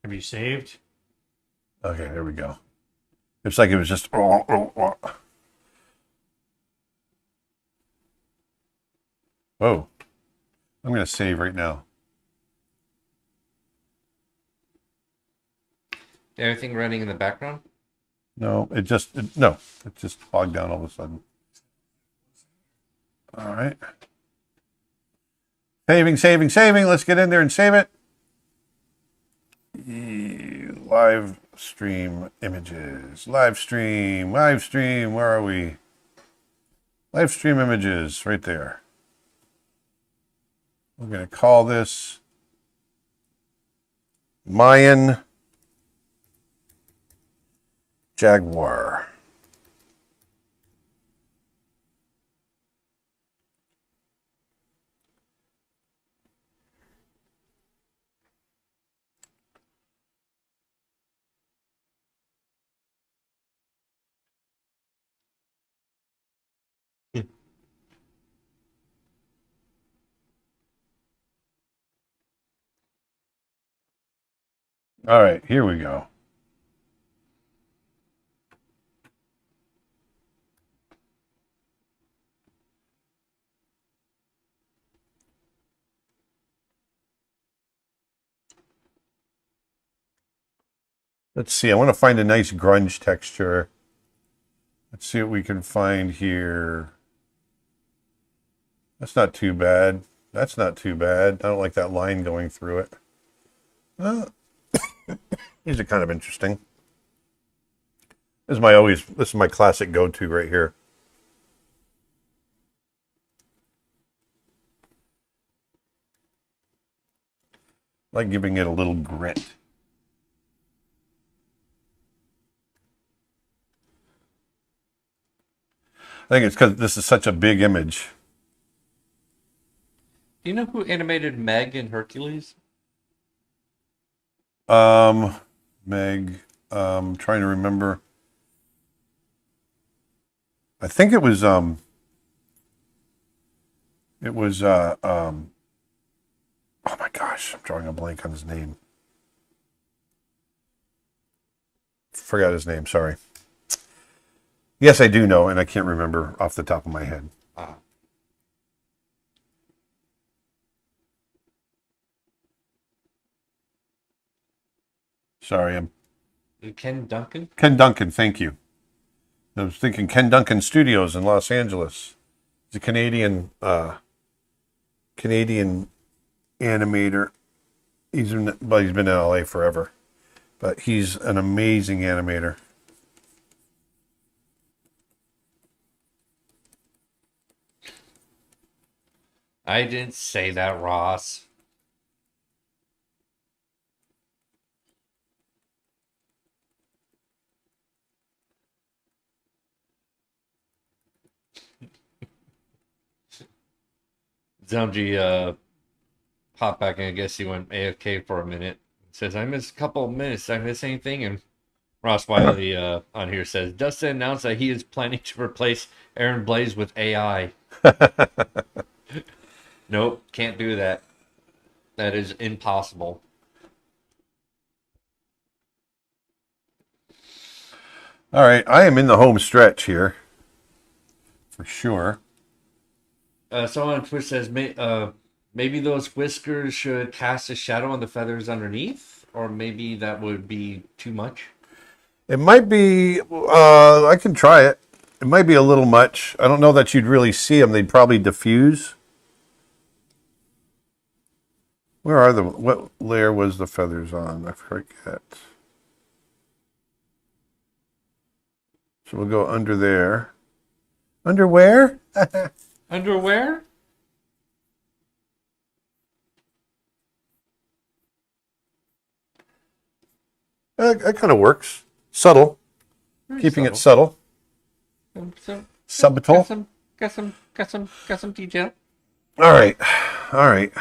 Have you saved? Okay, there we go. It's like it was just... Whoa. I'm going to save right now. Everything running in the background? No, it just bogged down all of a sudden. All right. Saving. Let's get in there and save it. Live stream images. Live stream. Where are we? Live stream images right there. We're going to call this Mayan Jaguar. All right, here we go. Let's see. I want to find a nice grunge texture. Let's see what we can find here. That's not too bad. That's not too bad. I don't like that line going through it. These are kind of interesting. This is my classic go-to right here. I like giving it a little grit. I think it's because this is such a big image. Do you know who animated Meg in Hercules? Meg, trying to remember. I think it was oh my gosh, I'm drawing a blank on his name. Forgot his name, sorry. Yes, I do know, and I can't remember off the top of my head. Sorry, I'm Ken Duncan? Ken Duncan, thank you. I was thinking Ken Duncan Studios in Los Angeles. He's a Canadian animator. He's been in LA forever, but he's an amazing animator. I didn't say that, Ross. Zelji popped back and I guess he went AFK for a minute. Says, I missed a couple of minutes. Did I miss anything? And Ross Wiley on here says, Dustin announced that he is planning to replace Aaron Blaze with AI. Nope, can't do that. That is impossible. All right, I am in the home stretch here, for sure. Someone on Twitch says, maybe those whiskers should cast a shadow on the feathers underneath, or maybe that would be too much. It might be, I can try it. It might be a little much. I don't know that you'd really see them. They'd probably diffuse. Where are the, what layer was the feathers on? I forget. So we'll go under there. Under where? Underwear? That kind of works. Subtle. Keeping it subtle. Subtle. Got some detail. All right. All right.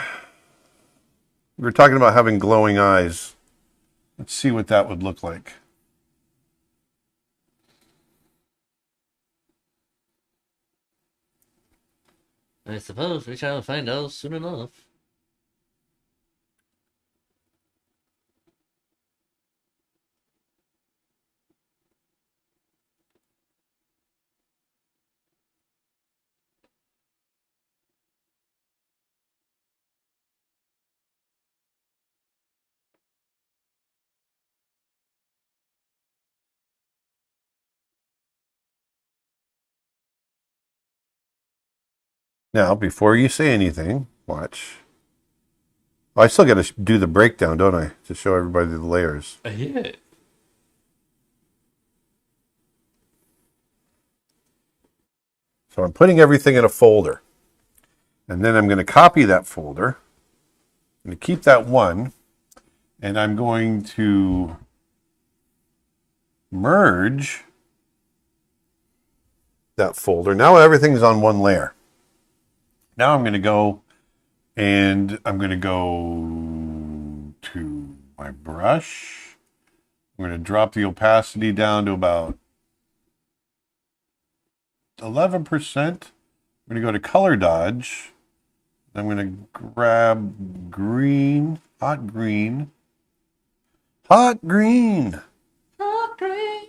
We were talking about having glowing eyes. Let's see what that would look like. I suppose we shall find out soon enough. Now, before you say anything, watch. Oh, I still got to do the breakdown, don't I? To show everybody the layers. Yeah. So I'm putting everything in a folder. And then I'm going to copy that folder. I'm going to keep that one. And I'm going to merge that folder. Now everything's on one layer. Now I'm going to go and I'm going to go to my brush. I'm going to drop the opacity down to about 11%. I'm going to go to color dodge. I'm going to grab green, hot green. Hot green. Hot green.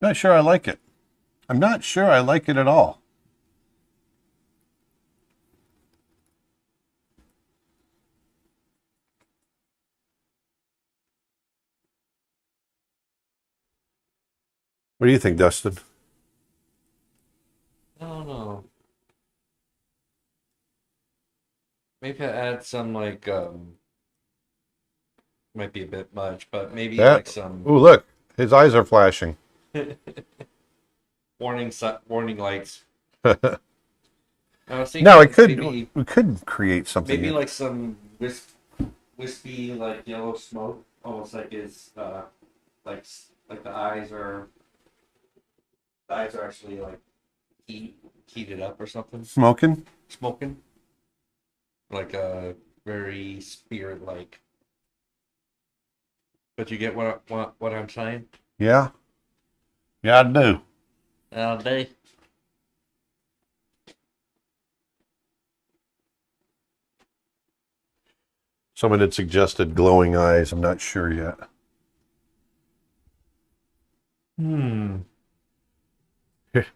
Not sure I like it. I'm not sure I like it at all. What do you think, Dustin? I don't know. Maybe I add some like might be a bit much, but maybe like some Ooh, look, his eyes are flashing. warning lights. Now I was thinking we could create something. maybe like some wispy like yellow smoke, almost like it's like the eyes are actually like heated up or something, Smoking. smoking, like a very spirit like. But you get what I'm saying? Yeah. Yeah, I do. They. Someone had suggested glowing eyes. I'm not sure yet. Here,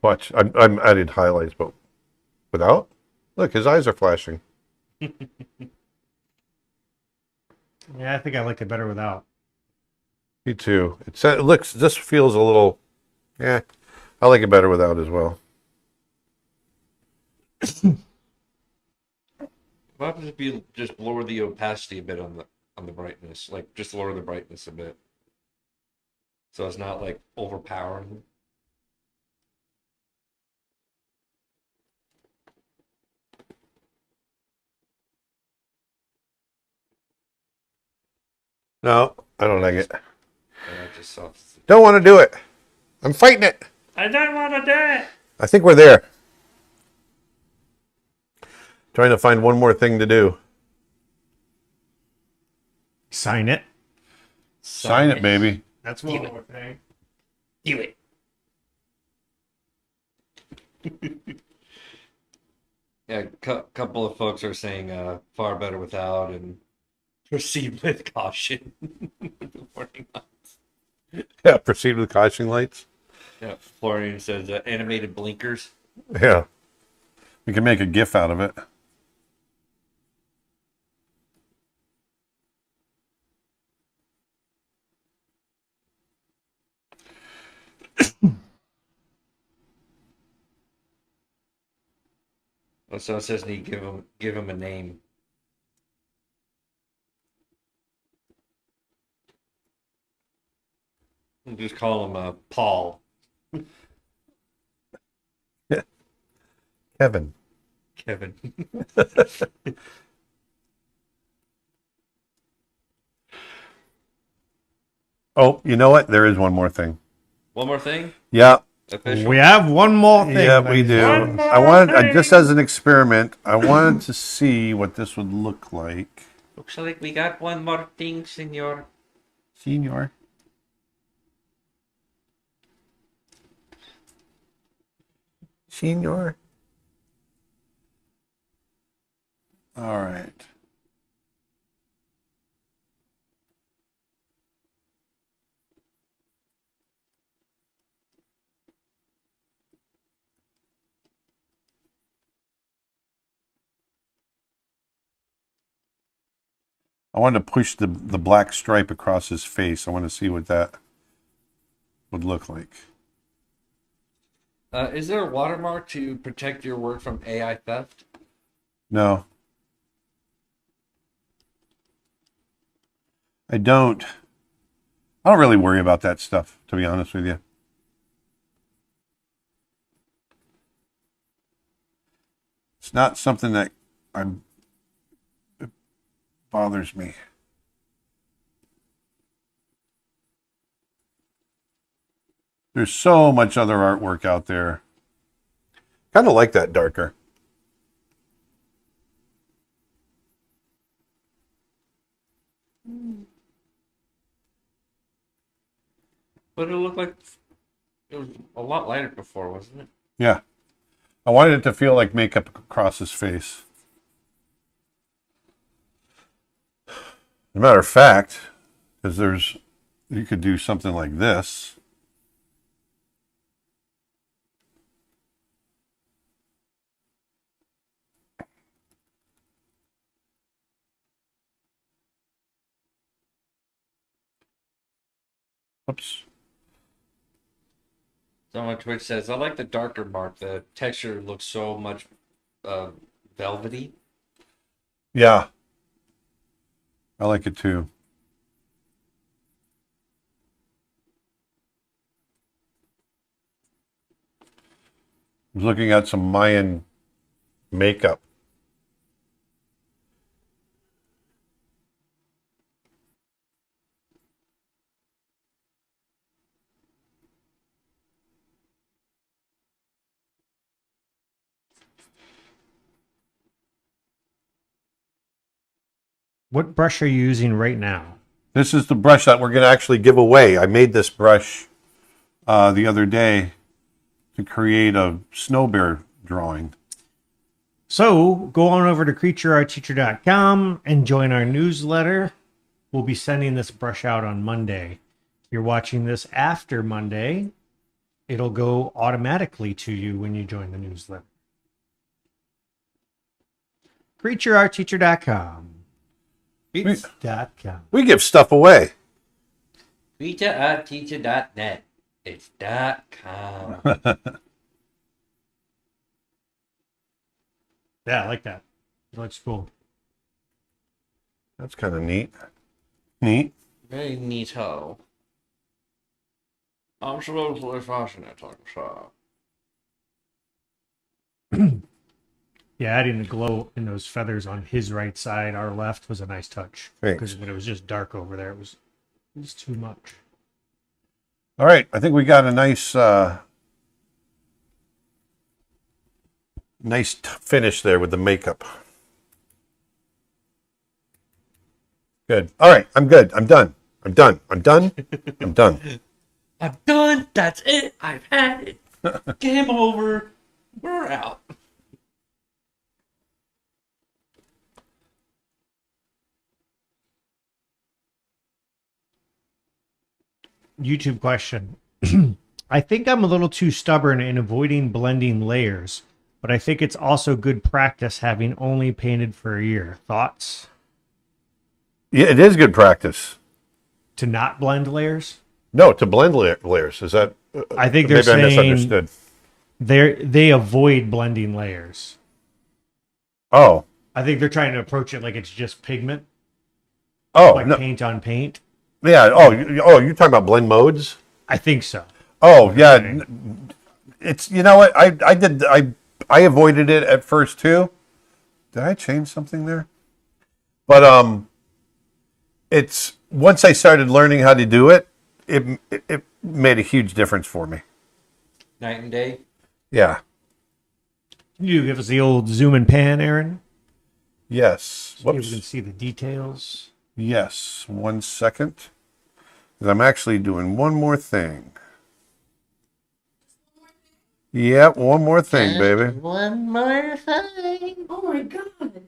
watch. I'm adding highlights, but without. Look, his eyes are flashing. Yeah, I think I like it better without. Me too. It looks. This feels a little. Yeah, I like it better without as well. What happens if you just lower the opacity a bit on the brightness? Like just lower the brightness a bit. So it's not like overpowering. No, I don't like it. And I just saw. Don't want to do it. I'm fighting it. I don't want to do it. I think we're there. Trying to find one more thing to do. Sign it. Sign it, baby. That's one more thing. Do it. Yeah, a couple of folks are saying far better without and proceed with caution. Warning lights. Yeah, proceed with caution lights. Yeah, Florian says animated blinkers. Yeah. We can make a GIF out of it. So it says need give him a name. We'll just call him Paul. Kevin. Kevin. Oh, you know what? There is one more thing. One more thing. Yeah. Official. We have one more thing. Yeah, we do. Just as an experiment, I wanted to see what this would look like. Looks like we got one more thing, senor. Senior. Senior. All right. I wanted to push the black stripe across his face. I want to see what that would look like. Is there a watermark to protect your work from AI theft? No. I don't really worry about that stuff, to be honest with you. It's not something that it bothers me. There's so much other artwork out there. Kind of like that darker. But it looked like it was a lot lighter before, wasn't it? Yeah. I wanted it to feel like makeup across his face. As a matter of fact, because you could do something like this. Oops. Someone on Twitch says, I like the darker mark. The texture looks so much velvety. Yeah. I like it too. I was looking at some Mayan makeup. What brush are you using right now? This is the brush that we're going to actually give away. I made this brush the other day to create a snow bear drawing. So go on over to creatureartteacher.com and join our newsletter. We'll be sending this brush out on Monday. If you're watching this after Monday, it'll go automatically to you when you join the newsletter. creatureartteacher.com. It's.com. We give stuff away. BetaArtTeacher.net. It's .com. Yeah, I like that. It looks cool. That's kind of neat. Neat. Very neato. Absolutely fascinating, sir. Yeah, adding the glow in those feathers on his right side, our left, was a nice touch. Thanks. Because when it was just dark over there, it was too much. All right, I think we got a nice finish there with the makeup. Good. All right, I'm good. I'm done. I'm done. I'm done. I'm done. I'm done. That's it. I've had it. Game over. We're out. YouTube question. I think I'm a little too stubborn in avoiding blending layers, but I think it's also good practice having only painted for a year. Thoughts? Yeah, it is good practice. To not blend layers? No, to blend layers. Is that? I think they're maybe I saying misunderstood. they avoid blending layers. Oh. I think they're trying to approach it like it's just pigment, Oh. like No. paint on paint. Yeah. Oh. You're talking about blend modes. I think so. Oh yeah. It's what I avoided it at first too. Did I change something there? But it's once I started learning how to do it, it made a huge difference for me. Night and day. Yeah. You give us the old zoom and pan, Aaron. Yes. So you Whoops. can see the details. Yes. 1 second. 'Cause I'm actually doing one more thing. Yeah, one more thing, baby. One more thing. Oh my god.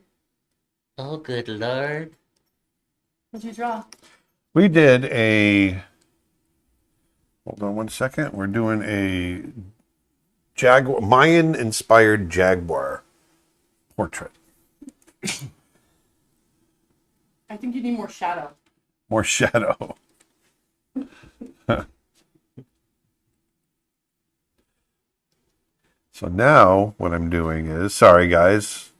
Oh, good lord. What'd you draw? We did a. Hold on 1 second. We're doing a Jaguar, Mayan-inspired Jaguar portrait. I think you need more shadow. More shadow. So now what I'm doing is, sorry guys,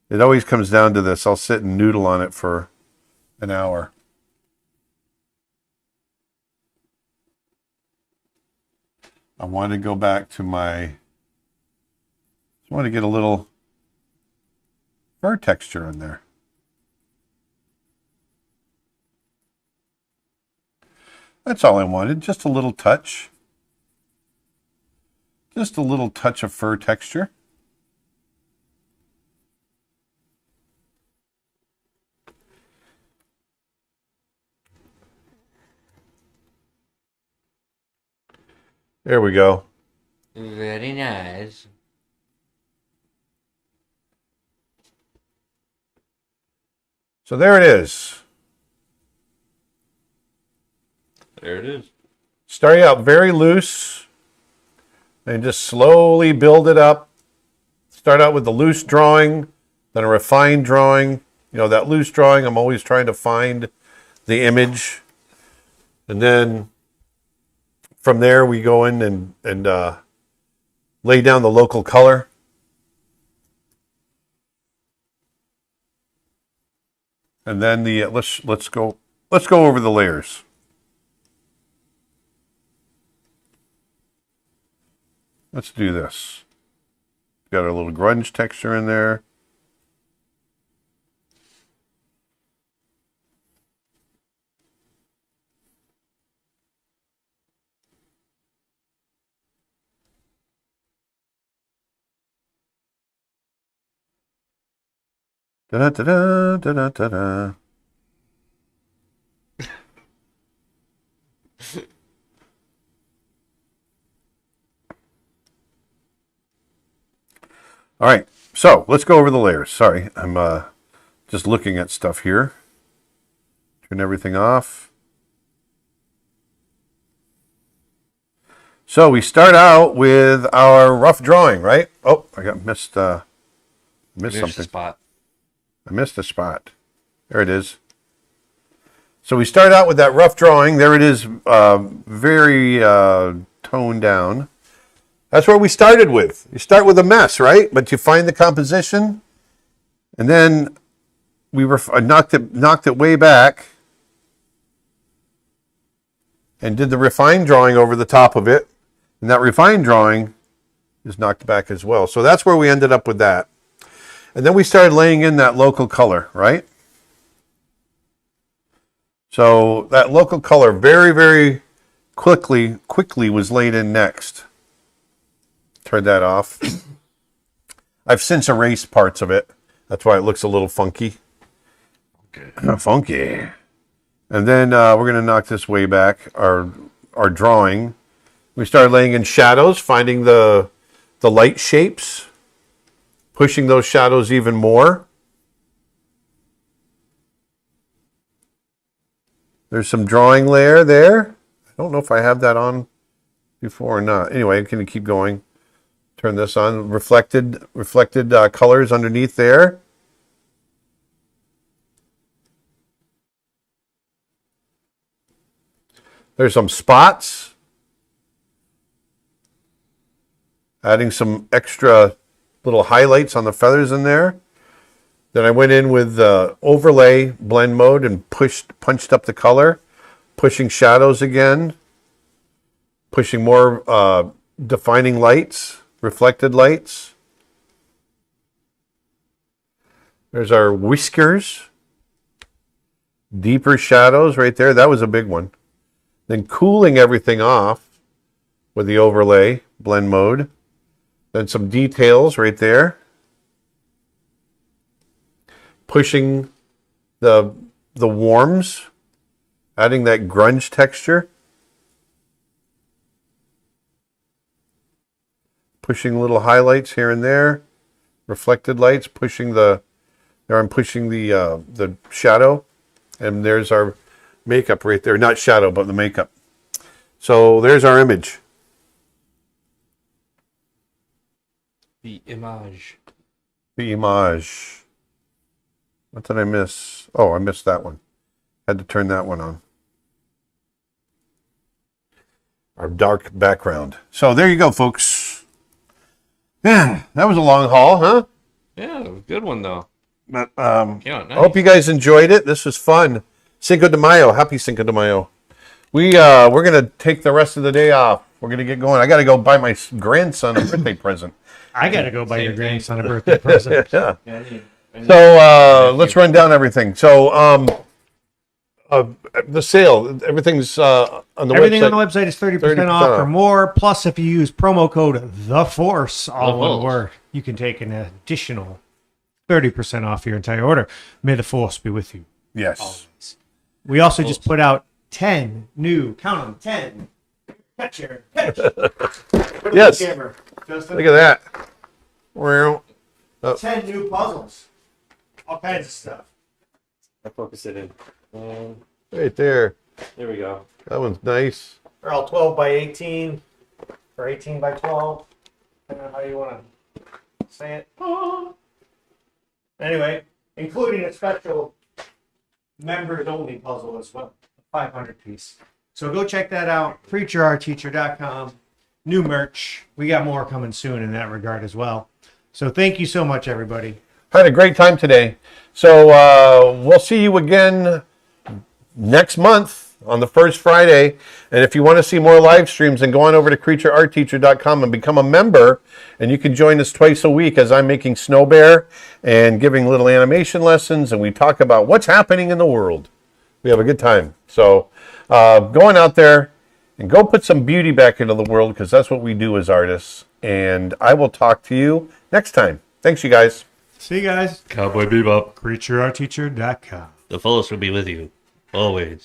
it always comes down to this. I'll sit and noodle on it for an hour. I want to go back to I want to get a little fur texture in there. That's all I wanted, just a little touch. Just a little touch of fur texture. There we go. Very nice. So there it is. There it is. Starting out very loose and just slowly build it up. Start out with the loose drawing, then a refined drawing. That loose drawing, I'm always trying to find the image. And then from there, we go in and lay down the local color. And then let's go over the layers. Let's do this. Got a little grunge texture in there. Da-da-da-da, da-da-da-da. All right, so let's go over the layers. Sorry, I'm just looking at stuff here. Turn everything off. So we start out with our rough drawing, right? Oh, I got missed There's something. the spot. I missed a spot. There it is. So we start out with that rough drawing. There it is, very toned down. That's where we started with. You start with a mess, right? But you find the composition, and then I knocked it way back and did the refined drawing over the top of it. And that refined drawing is knocked back as well. So that's where we ended up with that. And then we started laying in that local color, right? So that local color very, very quickly was laid in next. Turn that off. I've since erased parts of it. That's why it looks a little funky. Okay. Funky. And then we're going to knock this way back, our drawing. We started laying in shadows, finding the light shapes, pushing those shadows even more. There's some drawing layer there. I don't know if I have that on before or not. Anyway, I'm going to keep going. Turn this on. Reflected colors underneath there. There's some spots. Adding some extra little highlights on the feathers in there. Then I went in with overlay blend mode and punched up the color, pushing shadows again, pushing more defining lights, reflected lights. There's our whiskers, deeper shadows right there. That was a big one. Then cooling everything off with the overlay blend mode. Then some details right there. Pushing the warms, adding that grunge texture. Pushing little highlights here and there. Reflected lights, I'm pushing the shadow. And there's our makeup right there. Not shadow, but the makeup. So there's our image. The image. The image. What did I miss? Oh, I missed that one. Had to turn that one on. Our dark background. So there you go, folks. Yeah, that was a long haul, huh? Yeah, good one though. But Yeah, nice. I hope you guys enjoyed it. This was fun. Cinco de Mayo. Happy Cinco de Mayo. We're gonna take the rest of the day off. We're gonna get going. I gotta go buy my grandson a birthday present. I got to go buy your grandson a birthday present. Yeah. Yeah, So let's run down everything. So the sale, everything's on the Everything website. on the website is 30% off or more. Plus, if you use promo code THEFORCE, all one word, you can take an additional 30% off your entire order. May the force be with you. Yes. Always. We also just put out 10 new, count them, 10. Catch here. Catch. Put Yes. on the camera, Justin. Look at that. Well, 10 new puzzles. All kinds of stuff. I focus it in. right there. There we go. That one's nice. They're all 12 by 18 or 18 by 12. Depending on how you want to say it. Anyway, including a special members only puzzle as well. 500 piece. So go check that out. PreacherOurTeacher.com. New merch. We got more coming soon in that regard as well. So thank you so much, everybody. Had a great time today. So we'll see you again next month on the first Friday. And if you want to see more live streams, then go on over to CreatureArtTeacher.com and become a member. And you can join us twice a week as I'm making Snow Bear and giving little animation lessons. And we talk about what's happening in the world. We have a good time. So going out there and go put some beauty back into the world, because that's what we do as artists. And I will talk to you next time. Thanks, you guys. See you guys. Cowboy Bebop. CreatureOurTeacher.com. The fullest will be with you, always.